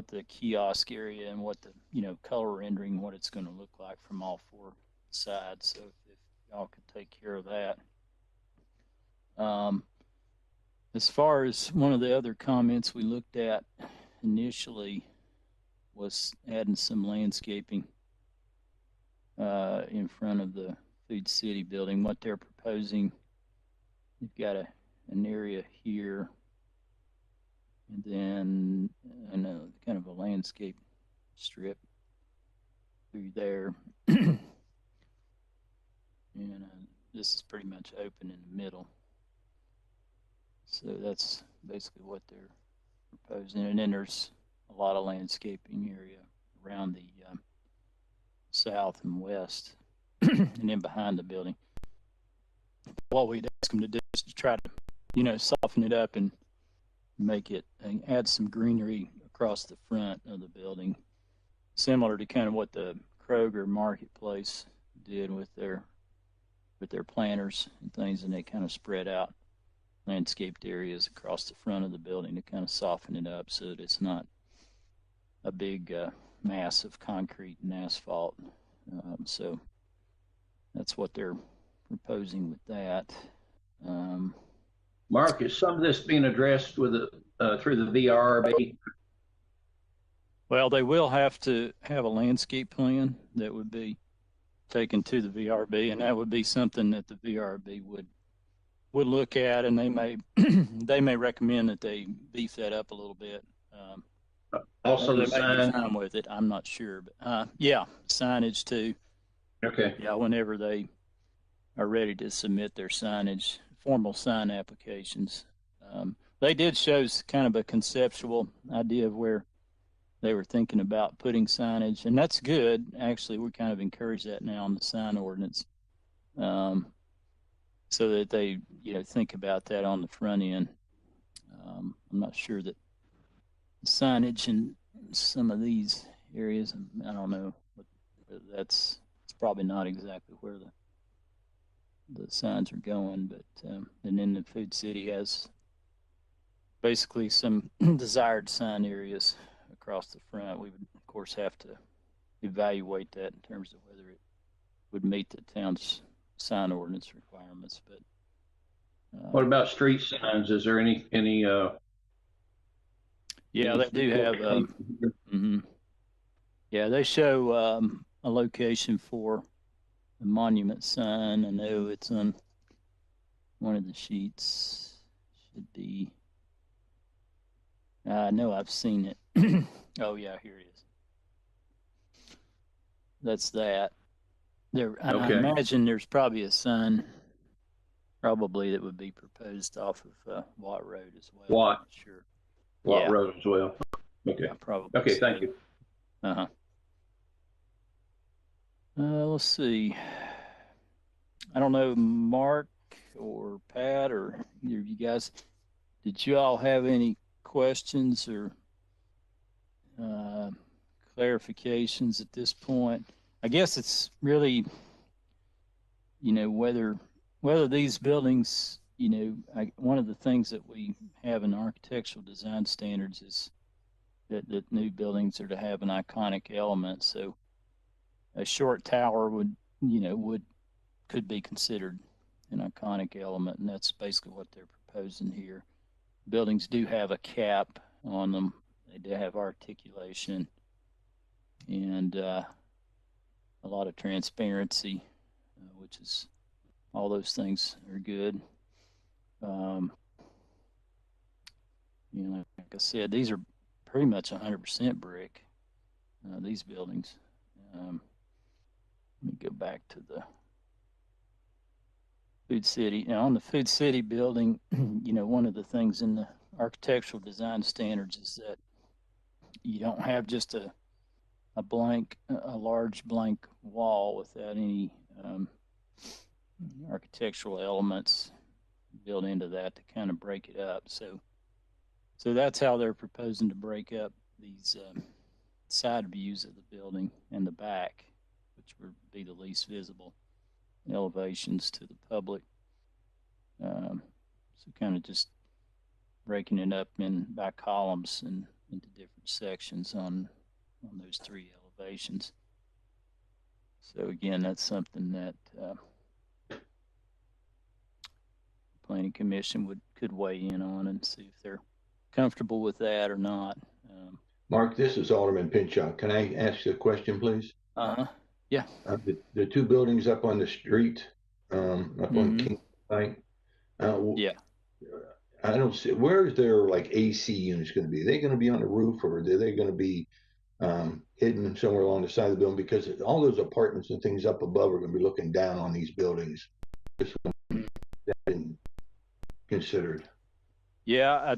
the kiosk area and what the, you know, color rendering, what it's going to look like from all four sides. So if y'all could take care of that. As far as one of the other comments we looked at initially was adding some landscaping in front of the Food City building. What they're proposing, you've got an area here, and then kind of a landscape strip through there. And this is pretty much open in the middle. So that's basically what they're proposing. And then there's a lot of landscaping area around the south and west and then behind the building. What we'd ask them to do is to try to, you know, soften it up and make it and add some greenery across the front of the building, similar to kind of what the Kroger Marketplace did with their planters and things, and they kind of spread out landscaped areas across the front of the building to kind of soften it up so that it's not a big mass of concrete and asphalt. So that's what they're proposing with that. Mark, is some of this being addressed with through the VRB? Well, they will have to have a landscape plan that would be taken to the VRB, and that would be something that the VRB would look at, and they may they may recommend that they beef that up a little bit. Also, they the may be sign. fine with it. I'm not sure, but yeah, signage too. Okay. Yeah, whenever they are ready to submit their signage, formal sign applications, they did show kind of a conceptual idea of where they were thinking about putting signage, and that's good. Actually, we kind of encourage that now in the sign ordinance, so that they, you know, think about that on the front end. I'm not sure that the signage in some of these areas, I don't know, but it's probably not exactly where the signs are going. But and then the Food City has basically some desired sign areas across the front. We would, of course, have to evaluate that in terms of whether it would meet the town's sign ordinance requirements. But what about street signs? Is there any yeah, they do have yeah, they show a location for the monument sign. I know it's on one of the sheets. Should be, I know I've seen it. Oh yeah, here it is. That's that. There, I imagine there's probably a sign, probably that would be proposed off of Watt Road as well. Watt? I'm not sure. Watt Road as well. Okay. Yeah, probably. Okay, so. thank you. Let's see. I don't know, Mark or Pat or either of you guys, did you all have any questions or clarifications at this point? I guess it's really, you know, whether these buildings, you know, one of the things that we have in architectural design standards is that new buildings are to have an iconic element. So a short tower could be considered an iconic element, and that's basically what they're proposing here. Buildings do have a cap on them. They do have articulation and a lot of transparency, which is, all those things are good. You know, like I said, these are pretty much 100% brick. these buildings. Let me go back to the Food City. Now, on the Food City building, one of the things in the architectural design standards is that you don't have just a large blank wall without any architectural elements built into that to kind of break it up. So that's how they're proposing to break up these side views of the building and the back, which would be the least visible elevations to the public. So kind of just breaking it up by columns and into different sections on those three elevations. So again, that's something that Planning Commission could weigh in on and see if they're comfortable with that or not. Mark, this is Alderman Pinchot. Can I ask you a question, please? Yeah. The two buildings up on the street, up on King Site. Yeah. I don't see, where is their like AC units going to be? Are they going to be on the roof, or are they going to be hidden somewhere along the side of the building? Because all those apartments and things up above are going to be looking down on these buildings. Just been considered. Yeah,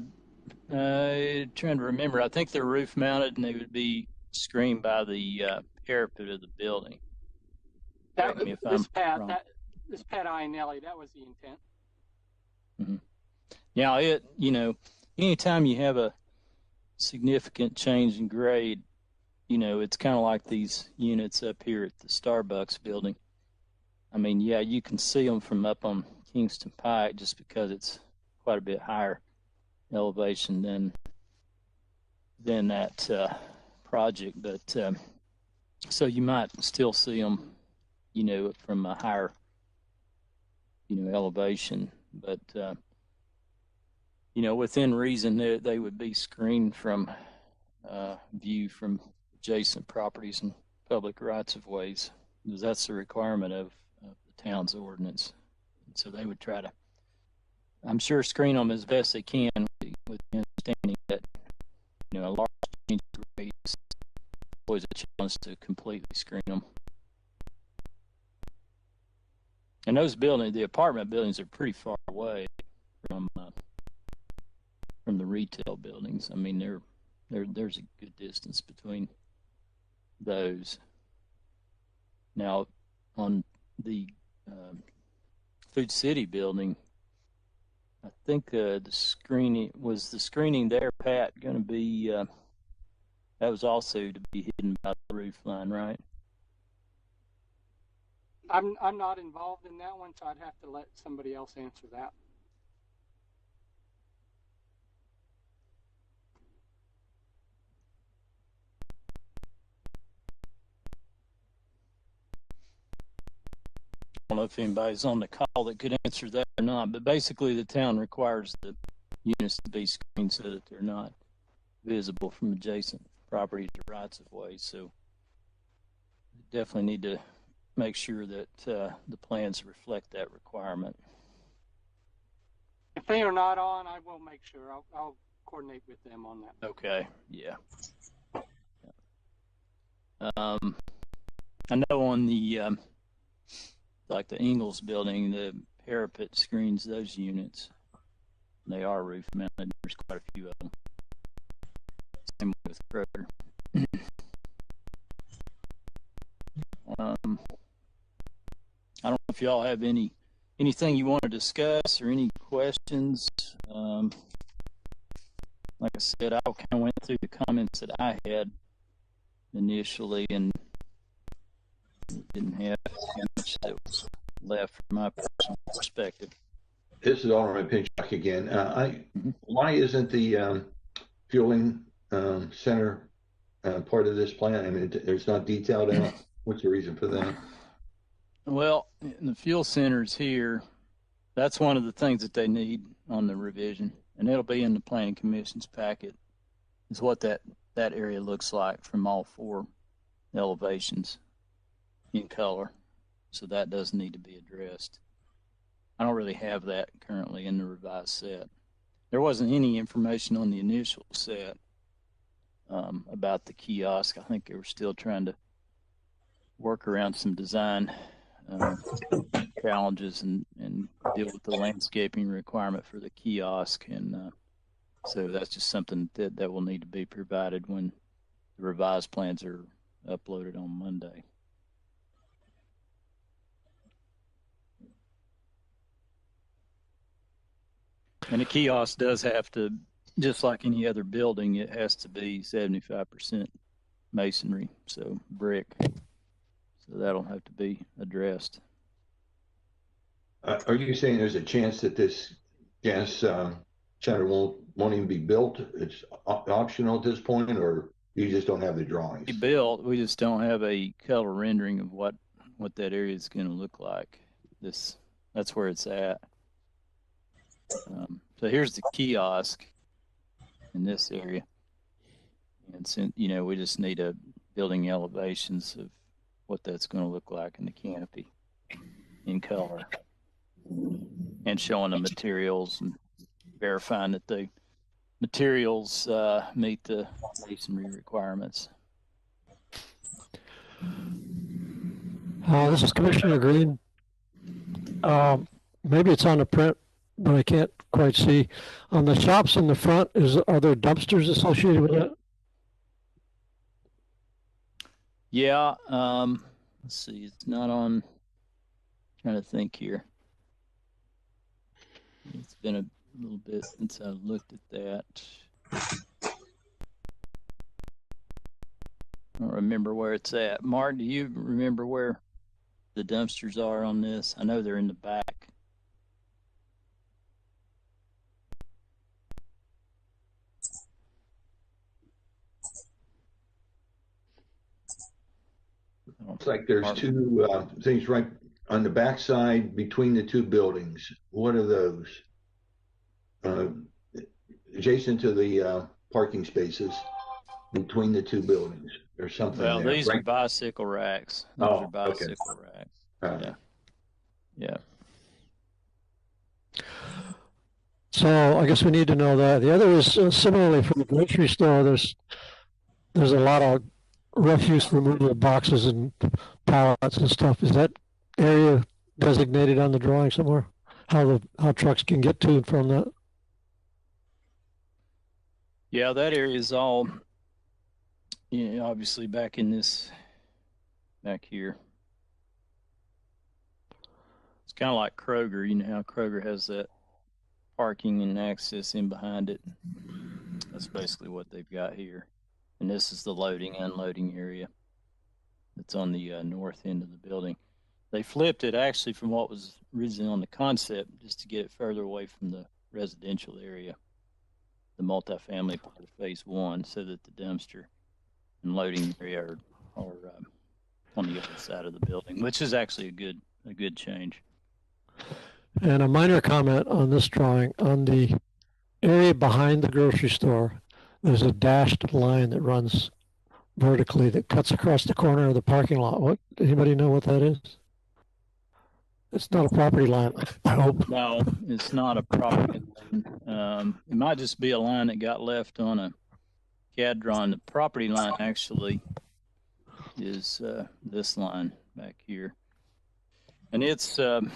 I'm trying to remember. I think they're roof mounted and they would be screened by the parapet of the building. This Pat Iannelli, that was the intent. Mm-hmm. Now, anytime you have a significant change in grade, it's kind of like these units up here at the Starbucks building. I mean, yeah, you can see them from up on Kingston Pike just because it's quite a bit higher elevation than that project. But so you might still see them, from a higher, elevation. But within reason, they would be screened from view from adjacent properties and public rights of ways, because that's the requirement of the town's ordinance. And so they would try to, I'm sure, screen them as best they can, with the understanding that a large change in grade is always a challenge to completely screen them. And those buildings, the apartment buildings, are pretty far away from the retail buildings. I mean, there's a good distance between those. Now, on the Food City building, I think the screening there, Pat, going to be that was also to be hidden by the roof line, right? I'm not involved in that one, so I'd have to let somebody else answer that. I don't know if anybody's on the call that could answer that or not, but basically the town requires the units to be screened so that they're not visible from adjacent properties or rights of way. So definitely need to make sure that the plans reflect that requirement. If they are not on, I will make sure. I'll coordinate with them on that. Okay, yeah. I know on the like the Ingalls building, the parapet screens those units. They are roof mounted. There's quite a few of them. Same with Kroger. I don't know if y'all have anything you want to discuss or any questions. Like I said, I kind of went through the comments that I had initially and didn't have much that was left from my personal perspective. This is Alderman Pinchot again. Why isn't the fueling center part of this plan? I mean, it's not detailed out. What's the reason for that? Well, the fuel centers here, that's one of the things that they need on the revision, and it'll be in the Planning Commission's packet, is what that area looks like from all four elevations in color. So that does need to be addressed. I don't really have that currently in the revised set. There wasn't any information on the initial set, about the kiosk. I think they were still trying to work around some design challenges and deal with the landscaping requirement for the kiosk. And so that's just something that will need to be provided when the revised plans are uploaded on Monday. And the kiosk does have to, just like any other building, it has to be 75% masonry, so brick. So that'll have to be addressed. Are you saying there's a chance that this gas center won't even be built? It's optional at this point, or you just don't have the drawings? Be built. We just don't have a color rendering of what that area is going to look like. That's where it's at. So here's the kiosk in this area, and since we just need a building elevations of what that's going to look like in the canopy in color, and showing the materials and verifying that the materials meet the masonry requirements. This is Commissioner Green. Maybe it's on the print, but I can't quite see. On the shops in the front, are there dumpsters associated with that? Yeah. Let's see. It's not on. Trying to think here. It's been a little bit since I looked at that. I don't remember where it's at. Mark, do you remember where the dumpsters are on this? I know they're in the back. Looks like there's two things right on the back side between the two buildings. What are those? Adjacent to the parking spaces between the two buildings. There's something Well, there. these are bicycle racks. Those are bicycle racks. Yeah. So I guess we need to know that. The other is similarly for the grocery store. There's a lot of refuse removal boxes and pallets and stuff. Is that area designated on the drawing somewhere? How trucks can get to and from that? Yeah, that area is all, obviously back here. It's kind of like Kroger. You know how Kroger has that parking and access in behind it. That's basically what they've got here. And this is the loading, unloading area that's on the north end of the building. They flipped it actually from what was originally on the concept just to get it further away from the residential area, the multifamily part of phase one, so that the dumpster and loading area are on the other side of the building, which is actually a good change. And a minor comment on this drawing, on the area behind the grocery store, there's a dashed line that runs vertically that cuts across the corner of the parking lot. Anybody know what that is? It's not a property line, I hope. No, it's not a property line. It might just be a line that got left on a CAD drawing. The property line actually is this line back here. And it's, of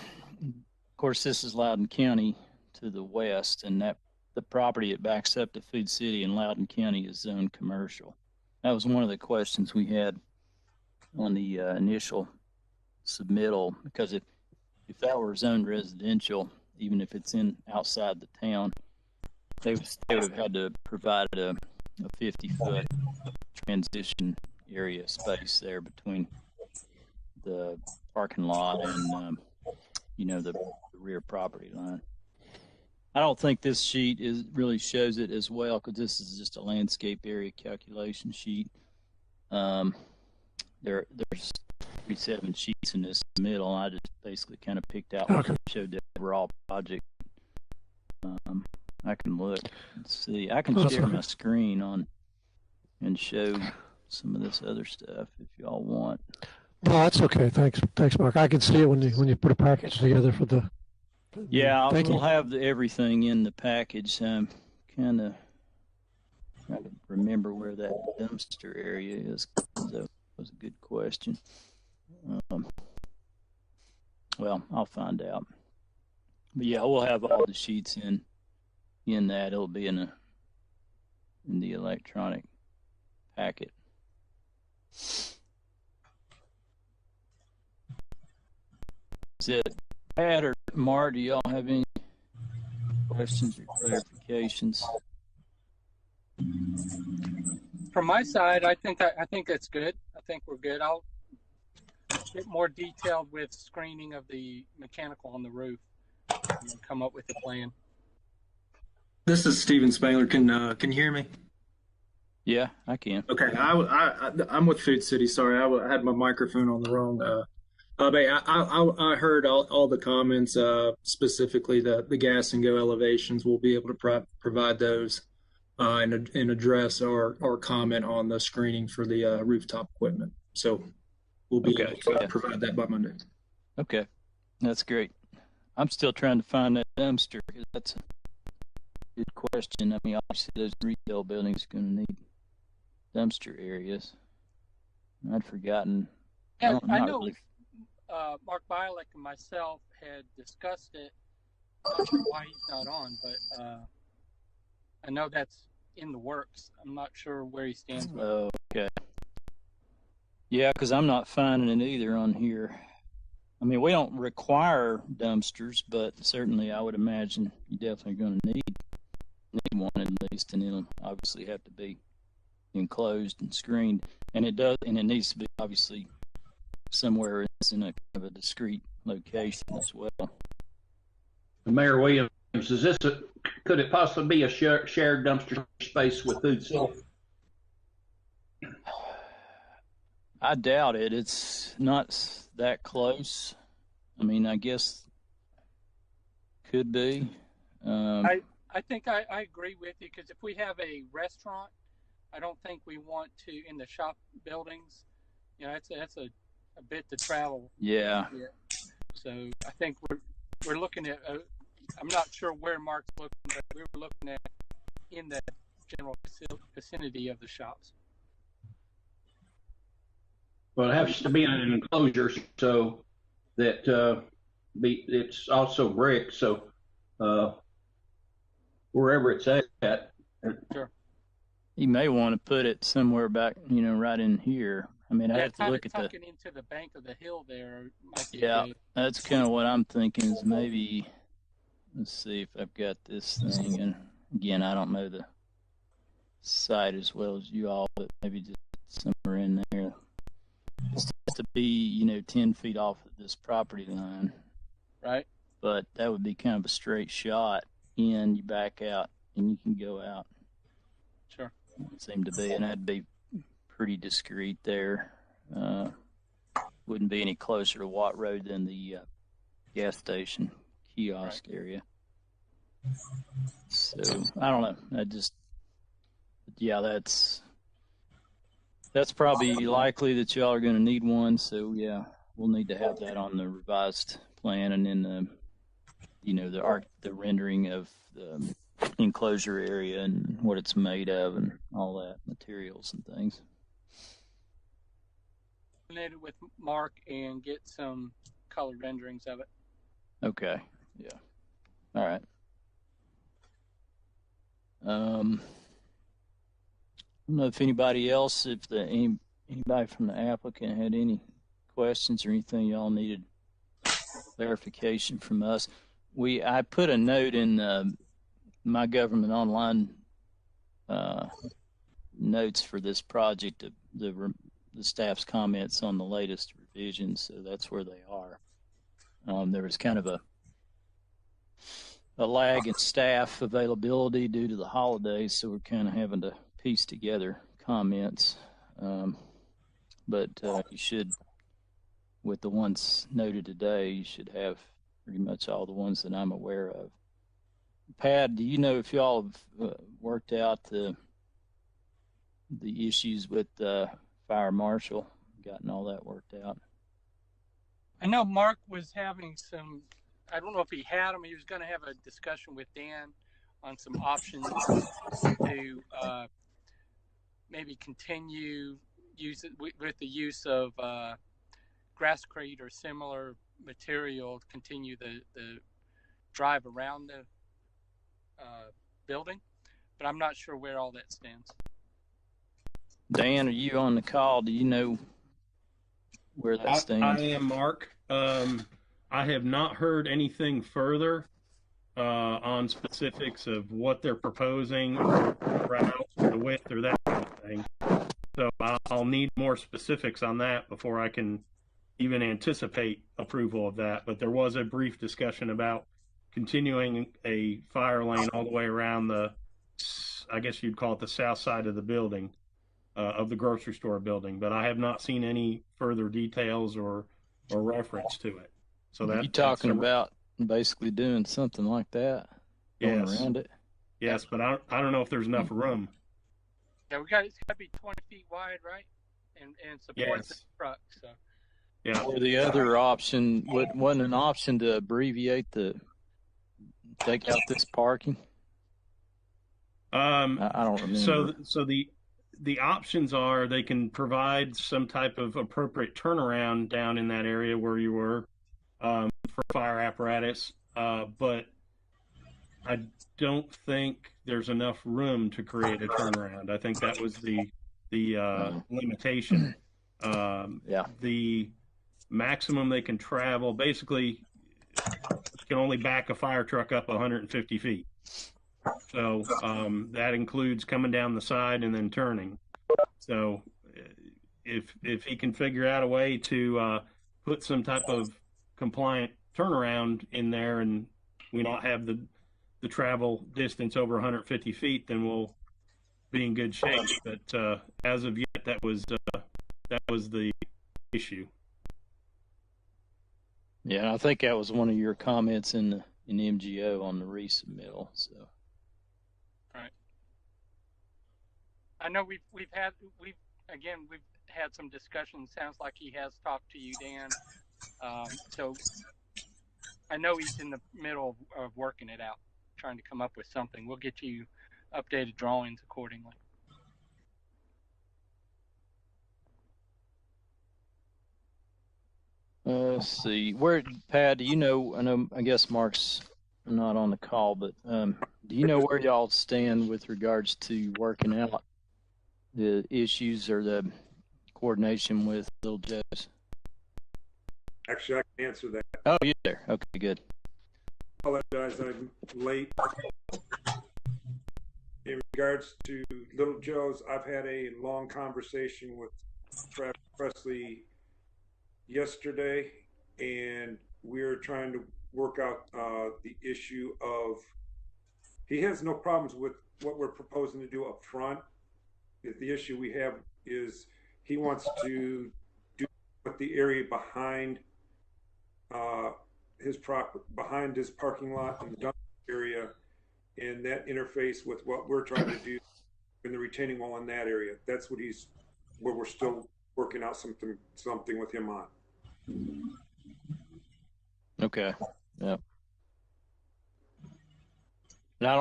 course, this is Loudoun County to the west, and that the property it backs up to Food City in Loudoun County is zoned commercial. That was one of the questions we had on the initial submittal, because if that were zoned residential, even if it's outside the town, they would have had to provide a 50-foot transition area space there between the parking lot and the rear property line. I don't think this sheet really shows it as well, because this is just a landscape area calculation sheet. There's 37 sheets in this middle. I just basically kind of picked out what showed the overall project. I can look and see. I can share my screen and show some of this other stuff if y'all want. No, that's okay. Thanks, Mark. I can see it when you put a package together for the. Yeah, we'll have everything in the package. Kind of trying to remember where that dumpster area is. That was a good question. Well, I'll find out. But yeah, we'll have all the sheets in that. It'll be in the electronic packet. Is it Pat or Mark? Do y'all have any questions or clarifications? From my side, I think that's good. I think we're good. I'll get more detailed with screening of the mechanical on the roof and come up with a plan. This is Steven Spangler. Can you hear me? Yeah, I can. Okay, I'm with Food City. Sorry, I had my microphone on the wrong. But I heard all the comments, specifically the gas and go elevations. We'll be able to provide those and address or comment on the screening for the rooftop equipment. So we'll be able to provide that by Monday. Okay, that's great. I'm still trying to find that dumpster. That's a good question. I mean, obviously those retail buildings are going to need dumpster areas. I'd forgotten. Yeah, I know. Really... Mark Bialek and myself had discussed it. I'm not sure why he's not on, but I know that's in the works. I'm not sure where he stands with it. Okay. Yeah, because I'm not finding it either on here. I mean, we don't require dumpsters, but certainly I would imagine you're definitely going to need one at least, and it'll obviously have to be enclosed and screened, and it needs to be obviously somewhere it's in a kind of a discrete location as well. Mayor Williams, could it possibly be a shared dumpster space with Food City? I doubt it. It's not that close. I mean, I guess could be. I think I agree with you, because if we have a restaurant, I don't think we want to in the shop buildings. You know, that's a bit to travel. Yeah. So I think we're looking at. I'm not sure where Mark's looking, but we were looking at in the general vicinity of the shops. Well, it has to be in an enclosure so that it's also brick. So wherever it's at. Sure. You may want to put it somewhere back, right in here. I mean, I have to look at tucking into the bank of the hill there. Yeah, that's kind of what I'm thinking. Is maybe, let's see if I've got this thing. And again, I don't know the site as well as you all, but maybe just somewhere in there. It has to be, 10 feet off of this property line. Right. But that would be kind of a straight shot in. You back out, and you can go out. Sure. It seemed to be, and that'd be pretty discreet there. Wouldn't be any closer to Watt Road than the gas station kiosk area. So I don't know. That's probably likely that y'all are going to need one. So yeah, we'll need to have that on the revised plan, and then the rendering of the enclosure area and what it's made of and all that, materials and things. With Mark and get some color renderings of it. Okay. Yeah. All right. I don't know if anybody else, anybody from the applicant had any questions or anything y'all needed clarification from us. I put a note in my government online notes for this project, the staff's comments on the latest revisions, so that's where they are. There was kind of a lag in staff availability due to the holidays, so we're kind of having to piece together comments. But you should, with the ones noted today, you should have pretty much all the ones that I'm aware of. Pat, do you know if y'all have worked out the issues with fire marshal, gotten all that worked out? I know Mark was having some, I don't know if he had them, he was going to have a discussion with Dan on some options to maybe continue with the use of grasscrete or similar material, continue the drive around the building, but I'm not sure where all that stands. Dan, are you on the call? Do you know where that stands? I am, Mark. I have not heard anything further on specifics of what they're proposing, or route, or the width, or that kind of thing. So I'll need more specifics on that before I can even anticipate approval of that. But there was a brief discussion about continuing a fire lane all the way around the, I guess you'd call it the south side of the building, of the grocery store building. But I have not seen any further details or reference to it. So that you talking about basically doing something like that, going around it? Yes, but I don't know if there's enough room. Yeah, it's got to be 20 feet wide, right? And support the truck. So. Yeah. Or the other option, wasn't an option to abbreviate take out this parking? I don't remember. So the options are they can provide some type of appropriate turnaround down in that area where you were for fire apparatus, but I don't think there's enough room to create a turnaround. I think that was the limitation. The maximum they can travel, basically, can only back a fire truck up 150 feet. So that includes coming down the side and then turning. So if he can figure out a way to put some type of compliant turnaround in there, and we don't have the travel distance over 150 feet, then we'll be in good shape. But as of yet, that was the issue. Yeah, I think that was one of your comments in MGO on the resubmittal. So, right. I know we've had some discussions. Sounds like he has talked to you, Dan. So I know he's in the middle of working it out, trying to come up with something. We'll get you updated drawings accordingly. Let's see. Pat, do you know, I guess Mark's not on the call, but do you know where y'all stand with regards to working out the issues or the coordination with Little Joe's? Actually, I can answer that. Oh, you're there. Okay, good. I apologize, I'm late. In regards to Little Joe's, I've had a long conversation with Travis Presley yesterday, and we're trying to work out the issue of, he has no problems with what we're proposing to do up front. The issue we have is he wants to do what the area behind behind his parking lot and the dump area, and that interface with what we're trying to do in the retaining wall in that area. That's what we're still working out something with him on. Okay. Yeah. And I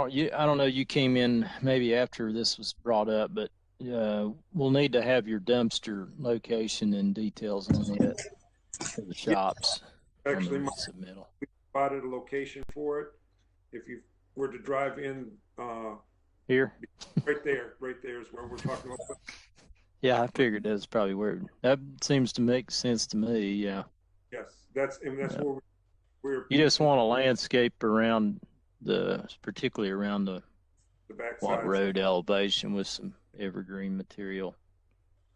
don't know. You came in maybe after this was brought up, but we'll need to have your dumpster location and details on it for the shops. Actually, we spotted a location for it. If you were to drive in here, right there is where we're talking about. Yeah, I figured that's probably where that seems to make sense to me. Yeah. Yes, that's where we're. You just want a landscape around particularly around the back road elevation with some evergreen material.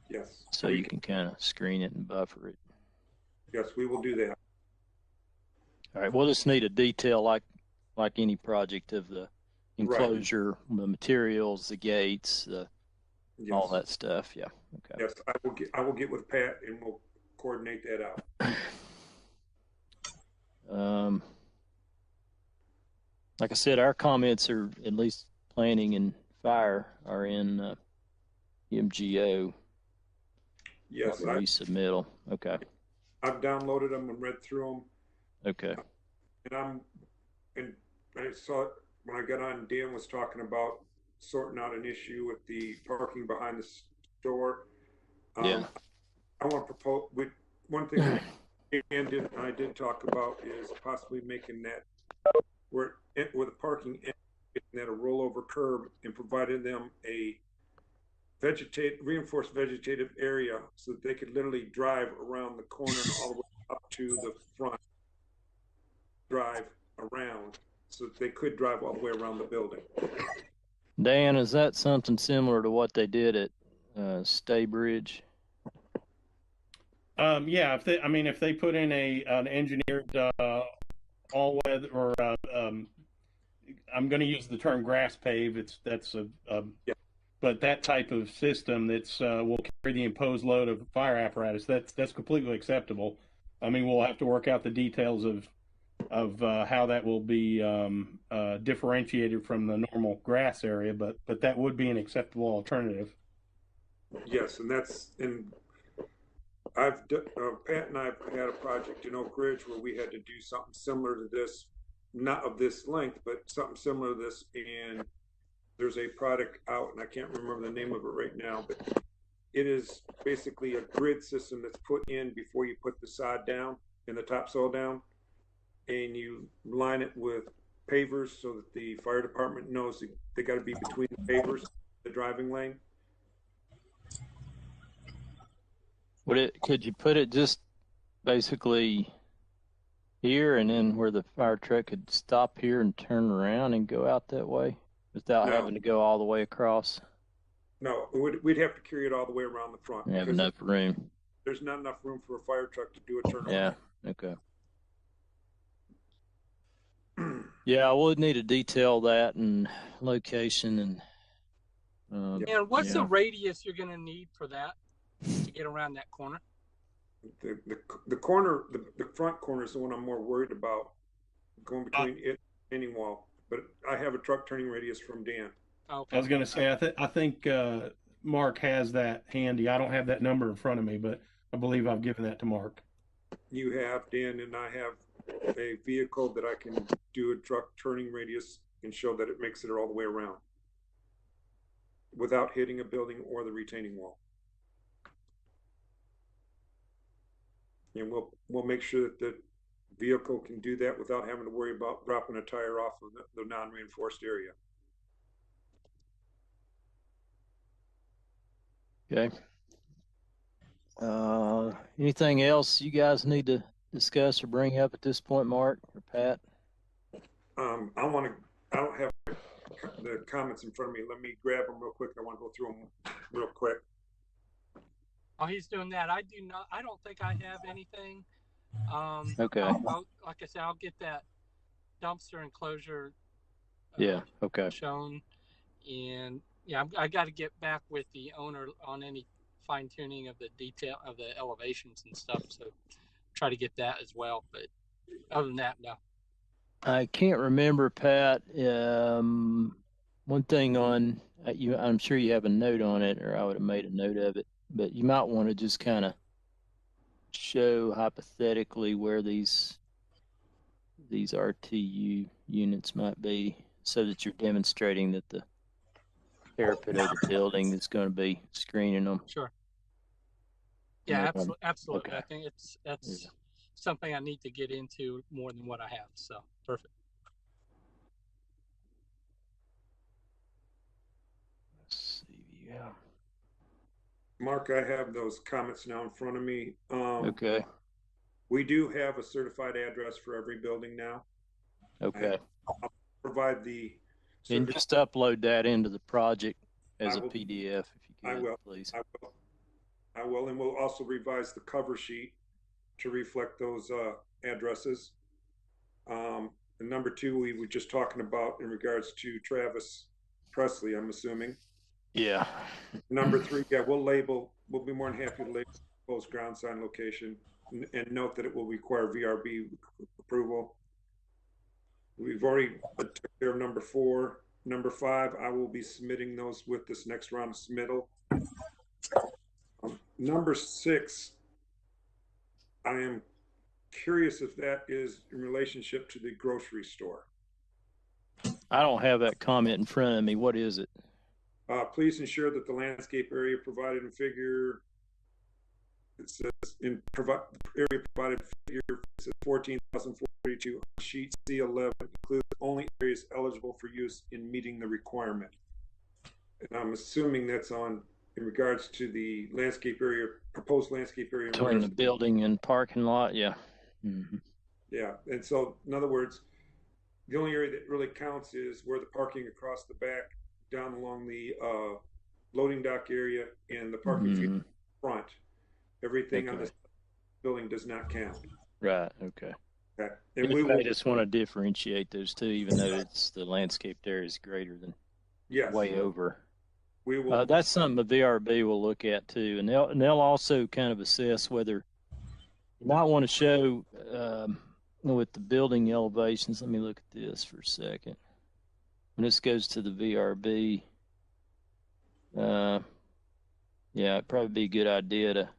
Yes. So you can kind of screen it and buffer it. Yes, we will do that. All right, we'll just need a detail like any project of the enclosure, the materials, the gates, all that stuff. Yeah. Okay. Yes, I will get with Pat and we'll coordinate that out. Like I said, our comments are, at least planning and fire, are in MGO. Yes, resubmittal. Okay. I've downloaded them and read through them. Okay. And I saw it when I got on. Dan was talking about sorting out an issue with the parking behind the store. Yeah. I want to propose, one thing that I did talk about is possibly making that where with the parking at a rollover curb and providing them a reinforced vegetative area so that they could literally drive around the corner and all the way up to the front, drive around so that they could drive all the way around the building. Dan, is that something similar to what they did at Staybridge? Yeah, if they put in an engineered all weather or I'm going to use the term grass pave. But that type of system that's will carry the imposed load of fire apparatus. That's completely acceptable. I mean, we'll have to work out the details of how that will be differentiated from the normal grass area, but that would be an acceptable alternative. Yes, and Pat and I have had a project in Oak Ridge where we had to do something similar to this, not of this length, but something similar to this. And there's a product out, and I can't remember the name of it right now, but it is basically a grid system that's put in before you put the sod down and the topsoil down, and you line it with pavers so that the fire department knows they got to be between the pavers, the driving lane. Could you put it just basically here and then where the fire truck could stop here and turn around and go out that way without having to go all the way across? No, we'd have to carry it all the way around the front. You have enough room. There's not enough room for a fire truck to do a turnaround. Yeah, okay. Yeah, I would need to detail that and location and. And what's the radius you're going to need for that to get around that corner? The corner, the front corner is the one I'm more worried about, going between it and any wall. But I have a truck turning radius from Dan. Okay. I was going to say, I think Mark has that handy. I don't have that number in front of me, but I believe I've given that to Mark. You have, Dan, and I have a vehicle that I can do a truck turning radius and show that it makes it all the way around without hitting a building or the retaining wall. And we'll make sure that the vehicle can do that without having to worry about dropping a tire off of the non-reinforced area. Okay. Anything else you guys need to discuss or bring up at this point, Mark or Pat? I don't have the comments in front of me. Let me grab them real quick. I want to go through them real quick. Oh, he's doing that. I don't think I have anything. Okay. Like I said, I'll get that dumpster enclosure. Okay. Shown, and I got to get back with the owner on any fine tuning of the detail of the elevations and stuff. So try to get that as well. But other than that, no. I can't remember, Pat. One thing on you, I'm sure you have a note on it, or I would have made a note of it. But you might want to just kind of show hypothetically where these RTU units might be, so that you're demonstrating that the parapet of the building is going to be screening them. Sure. Yeah, absolutely. Okay. I think that's something I need to get into more than what I have. So perfect. Let's see. Yeah. Mark, I have those comments now in front of me. Okay. We do have a certified address for every building now. Okay. I'll provide the. And just upload that into the project as a PDF if you can, I will. Please. I will, and we'll also revise the cover sheet to reflect those addresses. And number two, we were just talking about in regards to Travis Presley, I'm assuming. Yeah. Number three, we'll be more than happy to label post ground sign location and note that it will require VRB approval. We've already took care of number four. Number five, I will be submitting those with this next round of submittal. Number six, I am curious if that is in relationship to the grocery store. I don't have that comment in front of me. What is it? Please ensure that the landscape area provided in figure, it says area provided figure, it says 14,442 on sheet C11 includes only areas eligible for use in meeting the requirement. And I'm assuming that's in regards to the landscape area, proposed landscape area. Between the building and parking lot, yeah. Mm-hmm. Yeah, and so in other words, the only area that really counts is where the parking across the back, down along the loading dock area, and the parking field in front. Everything on this building does not count. Right. Okay. Okay. And I just want to differentiate those two, even though it's the landscaped area is greater than way over. We will. That's something the VRB will look at too, and they'll also kind of assess whether you might want to show with the building elevations. Let me look at this for a second. When this goes to the VRB, it'd probably be a good idea to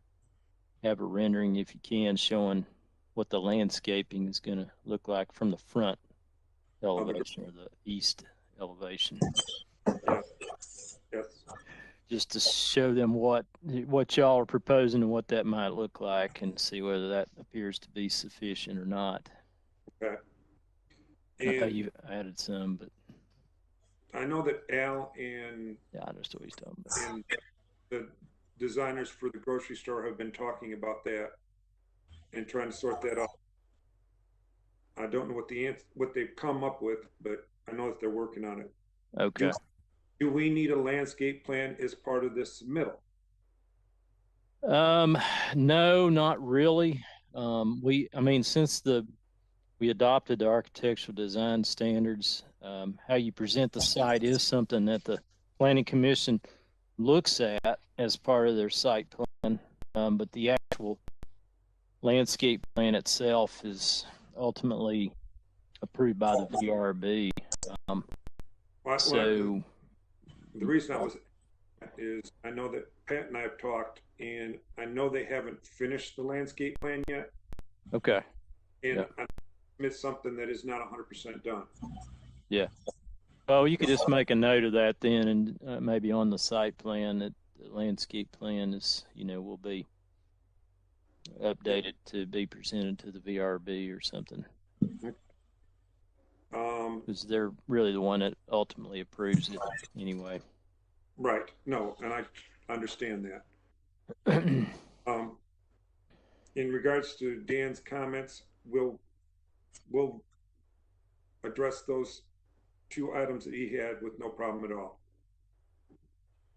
have a rendering, if you can, showing what the landscaping is going to look like from the front elevation or the east elevation. Yes. Just to show them what y'all are proposing and what that might look like, and see whether that appears to be sufficient or not. Okay. I thought you added some, but I know that Al and I understand what he's talking about. And the designers for the grocery store have been talking about that and trying to sort that out. I don't know what they've come up with, but I know that they're working on it. Okay. Do we need a landscape plan as part of this submittal? No, not really. Since we adopted the architectural design standards, how you present the site is something that the Planning Commission looks at as part of their site plan. But the actual landscape plan itself is ultimately approved by the VRB. The reason I was is I know that Pat and I have talked, and I know they haven't finished the landscape plan yet. Okay. And I missed something that is not 100% done. Yeah. Oh, you could just make a note of that then, and maybe on the site plan that the landscape plan is, will be updated to be presented to the VRB or something. Because they're really the one that ultimately approves it anyway. Right. No, and I understand that. In regards to Dan's comments, we'll address those two items that he had with no problem at all.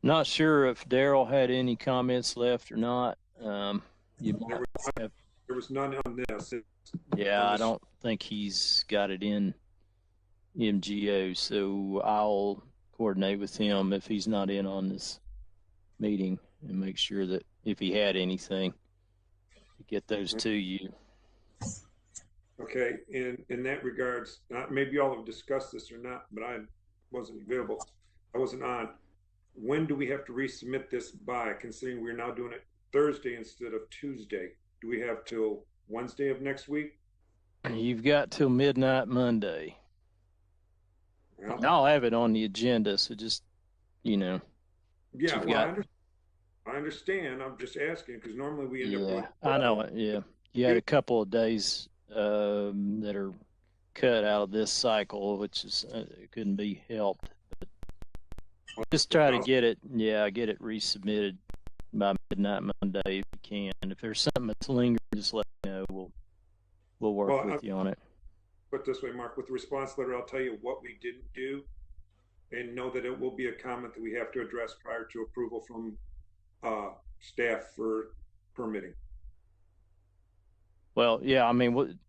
Not sure if Daryl had any comments left or not. There was none on this. I don't think he's got it in MGO, so I'll coordinate with him if he's not in on this meeting and make sure that if he had anything, to get those to you. Okay, in that regards, maybe y'all have discussed this or not, but I wasn't available. I wasn't on. When do we have to resubmit this by, considering we're now doing it Thursday instead of Tuesday? Do we have till Wednesday of next week? You've got till midnight Monday. Well, I'll have it on the agenda, so just, Yeah, I understand. I'm just asking because normally we end up with. I know it, yeah. You had a couple of days that are cut out of this cycle, which is couldn't be helped. But just try to get it resubmitted by midnight Monday if you can. If there's something that's lingering, just let me know. We'll work with you on it. Put this way, Mark, with the response letter, I'll tell you what we didn't do, and know that it will be a comment that we have to address prior to approval from staff for permitting. Well, yeah,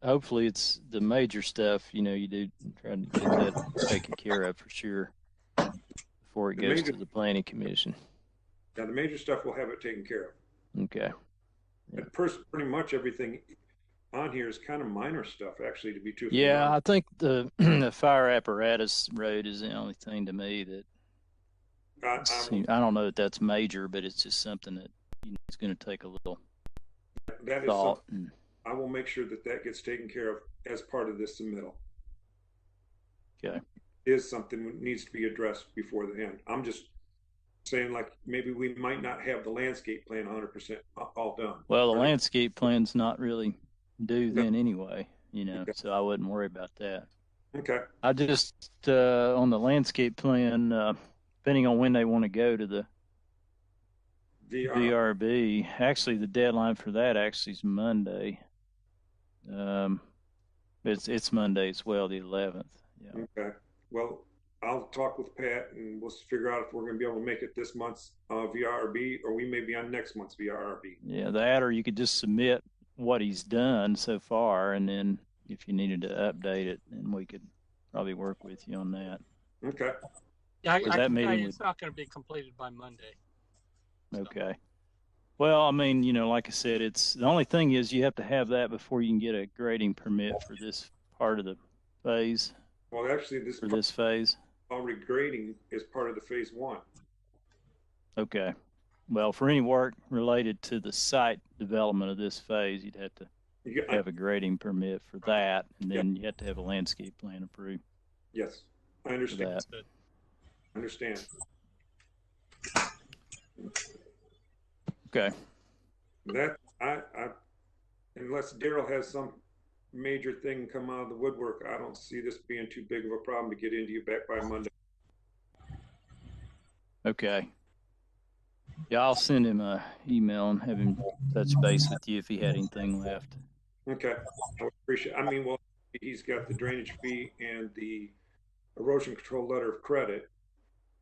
hopefully it's the major stuff, you do try to get that taken care of for sure before it goes to the Planning Commission. Now, the major stuff we'll have it taken care of. Okay. Yeah. And pretty much everything on here is kind of minor stuff, actually, to be truthful. Yeah, I think the fire apparatus road is the only thing to me that I don't know that that's major, but it's just something that it's going to take a little thought. I will make sure that gets taken care of as part of this submittal. Okay. Is something that needs to be addressed before the end. I'm just saying like maybe we might not have the landscape plan 100% all done. Well, the Or- landscape plan's not really due No. then anyway, Okay. so I wouldn't worry about that. Okay. I just, on the landscape plan, depending on when they want to go to the VRB, actually the deadline for that actually is Monday. It's Monday as well, the 11th. Yeah. Okay. Well, I'll talk with Pat and we'll figure out if we're going to be able to make it this month's VRB, or we may be on next month's VRB. Yeah, that, or you could just submit what he's done so far, and then if you needed to update it, then we could probably work with you on that. Okay. Yeah, I that can tell meeting you would- it's not going to be completed by Monday. Okay. Well, I mean, like I said, it's the only thing is you have to have that before you can get a grading permit for this part of the phase. Well, actually, this phase. Already grading is part of the phase 1. Okay. Well, for any work related to the site development of this phase, you'd have to have a grading permit for that, and then you have to have a landscape plan approved. Yes, I understand. That. I understand. Okay. That I unless Daryl has some major thing come out of the woodwork, I don't see this being too big of a problem to get into you back by Monday. Okay. Yeah, I'll send him a email and have him touch base with you if he had anything left. Okay, I would appreciate. I mean, well, he's got the drainage fee and the erosion control letter of credit,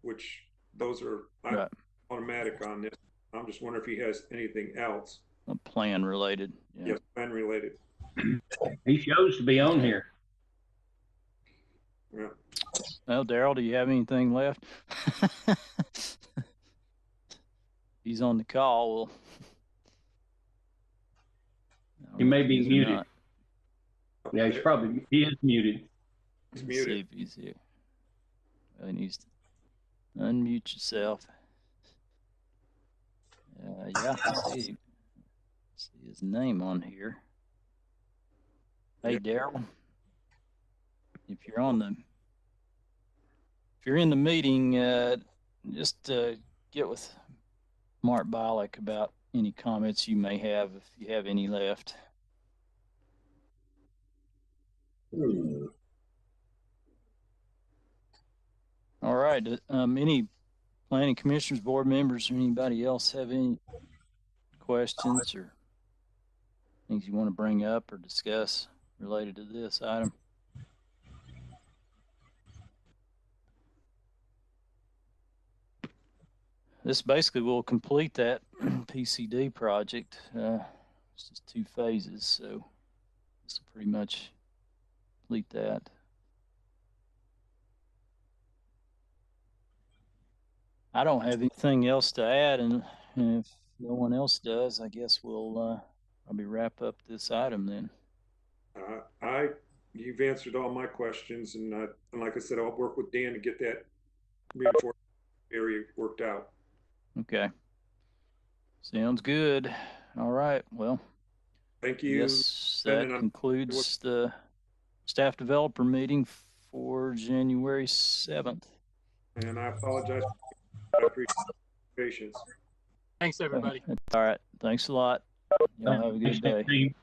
which those are Right. automatic on this. I'm just wondering if he has anything else. Plan related. Yeah. Yes, plan related. He shows to be on here. Yeah. Well, Daryl, do you have anything left? He's on the call. Well, He may be He's muted. not. Yeah, he is muted. He's Let's muted. see if he's here. Well, he needs to unmute yourself. Yeah, see his name on here. Hey, Daryl, if you're in the meeting, just get with Mark Bialik about any comments you may have, if you have any left. All right. Any planning commissioners, board members, or anybody else have any questions or things you want to bring up or discuss related to this item? This basically will complete that PCD project. It's just 2 phases, so this will pretty much complete that. I don't have anything else to add, and if no one else does, I guess we'll probably wrap up this item then. You've answered all my questions, and like I said, I'll work with Dan to get that reinforcement area worked out. Okay. Sounds good. All right. Well, thank you. Yes, that concludes the staff developer meeting for January 7th. And I apologize. I appreciate your patience. Thanks, everybody. All right. Thanks a lot. Y'all have a good day.